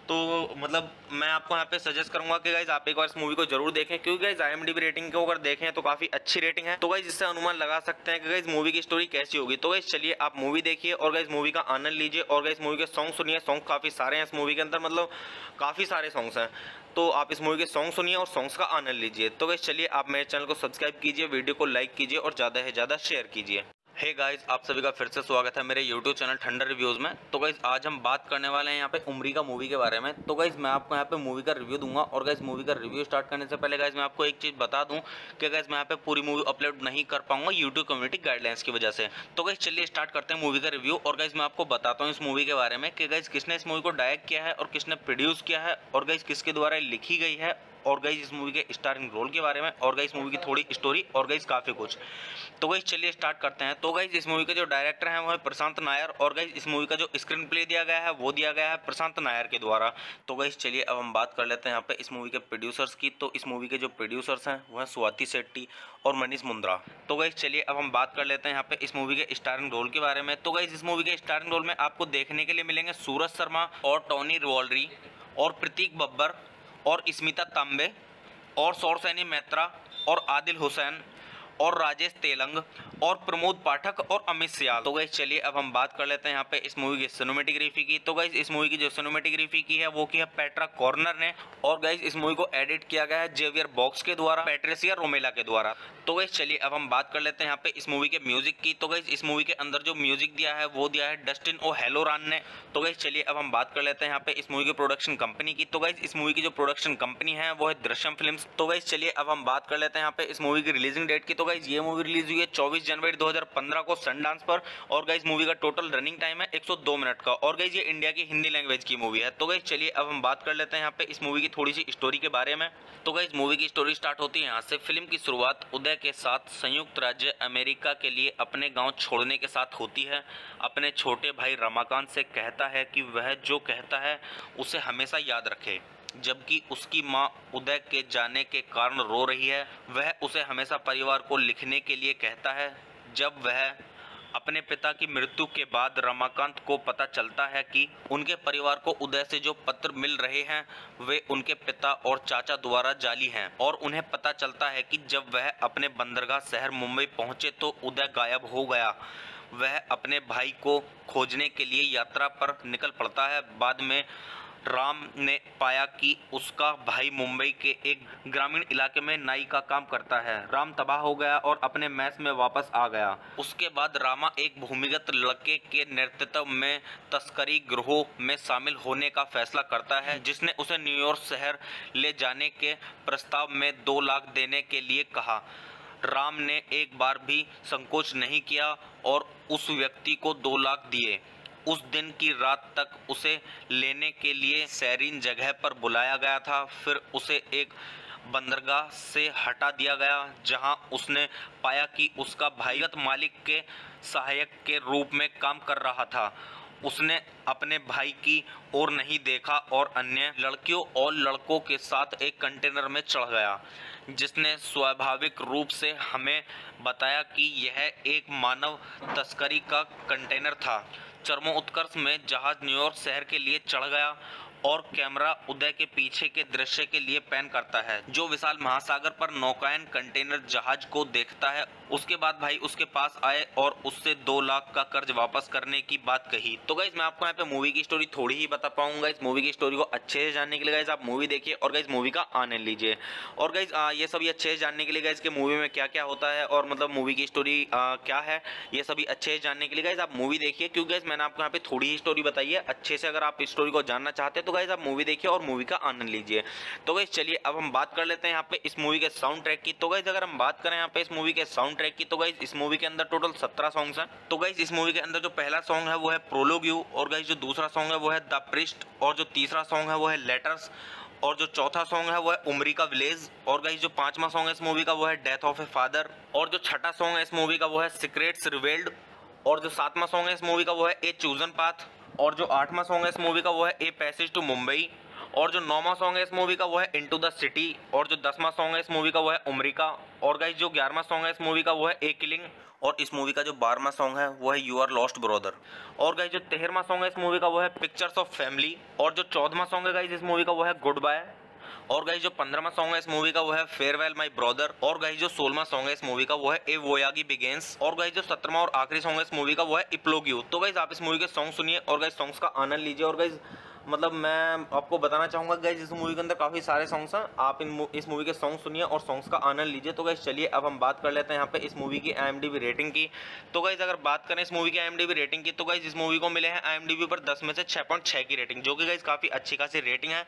तो मतलब मैं आपको यहाँ पे सजेस्ट करूंगा कि गाइस आप एक बार इस मूवी को जरूर देखें, क्योंकि गाइस IMDb रेटिंग को अगर देखें तो काफ़ी अच्छी रेटिंग है। तो गाइस इससे अनुमान लगा सकते हैं कि गाइस मूवी की स्टोरी कैसी होगी। तो गाइस चलिए आप मूवी देखिए और गाइस मूवी का आनंद लीजिए और गाइस मूवी के सॉन्ग सुनिए। सॉन्ग काफ़ी सारे हैं इस मूवी के अंदर, मतलब काफ़ी सारे सॉन्ग्स हैं। तो आप इस मूवी के सॉन्ग सुनिए और सॉन्ग्स का आनंद लीजिए। तो गाइस चलिए आप मेरे चैनल को सब्सक्राइब कीजिए, वीडियो को लाइक कीजिए और ज़्यादा से ज़्यादा शेयर कीजिए। हे गाइस आप सभी का फिर से स्वागत है मेरे YouTube चैनल ठंडर रिव्यूज़ में। तो गाइस आज हम बात करने वाले हैं यहाँ पे उमरी का मूवी के बारे में। तो गाइस मैं आपको यहाँ पे मूवी का रिव्यू दूंगा, और गाइस मूवी का रिव्यू स्टार्ट करने से पहले गाइस मैं आपको एक चीज़ बता दूं कि गाइस मैं यहाँ पे पूरी मूवी अपलोड नहीं कर पाऊंगा YouTube कम्युनिटी गाइडलाइंस की वजह से। तो गाइस चलिए स्टार्ट करते हैं मूवी का रिव्यू। और गाइस मैं आपको बताता हूँ इस मूवी के बारे में कि गाइस किसने इस मूवी को डायरेक्ट किया है और किसने प्रोड्यूस किया है, और गाइस किसके द्वारा लिखी गई है, और गाइस इस मूवी के स्टारिंग रोल के बारे में, और गाइस मूवी की थोड़ी स्टोरी, और गाइस काफ़ी कुछ। तो गाइस चलिए स्टार्ट करते हैं। तो गाइस इस मूवी के जो डायरेक्टर हैं वो है प्रशांत नायर, और गाइस इस मूवी का जो स्क्रीन प्ले दिया गया है वो दिया गया है प्रशांत नायर के द्वारा। तो गाइस चलिए अब हम बात कर लेते हैं यहाँ पे इस मूवी के प्रोड्यूसर्स की। तो इस मूवी के जो प्रोड्यूसर्स हैं वो हैं स्वाति शेट्टी और मनीष मुंद्रा। तो गाइस चलिए अब हम बात कर लेते हैं यहाँ पे इस मूवी के स्टारिंग रोल के बारे में। तो गाइस इस मूवी के स्टारिंग रोल में आपको देखने के लिए मिलेंगे सूरज शर्मा और टॉनी रिवॉल्ड्री और प्रतीक बब्बर और स्मिता तांबे और सौरसेनी मैत्रा और आदिल हुसैन और राजेश तेलंग और प्रमोद पाठक और अमित सियाल। तो गाइस चलिए अब हम बात कर लेते हैं यहाँ पे इस मूवी की सिनेमेटोग्राफी की। तो गाइस इस मूवी की जो सिनेमेटोग्राफी की है वो की है पेट्रा कॉर्नर ने, और गाइस इस मूवी को एडिट किया गया है जेवियर बॉक्स के द्वारा, पैट्रिसिया रोमेला के द्वारा। तो गाइस चलिए अब हम बात कर लेते हैं यहाँ पे इस मूवी के म्यूजिक की। तो गाइस इस मूवी के अंदर जो म्यूजिक दिया है वो दिया है डस्टिन ओ हेलोरान ने। तो गाइस चलिए अब हम बात कर लेते हैं यहाँ पे इस मूवी की प्रोडक्शन कंपनी की। तो गाइस इस मूवी की जो प्रोडक्शन कंपनी है वो है दृश्यम फिल्म्स। तो गाइस चलिए अब हम बात कर लेते हैं यहाँ पे इस मूवी की रिलीजिंग डेट की। तो गाइस ये मूवी रिलीज हुई है 24 जनवरी 2015 को सनडांस पर, और गाइस मूवी का टोटल रनिंग टाइम है 102 मिनट का, और गाइस ये इंडिया की हिंदी लैंग्वेज की मूवी है। तो गाइस चलिए अब हम बात कर लेते हैं यहाँ पे इस मूवी की थोड़ी सी स्टोरी के बारे में। तो गाइस मूवी की स्टोरी स्टार्ट होती है यहाँ से। फिल्म की शुरुआत उदय के साथ संयुक्त राज्य अमेरिका के लिए अपने गांव छोड़ने के साथ होती है। अपने छोटे भाई रमाकांत से कहता है कि वह जो कहता है उसे हमेशा याद रखे, जबकि उसकी मां उदय के जाने के कारण रो रही है। वह उसे हमेशा परिवार को लिखने के लिए कहता है। जब वह अपने पिता की मृत्यु के बाद रमाकांत को पता चलता है कि उनके परिवार को उदय से जो पत्र मिल रहे हैं वे उनके पिता और चाचा द्वारा जाली हैं, और उन्हें पता चलता है कि जब वह अपने बंदरगाह शहर मुंबई पहुंचे तो उदय गायब हो गया। वह अपने भाई को खोजने के लिए यात्रा पर निकल पड़ता है। बाद में राम ने पाया कि उसका भाई मुंबई के एक ग्रामीण इलाके में नाई का काम करता है। राम तबाह हो गया और अपने मैस में वापस आ गया। उसके बाद रामा एक भूमिगत लड़के के नेतृत्व में तस्करी गिरोह में शामिल होने का फैसला करता है, जिसने उसे न्यूयॉर्क शहर ले जाने के प्रस्ताव में 2 लाख देने के लिए कहा। राम ने एक बार भी संकोच नहीं किया और उस व्यक्ति को 2 लाख दिए। उस दिन की रात तक उसे लेने के लिए सैरीन जगह पर बुलाया गया था। फिर उसे एक बंदरगाह से हटा दिया गया, जहां उसने पाया कि उसका भाईगत मालिक के सहायक के रूप में काम कर रहा था। उसने अपने भाई की ओर नहीं देखा और अन्य लड़कियों और लड़कों के साथ एक कंटेनर में चढ़ गया, जिसने स्वाभाविक रूप से हमें बताया कि यह एक मानव तस्करी का कंटेनर था। चरमोत्कर्ष में जहाज न्यूयॉर्क शहर के लिए चढ़ गया और कैमरा उदय के पीछे के दृश्य के लिए पैन करता है, जो विशाल महासागर पर नौकायन कंटेनर जहाज को देखता है। उसके बाद भाई उसके पास आए और उससे 2 लाख का कर्ज वापस करने की बात कही। तो गाइस मैं आपको यहाँ पे मूवी की स्टोरी थोड़ी ही बता पाऊंगा। इस मूवी की स्टोरी को अच्छे से जानने के लिए गाइस आप मूवी देखिए और गाइस मूवी का आनंद लीजिए। और गाइस ये सभी अच्छे से जानने के लिए गाइस कि मूवी में क्या क्या होता है और मतलब मूवी की स्टोरी क्या है, ये सभी अच्छे से जानने के लिए गाइस आप मूवी देखिए, क्योंकि गाइस मैंने आपको यहाँ पे थोड़ी ही स्टोरी बताई है। अच्छे से अगर आप स्टोरी को जानना चाहते हैं तो गाइस आप मूवी देखिए और मूवी का आनंद लीजिए। तो गाइस चलिए अब हम बात कर लेते हैं यहाँ पे इस मूवी के साउंड ट्रैक की। तो गाइस अगर हम बात करें यहाँ पे इस मूवी के साउंड ट्रैक की, तो गाइस इस मूवी के अंदर टोटल 17 सॉन्ग्स हैं। तो गाइस इस मूवी के अंदर जो पहला सॉन्ग है वो है प्रोलोग यू, और गाइस जो दूसरा सॉन्ग है वो है द प्रिस्ट, और जो तीसरा सॉन्ग है वो है लेटर्स, और जो चौथा सॉन्ग है वो है उमरी का विलेज, और गाइस जो 5वां सॉन्ग है इस मूवी का वो है डेथ ऑफ ए फादर, और जो 6ठा सॉन्ग है इस मूवी का वो है सीक्रेट्स रिवेल्ड, और जो 7वां सॉन्ग है इस मूवी का वो है ए चूजन पाथ, और जो 8वां सॉन्ग है इस मूवी का वो है ए पैसेज टू मुंबई, और जो 9वां सॉन्ग है इस मूवी का वो है इनटू द सिटी, और जो 10वां सॉन्ग है इस मूवी का वो है उमरी का, और गाइस जो 11वां सॉन्ग है इस मूवी का वो है ए किलिंग, और इस मूवी का जो 12वां सॉन्ग है वो है यू आर लॉस्ट ब्रदर, और गाइस जो 13वां सॉन्ग है इस मूवी का वो है पिक्चर्स ऑफ फैमिली, और जो 14वां सॉन्ग है गाइस इस मूवी का वो है गुड बाय, और गाइस जो 15वां सॉन्ग है इस मूवी का वो है फेयरवेल माय ब्रदर, और गाइस जो 16वां सॉन्ग है इस मूवी का वो है ए वोयागी बिगिंस, और गाइस जो 17वां और आखिरी सॉन्ग है इस मूवी का वो है इप्लोग यू। तो गाइस आप इस मूवी के सॉन्ग सुनिए और गाइस सॉन्ग्स का आनंद लीजिए। और गाइस मतलब मैं आपको बताना चाहूंगा गाइस इस मूवी के अंदर काफी सारे सॉन्ग्स हैं, आप इस मूवी के सॉन्ग सुनिए और सॉन्ग्स का आनंद लीजिए। तो गाइस चलिए अब हम बात कर लेते हैं यहाँ पे इस मूवी की IMDb रेटिंग की। तो गाइस अगर बात करें इस मूवी की IMDb रेटिंग की, तो गाइस इस मूवी को मिले हैं IMDb पर 10 में से 6.6 की रेटिंग, जो कि गाइस काफी अच्छी खासी रेटिंग है।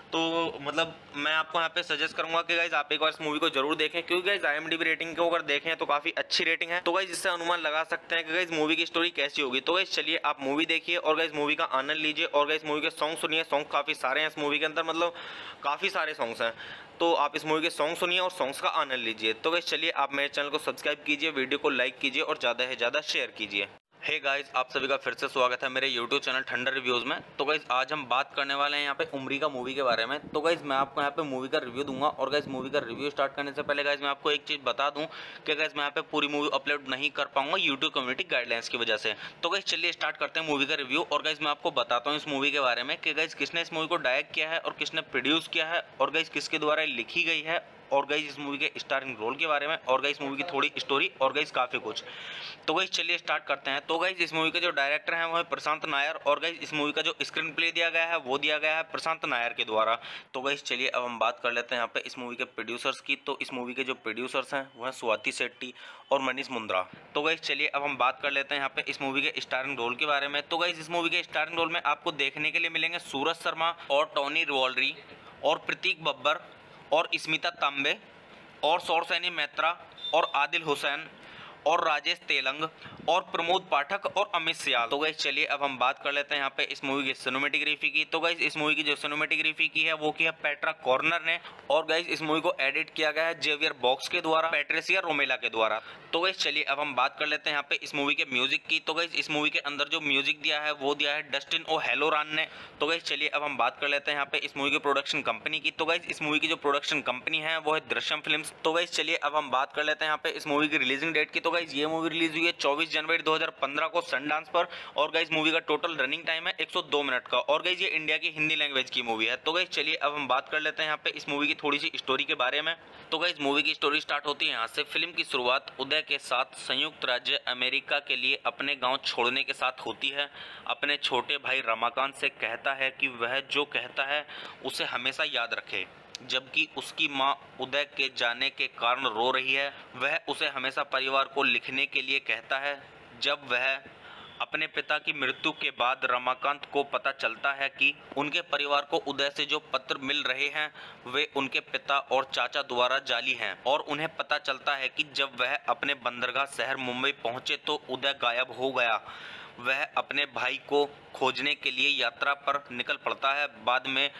तो मतलब मैं आपको यहाँ पे सजेस्ट करूंगा कि गाइस आप एक बार इस मूवी को जरूर देखें, क्योंकि गाइस IMDb रेटिंग को अगर देखें तो काफी अच्छी रेटिंग है। तो गाइस इससे अनुमान लगा सकते हैं कि गाइस मूवी की स्टोरी कैसी होगी। तो गाइस चलिए आप मूवी देखिए और गाइस मूवी का आनंद लीजिए और गाइस मूवी के सॉन्ग सुनिए। सॉन्ग काफी सारे हैं इस मूवी के अंदर, मतलब काफी सारे सॉन्ग्स हैं, तो आप इस मूवी के सॉन्ग सुनिए और सॉन्ग्स का आनंद लीजिए। तो गाइस चलिए आप मेरे चैनल को सब्सक्राइब कीजिए, वीडियो को लाइक कीजिए और ज़्यादा से ज़्यादा शेयर कीजिए। हे गाइस, आप सभी का फिर से स्वागत है मेरे YouTube चैनल ठंडर रिव्यूज़ में। तो गाइस आज हम बात करने वाले हैं यहाँ पे उमरी का मूवी के बारे में। तो गाइस मैं आपको यहाँ पे मूवी का रिव्यू दूंगा, और गाइस मूवी का रिव्यू स्टार्ट करने से पहले गाइस मैं आपको एक चीज़ बता दूं कि गाइस मैं यहाँ पे पूरी मूवी अपलोड नहीं कर पाऊंगा यूट्यूब कम्युनिटी गाइडलाइंस की वजह से। तो गाइस चलिए स्टार्ट करते हैं मूवी का रिव्यू, और गाइस मैं आपको बताता हूँ इस मूवी के बारे में कि गाइस किसने इस मूवी को डायरेक्ट किया है और किसने प्रोड्यूस किया है, और गाइस किसके द्वारा लिखी गई है और गाइस इस मूवी के स्टारिंग रोल के बारे में और गाइस मूवी की थोड़ी स्टोरी और गाइस काफ़ी कुछ। तो गाइस चलिए स्टार्ट करते हैं। तो गाइस इस मूवी के जो डायरेक्टर हैं वो है प्रशांत नायर और गाइस इस मूवी का जो स्क्रीन प्ले दिया गया है वो दिया गया है प्रशांत नायर के द्वारा। तो गाइस चलिए अब हम बात कर लेते हैं यहाँ पे इस मूवी के प्रोड्यूसर्स की। तो इस मूवी के जो प्रोड्यूसर्स हैं वो हैं स्वाति शेट्टी और मनीष मुंद्रा। तो गाइस चलिए अब हम बात कर लेते हैं यहाँ पे इस मूवी के स्टारिंग रोल के बारे में। तो गाइस इस मूवी के स्टारिंग रोल में आपको देखने के लिए मिलेंगे सूरज शर्मा और टॉनी रिवॉल्वरी और प्रतीक बब्बर और स्मिता तांबे और सौरसेनी मैत्रा और आदिल हुसैन और राजेश तेलंग और प्रमोद पाठक और अमित सियाल। तो गाइस चलिए अब हम बात कर लेते हैं यहाँ पे इस मूवी की सिनेमेटोग्राफी की। तो गाइस इस मूवी की जो सिनेमेटोग्राफी की है वो की है पेट्रा कॉर्नर ने और गाइस इस मूवी को एडिट किया गया है जेवियर बॉक्स के द्वारा, पैट्रिसिया रोमेला के द्वारा। तो गाइस चलिए अब हम बात कर लेते हैं यहाँ पे इस मूवी के म्यूजिक की। तो गाइस इस मूवी के अंदर जो म्यूजिक दिया है वो दिया है डस्टिन ओ हेलोरान ने। तो गाइस चलिए अब हम बात कर लेते हैं यहाँ पे इस मूवी की प्रोडक्शन कंपनी की। तो गाइस इस मूवी की जो प्रोडक्शन कंपनी है वो है दृश्यम फिल्म्स। तो गाइस चलिए अब हम बात कर लेते हैं यहाँ पे इस मूवी की रिलीजिंग डेट की। तो गाइस ये मूवी रिलीज हुई है 24 जनवरी 2015 को सनडांस पर और गाइस मूवी का टोटल रनिंग टाइम है 102 मिनट का और गाइस ये इंडिया की हिंदी लैंग्वेज की मूवी है। तो गाइस चलिए अब हम बात कर लेते हैं यहाँ पे इस मूवी की थोड़ी सी स्टोरी के बारे में। तो गाइस मूवी की स्टोरी स्टार्ट होती है यहाँ से। फिल्म की शुरुआत उदय के साथ संयुक्त राज्य अमेरिका के लिए अपने गांव छोड़ने के साथ होती है। अपने छोटे भाई रमाकांत से कहता है कि वह जो कहता है उसे हमेशा याद रखे, जबकि उसकी मां उदय के जाने के कारण रो रही है। वह उसे हमेशा परिवार को लिखने के लिए कहता है। जब वह अपने पिता की मृत्यु के बाद रमाकांत को पता चलता है कि उनके परिवार को उदय से जो पत्र मिल रहे हैं वे उनके पिता और चाचा द्वारा जाली हैं और उन्हें पता चलता है कि जब वह अपने बंदरगाह शहर मुंबई पहुंचे तो उदय गायब हो गया। वह अपने भाई को खोजने के लिए यात्रा पर निकल पड़ता है। बाद में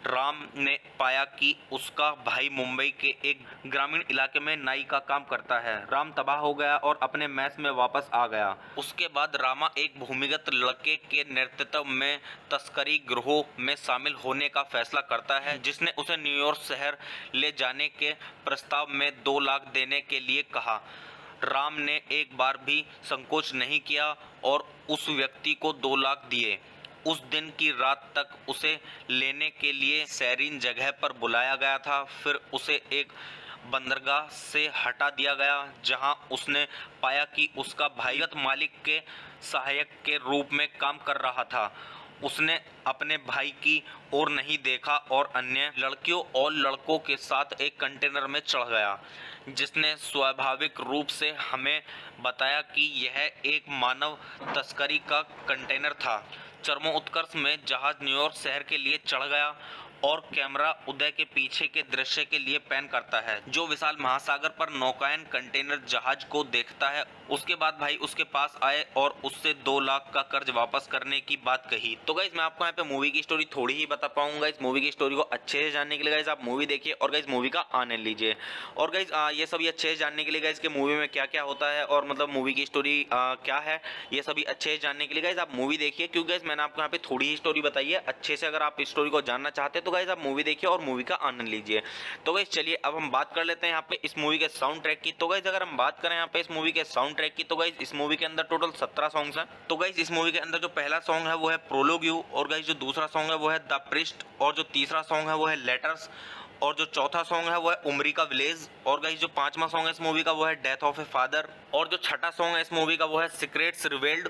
राम ने पाया कि उसका भाई मुंबई के एक ग्रामीण इलाके में नाई का काम करता है। राम तबाह हो गया और अपने मैस में वापस आ गया। उसके बाद रामा एक भूमिगत लड़के के नेतृत्व में तस्करी गिरोह में शामिल होने का फैसला करता है, जिसने उसे न्यूयॉर्क शहर ले जाने के प्रस्ताव में 2 लाख देने के लिए कहा। राम ने एक बार भी संकोच नहीं किया और उस व्यक्ति को 2 लाख दिए। उस दिन की रात तक उसे लेने के लिए सैरीन जगह पर बुलाया गया था। फिर उसे एक बंदरगाह से हटा दिया गया जहां उसने पाया कि उसका भाईगत मालिक के सहायक के रूप में काम कर रहा था। उसने अपने भाई की ओर नहीं देखा और अन्य लड़कियों और लड़कों के साथ एक कंटेनर में चढ़ गया, जिसने स्वाभाविक रूप से हमें बताया कि यह एक मानव तस्करी का कंटेनर था। चरमो उत्कर्ष में जहाज न्यूयॉर्क शहर के लिए चढ़ गया और कैमरा उदय के पीछे के दृश्य के लिए पैन करता है, जो विशाल महासागर पर नौकायन कंटेनर जहाज को देखता है। उसके बाद भाई उसके पास आए और उससे 2 लाख का कर्ज वापस करने की बात कही। तो गाइस मैं आपको यहाँ पे मूवी की स्टोरी थोड़ी ही बता पाऊंगा। इस मूवी की स्टोरी को अच्छे से जानने के लिए गाइस आप मूवी देखिए और गाइस मूवी का आनंद लीजिए। और गाइस ये सभी अच्छे से जानने के लिए गाइस कि मूवी में क्या क्या होता है और मतलब मूवी की स्टोरी क्या है, ये सभी अच्छे से जानने के लिए गाइस आप मूवी देखिए, क्योंकि गाइस मैंने आपको यहाँ पे थोड़ी ही स्टोरी बताई है। अच्छे से अगर आप स्टोरी को जानना चाहते हैं तो गाइस आप मूवी देखिए और मूवी का आनंद लीजिए। तो गाइस चलिए अब हम बात कर लेते हैं यहाँ पे इस मूवी के साउंड ट्रैक की। तो गाइस अगर हम बात करें यहाँ पे इस मूवी के साउंड ट्रैक की तो गाइस इस मूवी के अंदर टोटल 17 सॉन्ग्स हैं। तो गाइस इस मूवी के अंदर जो पहला सॉन्ग है वो है प्रोलोग यू और गाइस जो दूसरा सॉन्ग है वो है द प्रिस्ट और जो तीसरा सॉन्ग है वो है लेटर्स और जो चौथा सॉन्ग है वो है उमरी का विलेज और गाइस जो 5वां सॉन्ग है इस मूवी का वो है डेथ ऑफ ए फादर और जो 6ठा सॉन्ग है इस मूवी का वो है सीक्रेट्स रिवील्ड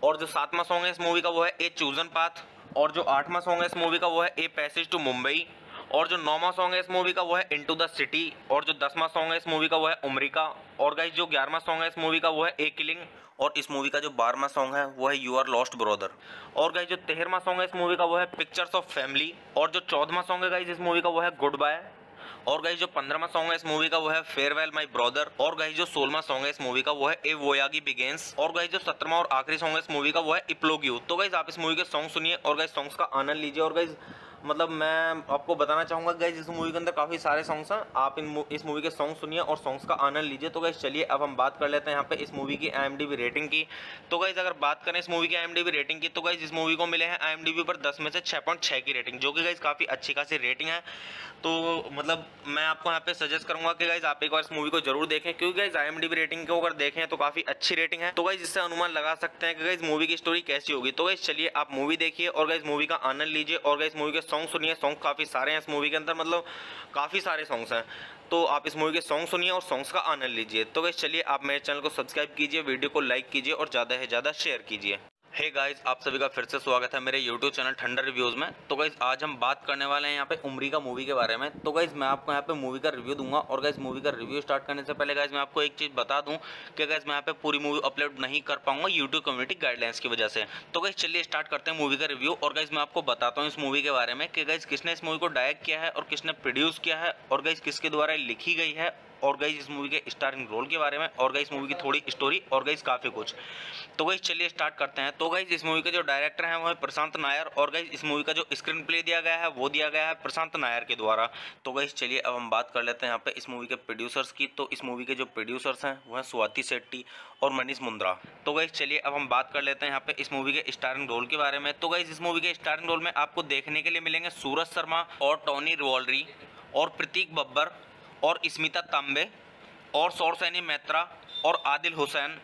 और जो 7वां सॉन्ग है इस मूवी का वो है ए चूजन पाथ और जो 8वां सॉन्ग है इस मूवी का वो है ए पैसेज टू मुंबई और जो 9वां सॉन्ग है इस मूवी का वो है इनटू द सिटी और जो 10वां सॉन्ग है इस मूवी का वो है उमरी का और गाइस जो 11वां सॉन्ग है इस मूवी का वो है ए किलिंग और इस मूवी का जो 12वां सॉन्ग है वो है यू आर लॉस्ट ब्रदर और गाइस जो 13वां सॉन्ग है इस मूवी का वो है पिक्चर्स ऑफ फैमिली और जो 14वां सॉन्ग है गाइस इस मूवी का वो है गुड बाय और गाइस जो 15वां सॉन्ग है इस मूवी का वो है फेयरवेल माय ब्रदर और गाइस जो 16वां सॉन्ग है इस मूवी का वो है ए वोयागी बिगेन्स और गाइस जो 17वां और आखिरी सॉन्ग है इस मूवी का वो है इप्लोग यू। तो गाइस आप इस मूवी के सॉन्ग सुनिए और गाइस सॉन्ग्स का आनंद लीजिए और गाइस मतलब मैं आपको बताना चाहूँगा गाइस इस मूवी के अंदर काफ़ी सारे सॉन्ग्स हैं, आप इस मूवी के सॉन्ग सुनिए और सॉन्ग्स का आनंद लीजिए। तो गाइस चलिए अब हम बात कर लेते हैं यहाँ पे इस मूवी की IMDb रेटिंग की। तो गाइस अगर बात करें इस मूवी की IMDb रेटिंग की तो गाइस इस मूवी को मिले हैं IMDb पर 10 में से 6.6 की रेटिंग, जो कि गाइस काफ़ी अच्छी खासी रेटिंग है। तो मतलब मैं आपको यहाँ पे सजेस्ट करूंगा कि गाइस आप एक बार इस मूवी को जरूर देखें, क्योंकि गाइस IMDb रेटिंग को अगर देखें तो काफ़ी अच्छी रेटिंग है। तो गाइस इससे अनुमान लगा सकते हैं कि गाइस मूवी की स्टोरी कैसी होगी। तो गाइस चलिए आप मूवी देखिए और गाइस मूवी का आनंद लीजिए और गाइस मूवी के सॉन्ग सुनिए। सॉन्ग काफ़ी सारे हैं इस मूवी के अंदर, मतलब काफ़ी सारे सॉन्ग्स हैं। तो आप इस मूवी के सॉन्ग सुनिए और सॉन्ग्स का आनंद लीजिए। तो गाइस चलिए आप मेरे चैनल को सब्सक्राइब कीजिए, वीडियो को लाइक कीजिए और ज़्यादा से ज़्यादा शेयर कीजिए। हे गाइस, आप सभी का फिर से स्वागत है मेरे YouTube चैनल ठंडर रिव्यूज़ में। तो गाइस आज हम बात करने वाले हैं यहाँ पे उमरी का मूवी के बारे में। तो गाइस मैं आपको यहाँ पे मूवी का रिव्यू दूंगा और गाइस मूवी का रिव्यू स्टार्ट करने से पहले गाइस मैं आपको एक चीज़ बता दूं कि गाइस मैं यहाँ पे पूरी मूवी अपलोड नहीं कर पाऊंगा YouTube कम्युनिटी गाइडलाइंस की वजह से। तो गाइस चलिए स्टार्ट करते हैं मूवी का रिव्यू। और गाइस मैं आपको बताता हूँ इस मूवी के बारे में कि गाइस किसने इस मूवी को डायरेक्ट किया है और किसने प्रोड्यूस किया है और गाइस किसके द्वारा लिखी गई है और गाइस इस मूवी के स्टारिंग रोल के बारे में और गाइस मूवी की थोड़ी स्टोरी और गाइस काफ़ी कुछ। तो गाइस चलिए स्टार्ट करते हैं। तो गाइस इस मूवी के जो डायरेक्टर हैं वो है प्रशांत नायर और गाइस इस मूवी का जो स्क्रीन प्ले दिया गया है वो दिया गया है प्रशांत नायर के द्वारा। तो गाइस चलिए अब हम बात कर लेते हैं यहाँ पे इस मूवी के प्रोड्यूसर्स की। तो इस मूवी के जो प्रोड्यूसर्स हैं वो हैं स्वाति शेट्टी और मनीष मुंद्रा। तो गाइस चलिए अब हम बात कर लेते हैं यहाँ पे इस मूवी के स्टारिंग रोल के बारे में। तो गाइस इस मूवी के स्टारिंग रोल में आपको देखने के लिए मिलेंगे सूरज शर्मा और टॉनी रिवॉल्ड्री और प्रतीक बब्बर और स्मिता तांबे और सौरसेनी मैत्रा और आदिल हुसैन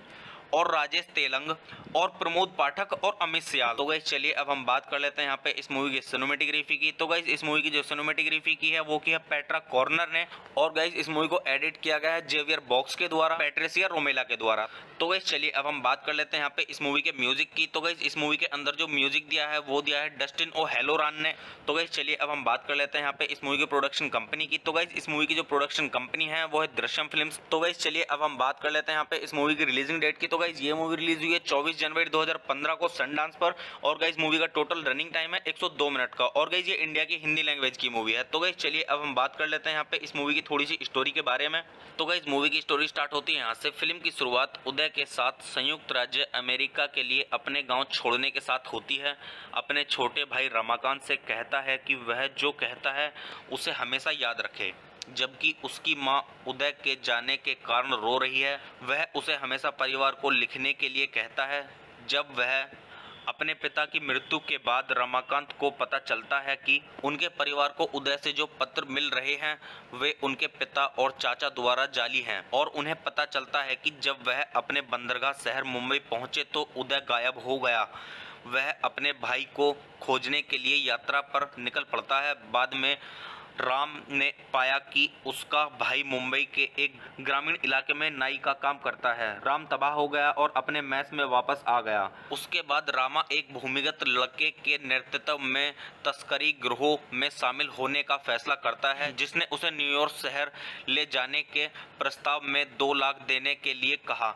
और राजेश तेलंग और प्रमोद पाठक और अमित सियाल। तो गाइस चलिए अब हम बात कर लेते हैं यहाँ पे इस मूवी की सिनेमेटोग्राफी की। तो गाइस इस मूवी की जो सिनेमेटोग्राफी की है वो की है पेट्रा कॉर्नर ने और गाइस इस मूवी को एडिट किया गया है जेवियर बॉक्स के द्वारा, पैट्रिसिया रोमेला के द्वारा। तो गाइस चलिए अब हम बात कर लेते हैं यहाँ पे इस मूवी के म्यूजिक की। तो गाइस इस मूवी के अंदर जो म्यूजिक दिया है वो दिया है डस्टिन ओ हेलोरान ने। तो गाइस चलिए अब हम बात कर लेते हैं यहाँ पे इस मूवी की प्रोडक्शन कंपनी की। तो गाइस इस मूवी की जो प्रोडक्शन कंपनी है वो है दृश्यम फिल्म्स। तो गाइस चलिए अब हम बात कर लेते हैं यहाँ पे इस मूवी की रिलीजिंग डेट की। तो गाइस ये मूवी रिलीज हुई है 24 जनवरी 2015 को सनडांस पर और गाइस मूवी का टोटल रनिंग टाइम है 102 मिनट का और गाइस ये इंडिया की हिंदी लैंग्वेज की मूवी है। तो गाइस चलिए अब हम बात कर लेते हैं यहाँ पे इस मूवी की थोड़ी सी स्टोरी के बारे में। तो गाइस मूवी की स्टोरी स्टार्ट होती है यहाँ से। फिल्म की शुरुआत उदय के साथ संयुक्त राज्य अमेरिका के लिए अपने गांव छोड़ने के साथ होती है। अपने छोटे भाई रमाकांत से कहता है कि वह जो कहता है उसे हमेशा याद रखे, जबकि उसकी मां उदय के जाने के कारण रो रही है। वह उसे हमेशा परिवार को लिखने के लिए कहता है। जब वह अपने पिता की मृत्यु के बाद रमाकांत को पता चलता है कि उनके परिवार को उदय से जो पत्र मिल रहे हैं वे उनके पिता और चाचा द्वारा जाली हैं और उन्हें पता चलता है कि जब वह अपने बंदरगाह शहर मुंबई पहुंचे तो उदय गायब हो गया। वह अपने भाई को खोजने के लिए यात्रा पर निकल पड़ता है। बाद में राम ने पाया कि उसका भाई मुंबई के एक ग्रामीण इलाके में नाई का काम करता है। राम तबाह हो गया और अपने मैस में वापस आ गया। उसके बाद रामा एक भूमिगत लड़के के नेतृत्व में तस्करी गिरोह में शामिल होने का फैसला करता है, जिसने उसे न्यूयॉर्क शहर ले जाने के प्रस्ताव में 2 लाख देने के लिए कहा।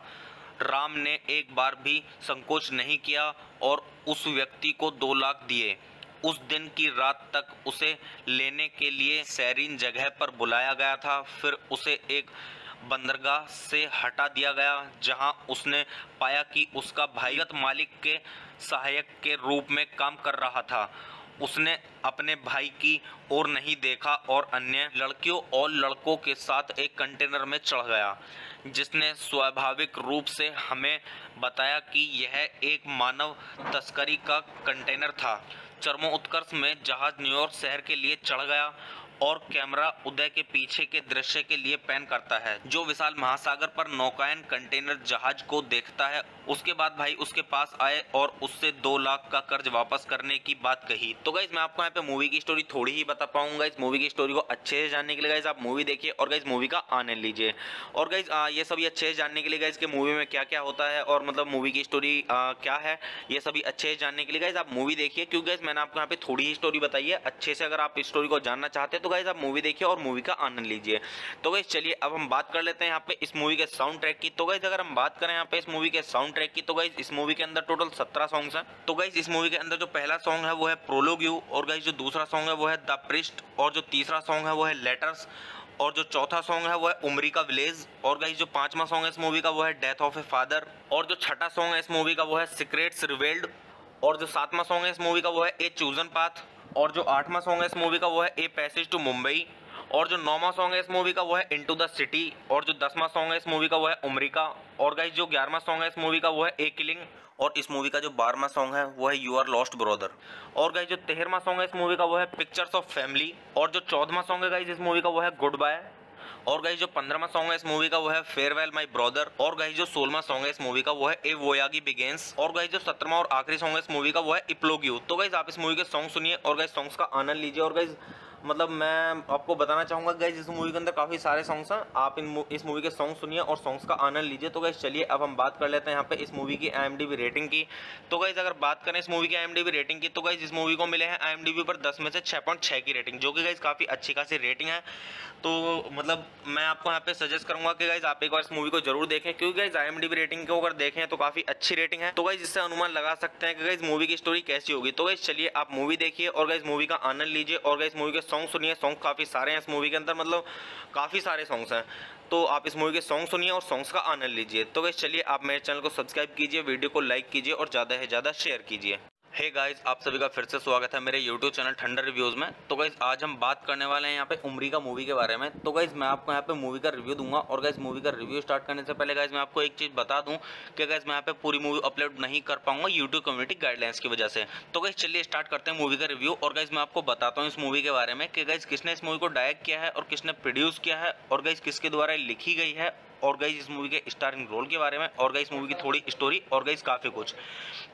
राम ने एक बार भी संकोच नहीं किया और उस व्यक्ति को 2 लाख दिए। उस दिन की रात तक उसे लेने के लिए सैरीन जगह पर बुलाया गया था। फिर उसे एक बंदरगाह से हटा दिया गया जहां उसने पाया कि उसका भाईगत मालिक के सहायक के रूप में काम कर रहा था। उसने अपने भाई की ओर नहीं देखा और अन्य लड़कियों और लड़कों के साथ एक कंटेनर में चढ़ गया, जिसने स्वाभाविक रूप से हमें बताया कि यह एक मानव तस्करी का कंटेनर था। चरमोत्कर्ष में जहाज न्यूयॉर्क शहर के लिए चढ़ गया और कैमरा उदय के पीछे के दृश्य के लिए पैन करता है, जो विशाल महासागर पर नौकायन कंटेनर जहाज को देखता है। उसके बाद भाई उसके पास आए और उससे 2 लाख का कर्ज वापस करने की बात कही। तो गाइस मैं आपको यहाँ पे मूवी की स्टोरी थोड़ी ही बता पाऊंगा। इस मूवी की स्टोरी को अच्छे से जानने के लिए गाइस आप मूवी देखिए और गाइस मूवी का आनंद लीजिए। और गाइस ये सभी अच्छे से जानने के लिए गाइस कि मूवी में क्या क्या होता है और मतलब मूवी की स्टोरी क्या है, ये सभी अच्छे से जानने के लिए गाइस आप मूवी देखिए, क्योंकि गाइस मैंने आपको यहाँ पे थोड़ी ही स्टोरी बताई है। अच्छे से अगर आप स्टोरी को जानना चाहते हैं तो गाइस आप मूवी देखिए और मूवी का आनंद लीजिए। तो गाइस चलिए अब हम बात कर लेते हैं यहाँ पे इस मूवी के साउंड ट्रैक की। तो गाइस अगर हम बात करें यहाँ पे इस मूवी के साउंड ट्रैक की तो गाइस इस मूवी के अंदर टोटल 17 सॉन्ग्स हैं। तो गाइस इस मूवी के अंदर जो पहला सॉन्ग है वो है प्रोलोग यू और गाइस जो दूसरा सॉन्ग है वो है द प्रिस्ट और जो तीसरा सॉन्ग है वो है लेटर्स और जो चौथा सॉन्ग है वो है उमरी का विलेज और गाइस जो 5वां सॉन्ग है इस मूवी का वो है डेथ ऑफ ए फादर और जो 6ठा सॉन्ग है इस मूवी का वो है सीक्रेट्स रिवील्ड और जो 7वां सॉन्ग है इस मूवी का वो है ए चूजन पाथ और जो 8वां सॉन्ग है इस मूवी का वो है ए पैसेज टू मुंबई और जो 9वां सॉन्ग है इस मूवी का वो है इनटू द सिटी और जो 10वां सॉन्ग है इस मूवी का वो है उमरी का और गाइस जो 11वां सॉन्ग है इस मूवी का वो है ए किलिंग और इस मूवी का जो 12वां सॉन्ग है वो है यू आर लॉस्ट ब्रदर और गाइस जो 13वां सॉन्ग है इस मूवी का वो है पिक्चर्स ऑफ फैमिली और जो 14वां सॉन्ग है गाइस इस मूवी का वो है गुड बाय और गाइस जो 15वां सॉन्ग है इस मूवी का वो है फेयरवेल माय ब्रदर। और गाइस जो 16वां सॉन्ग है इस मूवी का वो है ए वोयागी बिगिंस। और गाइस जो 17वां और आखिरी सॉन्ग है इस मूवी का वो है इप्लोग्यू। तो गाइस आप इस मूवी के सॉन्ग सुनिए और गाइस सॉन्ग्स का आनंद लीजिए। और गाइस मतलब मैं आपको बताना चाहूंगा गाइस इस मूवी के अंदर काफी सारे सॉन्ग्स हैं, आप इस मूवी के सॉन्ग सुनिए और सॉन्ग्स का आनंद लीजिए। तो गाइस चलिए अब हम बात कर लेते हैं यहाँ पे इस मूवी की IMDb रेटिंग की। तो गाइस अगर बात करें इस मूवी की IMDb रेटिंग की तो गाइस इस मूवी को मिले हैं IMDb पर 10 में से 6.6 की रेटिंग, जो कि गाइस काफी अच्छी खासी रेटिंग है। तो मतलब मैं आपको यहाँ पे सजेस्ट करूंगा कि गाइस आप एक बार इस मूवी को जरूर देखें, क्योंकि गाइस IMDb रेटिंग को अगर देखें तो काफी अच्छी रेटिंग है। तो गाइस इससे अनुमान लगा सकते हैं कि गाइस मूवी की स्टोरी कैसी होगी। तो गाइस चलिए आप मूवी देखिए और गाइस मूवी का आनंद लीजिए और गाइस मूवी के सॉन्ग सुनिए। सॉन्ग काफी सारे हैं इस मूवी के अंदर, मतलब काफी सारे सॉन्ग्स हैं। तो आप इस मूवी के सॉन्ग सुनिए और सॉन्ग्स का आनंद लीजिए। तो गाइस चलिए आप मेरे चैनल को सब्सक्राइब कीजिए, वीडियो को लाइक कीजिए और ज़्यादा से ज़्यादा शेयर कीजिए। हे गाइस, आप सभी का फिर से स्वागत है मेरे YouTube चैनल ठंडर रिव्यूज़ में। तो गाइस आज हम बात करने वाले हैं यहाँ पे उमरी का मूवी के बारे में। तो गाइस मैं आपको यहाँ पे मूवी का रिव्यू दूंगा और गाइस मूवी का रिव्यू स्टार्ट करने से पहले गाइस मैं आपको एक चीज़ बता दूं कि गाइस मैं यहाँ पे पूरी मूवी अपलोड नहीं कर पाऊंगा YouTube कम्युनिटी गाइडलाइंस की वजह से। तो गाइस चलिए स्टार्ट करते हैं मूवी का रिव्यू और गाइस मैं आपको बताता हूँ इस मूवी के बारे में कि गाइस किसने इस मूवी को डायरेक्ट किया है और किसने प्रोड्यूस किया है और गाइस किसके द्वारा लिखी गई है और गाइस इस मूवी के स्टारिंग रोल के बारे में और गाइस मूवी की थोड़ी स्टोरी और गाइस काफ़ी कुछ।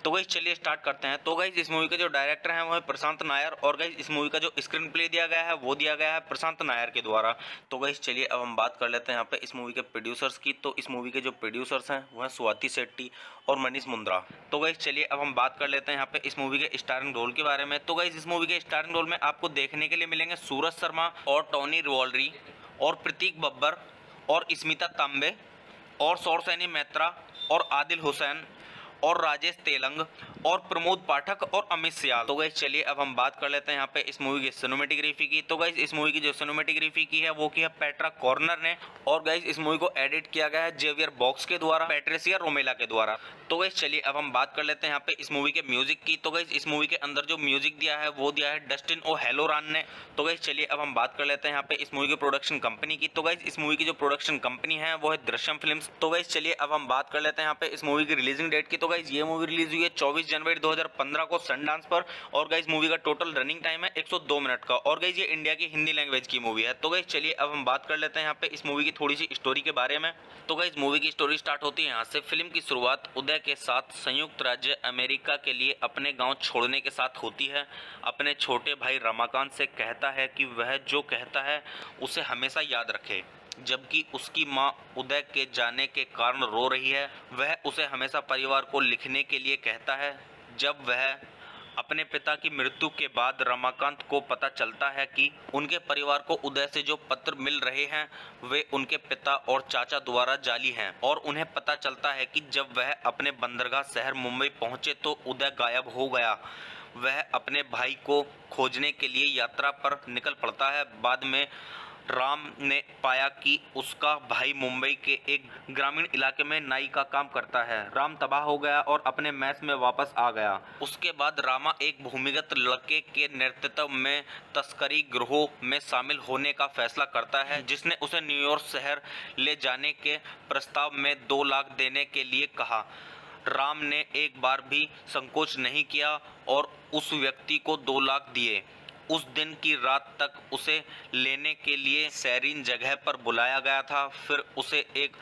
तो गाइस चलिए स्टार्ट करते हैं। तो गाइस इस मूवी के जो डायरेक्टर हैं वो है प्रशांत नायर और गाइस इस मूवी का जो स्क्रीन प्ले दिया गया है वो दिया गया है प्रशांत नायर के द्वारा। तो गाइस चलिए अब हम बात कर लेते हैं यहाँ पे इस मूवी के प्रोड्यूसर्स की। तो इस मूवी के जो प्रोड्यूसर्स हैं वो हैं स्वाति शेट्टी और मनीष मुंद्रा। तो गाइस चलिए अब हम बात कर लेते हैं यहाँ पे इस मूवी के स्टारिंग रोल के बारे में। तो गाइस इस मूवी के स्टारिंग रोल में आपको देखने के लिए मिलेंगे सूरज शर्मा और टॉनी रिवॉल्ड्री और प्रतीक बब्बर और स्मिता तांबे और सौरसेनी मैत्रा और आदिल हुसैन और राजेश तेलंग और प्रमोद पाठक और अमित सियाल। तो गाइस चलिए अब हम बात कर लेते हैं यहाँ पे इस मूवी की सिनेमेटोग्राफी की। तो गाइस इस मूवी की जो सिनेमेटोग्राफी की है वो की है पेट्रा कॉर्नर ने और गाइस इस मूवी को एडिट किया गया है जेवियर बॉक्स के द्वारा, पैट्रिसिया रोमेला के द्वारा। तो गाइस चलिए अब हम बात कर लेते हैं यहाँ पे इस मूवी के म्यूजिक की। तो गाइस इस मूवी के अंदर जो म्यूजिक दिया है वो दिया है डस्टिन ओ हेलोरान ने। तो गाइस चलिए अब हम बात कर लेते हैं यहाँ पे इस मूवी की प्रोडक्शन कंपनी की। तो गाइस इस मूवी की जो प्रोडक्शन कंपनी है वो है दृश्यम फिल्म्स। तो गाइस चलिए अब हम बात कर लेते हैं यहाँ पे इस मूवी की रिलीजिंग डेट की। तो गाइस ये मूवी रिलीज हुई है 24 जनवरी 2015 को सनडांस पर और गाइस मूवी का टोटल रनिंग टाइम है 102 मिनट का और गाइस ये इंडिया की हिंदी लैंग्वेज की मूवी है। तो गाइस चलिए अब हम बात कर लेते हैं यहाँ पे इस मूवी की थोड़ी सी स्टोरी के बारे में। तो गाइस मूवी की स्टोरी स्टार्ट होती है यहाँ से। फिल्म की शुरुआत उदय के साथ संयुक्त राज्य अमेरिका के लिए अपने गांव छोड़ने के साथ होती है। अपने छोटे भाई रमाकांत से कहता है कि वह जो कहता है उसे हमेशा याद रखे, जबकि उसकी मां उदय के जाने के कारण रो रही है। वह उसे हमेशा परिवार को लिखने के लिए कहता है। जब वह अपने पिता की मृत्यु के बाद रमाकांत को पता चलता है कि उनके परिवार को उदय से जो पत्र मिल रहे हैं वे उनके पिता और चाचा द्वारा जाली हैं और उन्हें पता चलता है कि जब वह अपने बंदरगाह शहर मुंबई पहुंचे तो उदय गायब हो गया। वह अपने भाई को खोजने के लिए यात्रा पर निकल पड़ता है। बाद में राम ने पाया कि उसका भाई मुंबई के एक ग्रामीण इलाके में नाई का काम करता है। राम तबाह हो गया और अपने मैस में वापस आ गया। उसके बाद रामा एक भूमिगत लड़के के नेतृत्व में तस्करी गिरोह में शामिल होने का फैसला करता है, जिसने उसे न्यूयॉर्क शहर ले जाने के प्रस्ताव में 2 लाख देने के लिए कहा। राम ने एक बार भी संकोच नहीं किया और उस व्यक्ति को 2 लाख दिए। उस दिन की रात तक उसे लेने के लिए सैरीन जगह पर बुलाया गया था। फिर उसे एक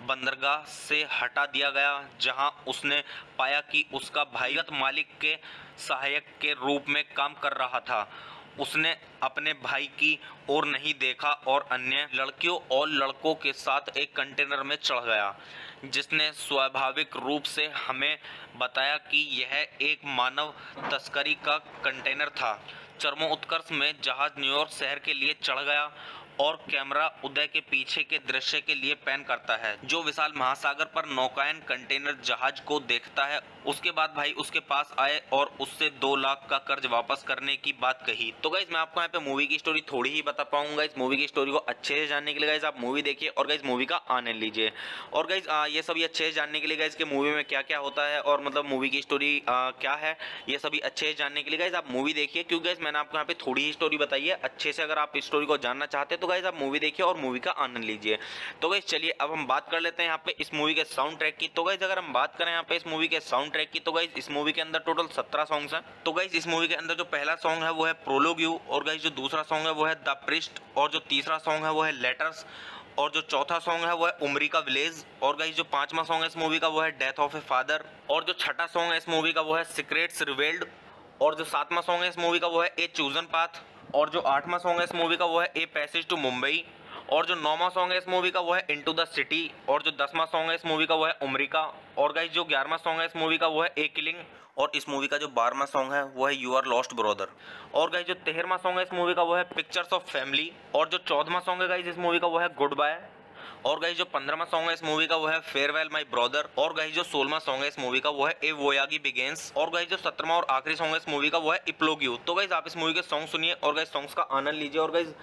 बंदरगाह से हटा दिया गया जहां उसने पाया कि उसका भाईगत मालिक के सहायक के रूप में काम कर रहा था। उसने अपने भाई की ओर नहीं देखा और अन्य लड़कियों और लड़कों के साथ एक कंटेनर में चढ़ गया, जिसने स्वाभाविक रूप से हमें बताया कि यह एक मानव तस्करी का कंटेनर था। चरमो उत्कर्ष में जहाज न्यूयॉर्क शहर के लिए चढ़ गया और कैमरा उदय के पीछे के दृश्य के लिए पैन करता है, जो विशाल महासागर पर नौकायन कंटेनर जहाज को देखता है। उसके बाद भाई उसके पास आए और उससे 2 लाख का कर्ज वापस करने की बात कही। तो गाइस मैं आपको यहाँ पे मूवी की स्टोरी थोड़ी ही बता पाऊंगा। इस मूवी की स्टोरी को अच्छे से जानने के लिए गाइस आप मूवी देखिए और गाइस मूवी का आनंद लीजिए। और गाइस ये सभी अच्छे से जानने के लिए गाइस कि मूवी में क्या क्या होता है और मतलब मूवी की स्टोरी क्या है, ये सभी अच्छे से जानने के लिए गाइस आप मूवी देखिए, क्योंकि गाइस मैंने आपको यहाँ पे थोड़ी ही स्टोरी बताई है। अच्छे से अगर आप स्टोरी को जानना चाहते तो गाइस आप मूवी देखिए और मूवी का आनंद लीजिए। तो गाइस चलिए अब हम बात कर लेते हैं यहाँ पे इस मूवी के साउंड ट्रैक की। तो गाइस अगर हम बात करें यहाँ पे इस मूवी के साउंड ट्रैक की, तो गाइस इस मूवी के अंदर टोटल 17 सॉन्ग्स हैं। तो गाइस इस मूवी के अंदर जो पहला सॉन्ग है वो है प्रोलोग यू, और गाइस जो दूसरा सॉन्ग है वो है द प्रिस्ट, और जो तीसरा सॉन्ग है वो है लेटर्स, और जो चौथा सॉन्ग है वो है उमरी का विलेज, और गाइस जो पांचवा सॉन्ग है इस मूवी का वो है डेथ ऑफ ए फादर, और जो छठा सॉन्ग है इस मूवी का वो है सीक्रेट्स रिवेल्ड, और जो सातवां सॉन्ग है इस मूवी का वो है ए चूजन पाथ, और जो आठवां सॉन्ग है इस मूवी का वो है ए पैसेज टू मुंबई, और जो नौवां सॉन्ग है इस मूवी का वो है इनटू द सिटी, और जो 10वां सॉन्ग है इस मूवी का वो है उमरी का, और गाइस जो 11वां सॉन्ग है इस मूवी का वो है ए किलिंग, और इस मूवी का जो 12वां सॉन्ग है वो है यू आर लॉस्ट ब्रदर, और गाइस जो 13वां सॉन्ग है इस मूवी का वो है पिक्चर्स ऑफ फैमिली, और जो 14वां सॉन्ग है गाइस इस मूवी का वो है गुड बाय, और गाइस जो 15वां सॉन्ग है इस मूवी का वो है फेयरवेल माय ब्रदर, और गाइस जो 16वां सॉन्ग है इस मूवी का वो है ए वोयागी बिगेन्स, और गाइस जो 17वां और आखिरी सॉन्ग है इस मूवी का वो है इप्लोग यू। तो गाइस आप इस मूवी के सॉन्ग सुनिए और गाइस सॉन्ग्स का आनंद लीजिए। और गाइस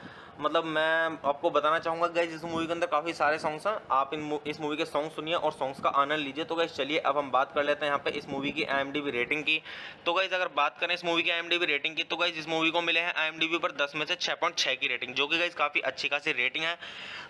मतलब मैं आपको बताना चाहूंगा गाइस इस मूवी के अंदर काफी सारे सॉन्ग्स हैं, आप इस मूवी के सॉन्ग सुनिए और सॉन्ग्स का आनंद लीजिए। तो गाइस चलिए अब हम बात कर लेते हैं यहाँ पे इस मूवी की IMDb रेटिंग की। तो गाइस अगर बात करें इस मूवी की IMDb रेटिंग की, तो गाइस इस मूवी को मिले हैं IMDb पर 10 में से 6.6 की रेटिंग, जो कि गाइस काफी अच्छी खासी रेटिंग है।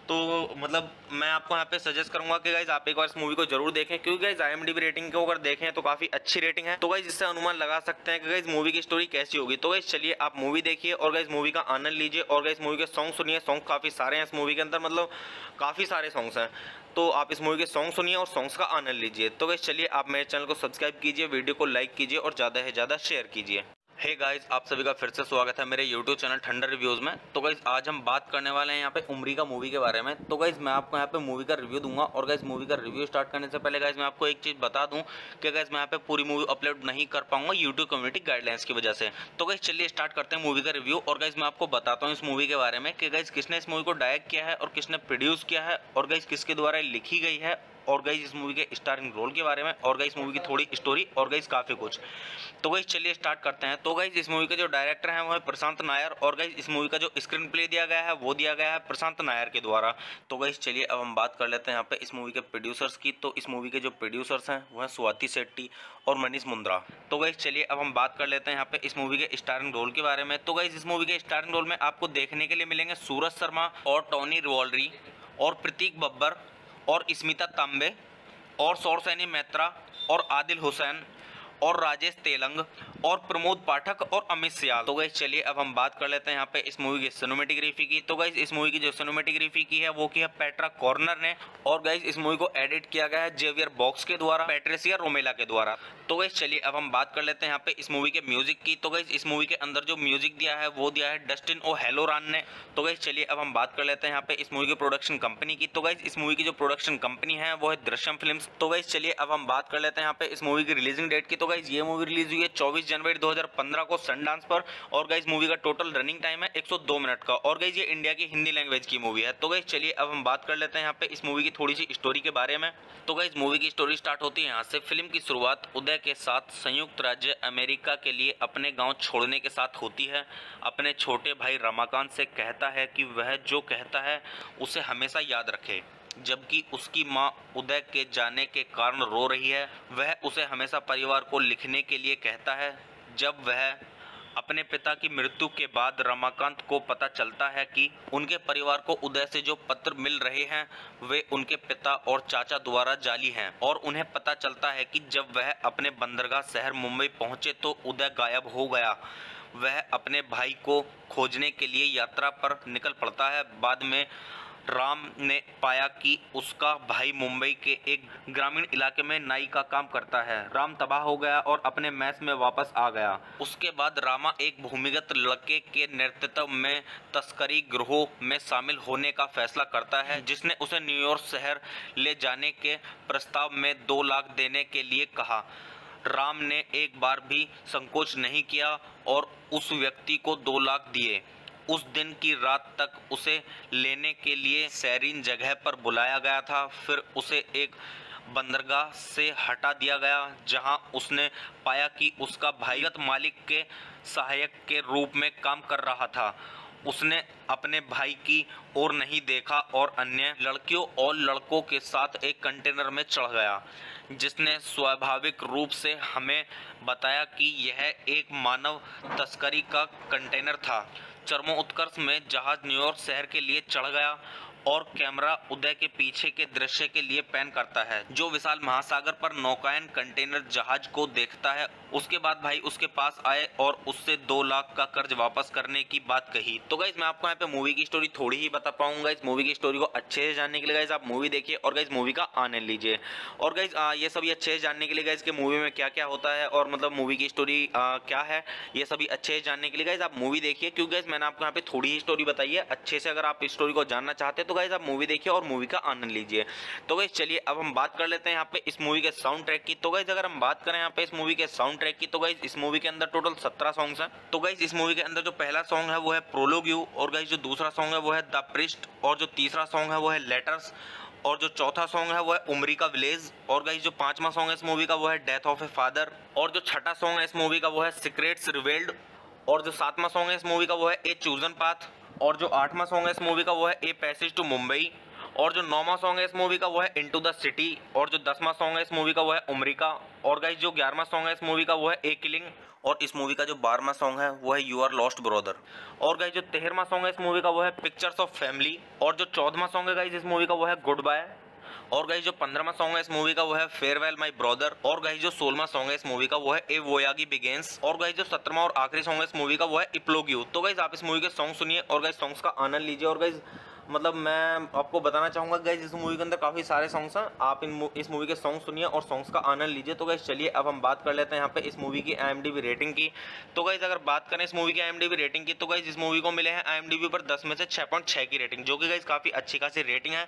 तो मतलब मैं आपको यहाँ पे सजेस्ट करूंगा कि गाइस आप एक बार इस मूवी को जरूर देखें, क्योंकि गाइस IMDb रेटिंग को अगर देखें तो काफी अच्छी रेटिंग है। तो गाइस इससे अनुमान लगा सकते हैं कि गाइस मूवी की स्टोरी कैसी होगी। तो गाइस चलिए आप मूवी देखिए और गाइस मूवी का आनंद लीजिए, और गाइस मूवी के सॉन्ग सुनिए। सॉन्ग काफी सारे हैं इस मूवी के अंदर, मतलब काफी सारे सॉन्ग्स हैं। तो आप इस मूवी के सॉन्ग सुनिए और सॉन्ग्स का आनंद लीजिए। तो गाइस चलिए आप मेरे चैनल को सब्सक्राइब कीजिए, वीडियो को लाइक कीजिए और ज़्यादा से ज़्यादा शेयर कीजिए। हे गाइस, आप सभी का फिर से स्वागत है मेरे YouTube चैनल ठंडर रिव्यूज़ में। तो गाइस आज हम बात करने वाले हैं यहाँ पे उमरी का मूवी के बारे में। तो गाइस मैं आपको यहाँ पे मूवी का रिव्यू दूंगा, और गाइस मूवी का रिव्यू स्टार्ट करने से पहले गाइस मैं आपको एक चीज़ बता दूं कि गाइस मैं यहाँ पे पूरी मूवी अपलोड नहीं कर पाऊंगा YouTube कम्युनिटी गाइडलाइंस की वजह से। तो गाइस चलिए स्टार्ट करते हैं मूवी का रिव्यू, और गाइस मैं आपको बताता हूँ इस मूवी के बारे में कि गाइस किसने इस मूवी को डायरेक्ट किया है और किसने प्रोड्यूस किया है, और गाइस किसके द्वारा लिखी गई है, और गाइस इस मूवी के स्टारिंग रोल के बारे में, और गाइस मूवी की थोड़ी स्टोरी, और गाइस काफ़ी कुछ। तो गाइस चलिए स्टार्ट करते हैं। तो गाइस इस मूवी के जो डायरेक्टर हैं वो है प्रशांत नायर, और गाइस इस मूवी का जो स्क्रीन प्ले दिया गया है वो दिया गया है प्रशांत नायर के द्वारा। तो गाइस चलिए अब हम बात कर लेते हैं यहाँ पे इस मूवी के प्रोड्यूसर्स की। तो इस मूवी के जो प्रोड्यूसर्स हैं वो हैं स्वाति शेट्टी और मनीष मुंद्रा। तो गाइस चलिए अब हम बात कर लेते हैं यहाँ पे इस मूवी के स्टारिंग रोल के बारे में। तो गाइस इस मूवी के स्टारिंग रोल में आपको देखने के लिए मिलेंगे सूरज शर्मा और टॉनी रिवॉल्ड्री और प्रतीक बब्बर और स्मिता तांबे और सौरसेनी मैत्रा और आदिल हुसैन और राजेश तेलंग और प्रमोद पाठक और अमित सियाल। तो गाइस चलिए अब हम बात कर लेते हैं यहाँ पे इस मूवी की सिनेमेटोग्राफी की। तो गाइस इस मूवी की जो सिनेमेटोग्राफी की है वो की है पेट्रा कॉर्नर ने, और गाइस इस मूवी को एडिट किया गया है जेवियर बॉक्स के द्वारा, पैट्रिसिया रोमेला के द्वारा। तो गाइस चलिए अब हम बात कर लेते हैं यहाँ पे इस मूवी के म्यूजिक की। तो गाइस इस मूवी के अंदर जो म्यूजिक दिया है वो दिया है डस्टिन ओ हेलोरान ने। तो गाइस चलिए अब हम बात कर लेते हैं यहाँ पे इस मूवी की प्रोडक्शन कंपनी की। तो गाइस इस मूवी की जो प्रोडक्शन कंपनी है वो है दृश्यम फिल्म्स। तो गाइस चलिए अब हम बात कर लेते हैं यहाँ पे इस मूवी की रिलीजिंग डेट की। तो गाइस ये मूवी रिलीज हुई है 24 जनवरी 2015 को सनडांस पर, और गाइस मूवी का टोटल रनिंग टाइम है 102 मिनट का, और गाइस ये इंडिया की हिंदी लैंग्वेज की मूवी है। तो गाइस चलिए अब हम बात कर लेते हैं यहाँ पे इस मूवी की थोड़ी सी स्टोरी के बारे में। तो गाइस मूवी की स्टोरी स्टार्ट होती है यहाँ से। फिल्म की शुरुआत उदय के साथ संयुक्त राज्य अमेरिका के लिए अपने गांव छोड़ने के साथ होती है। अपने छोटे भाई रमाकांत से कहता है कि वह जो कहता है उसे हमेशा याद रखे, जबकि उसकी मां उदय के जाने के कारण रो रही है। वह उसे हमेशा परिवार को लिखने के लिए कहता है। जब वह अपने पिता की मृत्यु के बाद रमाकांत को पता चलता है कि उनके परिवार को उदय से जो पत्र मिल रहे हैं वे उनके पिता और चाचा द्वारा जाली हैं, और उन्हें पता चलता है कि जब वह अपने बंदरगाह शहर मुंबई पहुंचे तो उदय गायब हो गया। वह अपने भाई को खोजने के लिए यात्रा पर निकल पड़ता है। बाद में राम ने पाया कि उसका भाई मुंबई के एक ग्रामीण इलाके में नाई का काम करता है। राम तबाह हो गया और अपने मैस में वापस आ गया। उसके बाद रामा एक भूमिगत लड़के के नेतृत्व में तस्करी गिरोह में शामिल होने का फैसला करता है, जिसने उसे न्यूयॉर्क शहर ले जाने के प्रस्ताव में 2 लाख देने के लिए कहा। राम ने एक बार भी संकोच नहीं किया और उस व्यक्ति को 2 लाख दिए। उस दिन की रात तक उसे लेने के लिए सैरीन जगह पर बुलाया गया था। फिर उसे एक बंदरगाह से हटा दिया गया, जहां उसने पाया कि उसका भाईगत मालिक के सहायक के रूप में काम कर रहा था। उसने अपने भाई की ओर नहीं देखा और अन्य लड़कियों और लड़कों के साथ एक कंटेनर में चढ़ गया, जिसने स्वाभाविक रूप से हमें बताया कि यह एक मानव तस्करी का कंटेनर था। चरमोत्कर्ष में जहाज न्यूयॉर्क शहर के लिए चढ़ गया और कैमरा उदय के पीछे के दृश्य के लिए पैन करता है, जो विशाल महासागर पर नौकायन कंटेनर जहाज को देखता है। उसके बाद भाई उसके पास आए और उससे 2 लाख का कर्ज वापस करने की बात कही। तो गाइस मैं आपको यहाँ पे मूवी की स्टोरी थोड़ी ही बता पाऊंगा। इस मूवी की स्टोरी को अच्छे से जानने के लिए गाइस आप मूवी देखिए और गाइस मूवी का आनंद लीजिए। और गाइस ये सभी अच्छे से जानने के लिए गाइस कि मूवी में क्या क्या होता है और मतलब मूवी की स्टोरी क्या है, ये सभी अच्छे से जानने के लिए गाइस आप मूवी देखिए, क्योंकि गाइस मैंने आपको यहाँ पे थोड़ी ही स्टोरी बताई है। अच्छे से अगर आप इस स्टोरी को जानना चाहते हैं तो गाइस आप मूवी देखिए और मूवी का आनंद लीजिए। तो गाइस चलिए अब हम बात कर लेते हैं यहाँ पे इस मूवी के साउंड ट्रैक की। तो गाइस अगर हम बात करें यहाँ पे इस मूवी के साउंड ट्रैक की, तो गाइस इस मूवी के अंदर टोटल 17 सॉन्ग्स हैं। तो गाइस इस मूवी के अंदर जो पहला सॉन्ग है वो है प्रोलोग यू, और गाइस जो दूसरा सॉन्ग है वो है द प्रिस्ट, और जो तीसरा सॉन्ग है वो है लेटर्स, और जो चौथा सॉन्ग है वो है उमरी का विलेज, और गाइस जो पांचवा सॉन्ग है इस मूवी का वो है डेथ ऑफ ए फादर, और जो छठा सॉन्ग है इस मूवी का वो है सीक्रेट्स रिवेल्ड, और जो सातवां सॉन्ग है इस मूवी का वो है ए चूजन पाथ, और जो आठवां सॉन्ग है इस मूवी का वो है ए पैसेज टू मुंबई, और जो 9वां सॉन्ग है इस मूवी का वो है इनटू द सिटी, और जो 10वां सॉन्ग है इस मूवी का वो है उमरी का, और गाइस जो 11वां सॉन्ग है इस मूवी का वो है ए किलिंग, और इस मूवी का जो 12वां सॉन्ग है वो है यू आर लॉस्ट ब्रदर, और गाइस जो 13वां सॉन्ग है इस मूवी का वो है पिक्चर्स ऑफ फैमिली, और जो 14वां सॉन्ग है गाइस इस मूवी का वो है गुड बाय, और गाइस जो 15वां सॉन्ग है इस मूवी का वो है फेयरवेल माय ब्रदर, और गाइस जो 16वां सॉन्ग है इस मूवी का वो है ए वोयागी बिगिंस, और गाइस जो 17वां और आखिरी सॉन्ग है इस मूवी का वो है इप्लोग यू। तो गाइस आप इस मूवी के सॉन्ग सुनिए और गाइस सॉन्ग्स का आनंद लीजिए। और गाइस मतलब मैं आपको बताना चाहूंगा गाइस इस मूवी के अंदर काफी सारे सॉन्ग्स हैं, आप इस मूवी के सॉन्ग सुनिए और सॉन्ग्स का आनंद लीजिए। तो गाइस चलिए अब हम बात कर लेते हैं यहाँ पे इस मूवी की IMDb रेटिंग की। तो गाइस अगर बात करें इस मूवी की IMDb रेटिंग की, तो गाइस इस मूवी को मिले हैं IMDb पर 10 में से 6.6 की रेटिंग, जो कि गाइस काफी अच्छी खासी रेटिंग है।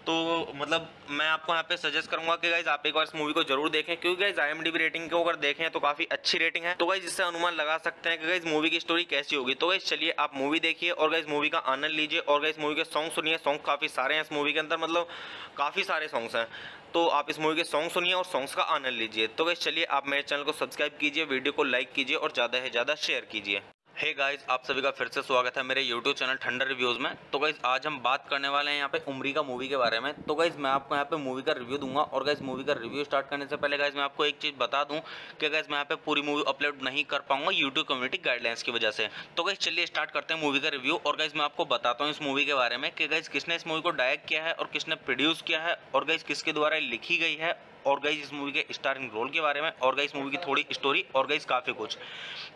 तो मतलब मैं आपको यहाँ पे सजेस्ट करूंगा कि गाइस आप एक बार इस मूवी को जरूर देखें, क्योंकि गाइस IMDb रेटिंग को अगर देखें तो काफी अच्छी रेटिंग है। तो गाइस इससे अनुमान लगा सकते हैं कि गाइस मूवी की स्टोरी कैसी होगी। तो गाइस चलिए आप मूवी देखिए और गाइस मूवी का आनंद लीजिए और गाइस मूवी के सॉन्ग सुनिए। सॉन्ग काफी सारे हैं इस मूवी के अंदर, मतलब काफी सारे सॉन्ग्स हैं। तो आप इस मूवी के सॉन्ग सुनिए और सॉन्ग्स का आनंद लीजिए। तो गाइस चलिए आप मेरे चैनल को सब्सक्राइब कीजिए, वीडियो को लाइक कीजिए और ज़्यादा से ज़्यादा शेयर कीजिए। हे गाइस आप सभी का फिर से स्वागत है मेरे YouTube चैनल ठंडर रिव्यूज़ में। तो गाइस आज हम बात करने वाले हैं यहाँ पे उमरी का मूवी के बारे में। तो गाइस मैं आपको यहाँ पे मूवी का रिव्यू दूंगा, और गाइस मूवी का रिव्यू स्टार्ट करने से पहले गाइस मैं आपको एक चीज़ बता दूं कि गाइस मैं यहाँ पे पूरी मूवी अपलोड नहीं कर पाऊंगा YouTube कम्युनिटी गाइडलाइंस की वजह से। तो गाइस चलिए स्टार्ट करते हैं मूवी का रिव्यू। और गाइस मैं आपको बताता हूँ इस मूवी के बारे में कि गाइस किसने इस मूवी को डायरेक्ट किया है और किसने प्रोड्यूस किया है, और गाइस किसके द्वारा लिखी गई है, और गाइस इस मूवी के स्टारिंग रोल के बारे में, और गाइस मूवी की थोड़ी स्टोरी, और गाइस काफ़ी कुछ।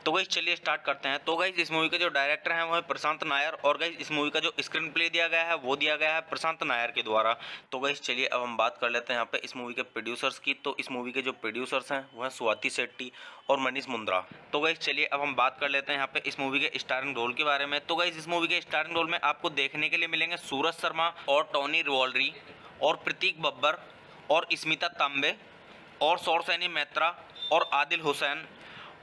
तो गाइस चलिए स्टार्ट करते हैं। तो गाइस इस मूवी के जो डायरेक्टर हैं वो है प्रशांत नायर, और गाइस इस मूवी का जो स्क्रीन प्ले दिया गया है वो दिया गया है प्रशांत नायर के द्वारा। तो गाइस चलिए अब हम बात कर लेते हैं यहाँ पे इस मूवी के प्रोड्यूसर्स की। तो इस मूवी के जो प्रोड्यूसर्स हैं वो हैं स्वाति शेट्टी और मनीष मुंद्रा। तो गाइस चलिए अब हम बात कर लेते हैं यहाँ पे इस मूवी के स्टारिंग रोल के बारे में। तो गाइस इस मूवी के स्टारिंग रोल में आपको देखने के लिए मिलेंगे सूरज शर्मा और टॉनी रिवॉल्ड्री और प्रतीक बब्बर और स्मिता तांबे और सौरसेनी मैत्रा और आदिल हुसैन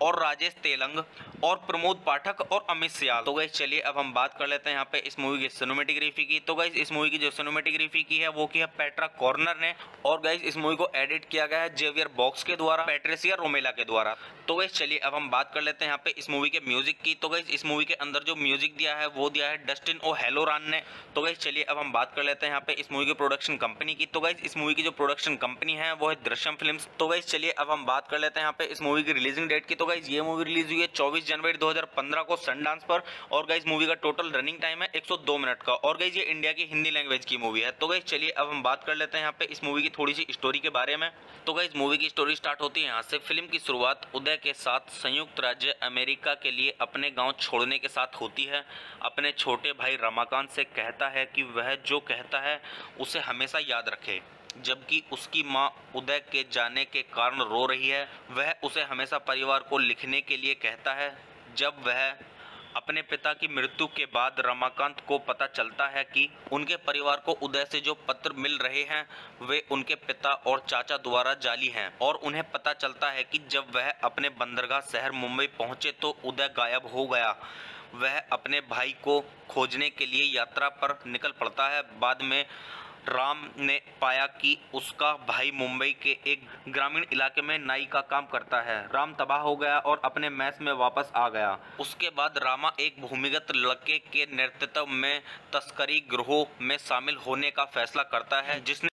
और राजेश तेलंग और प्रमोद पाठक और अमित सियाल। तो गाइस चलिए अब हम बात कर लेते हैं यहाँ पे इस मूवी की सिनेमेटोग्राफी की। तो गाइस इस मूवी की जो सिनेमेटोग्राफी की है वो की है पेट्रा कॉर्नर ने, और गाइस इस मूवी को एडिट किया गया है जेवियर बॉक्स के द्वारा, पैट्रिसिया रोमेला के द्वारा। तो गाइस चलिए अब हम बात कर लेते हैं यहाँ पे इस मूवी के म्यूजिक की। तो गाइस इस मूवी के अंदर जो म्यूजिक दिया है वो दिया है डस्टिन ओ हेलोरान ने। तो गाइस चलिए अब हम बात कर लेते हैं यहाँ पे इस मूवी की प्रोडक्शन कंपनी की। तो गाइस इस मूवी की जो प्रोडक्शन कंपनी है वो है दृश्यम फिल्म्स। तो गाइस चलिए अब हम बात कर लेते हैं यहाँ पे इस मूवी की रिलीजिंग डेट की। तो गाइस ये मूवी रिलीज हुई है 24 जनवरी 2015 को सनडांस पर, और गाइस मूवी का टोटल रनिंग टाइम है 102 मिनट का, और गाइस ये इंडिया की हिंदी लैंग्वेज की मूवी है। तो गाइस चलिए अब हम बात कर लेते हैं यहाँ पे इस मूवी की थोड़ी सी स्टोरी के बारे में। तो गाइस मूवी की स्टोरी स्टार्ट होती है यहाँ से। फिल्म की शुरुआत उदय के साथ संयुक्त राज्य अमेरिका के लिए अपने गांव छोड़ने के साथ होती है। अपने छोटे भाई रमाकांत से कहता है कि वह जो कहता है उसे हमेशा याद रखे, जबकि उसकी मां उदय के जाने के कारण रो रही है। वह उसे हमेशा परिवार को लिखने के लिए कहता है। जब वह अपने पिता की मृत्यु के बाद रमाकांत को पता चलता है कि उनके परिवार को उदय से जो पत्र मिल रहे हैं वे उनके पिता और चाचा द्वारा जाली हैं, और उन्हें पता चलता है कि जब वह अपने बंदरगाह शहर मुंबई पहुंचे तो उदय गायब हो गया। वह अपने भाई को खोजने के लिए यात्रा पर निकल पड़ता है। बाद में राम ने पाया कि उसका भाई मुंबई के एक ग्रामीण इलाके में नाई का काम करता है। राम तबाह हो गया और अपने मैस में वापस आ गया। उसके बाद रामा एक भूमिगत लड़के के नेतृत्व में तस्करी गिरोह में शामिल होने का फैसला करता है, जिसने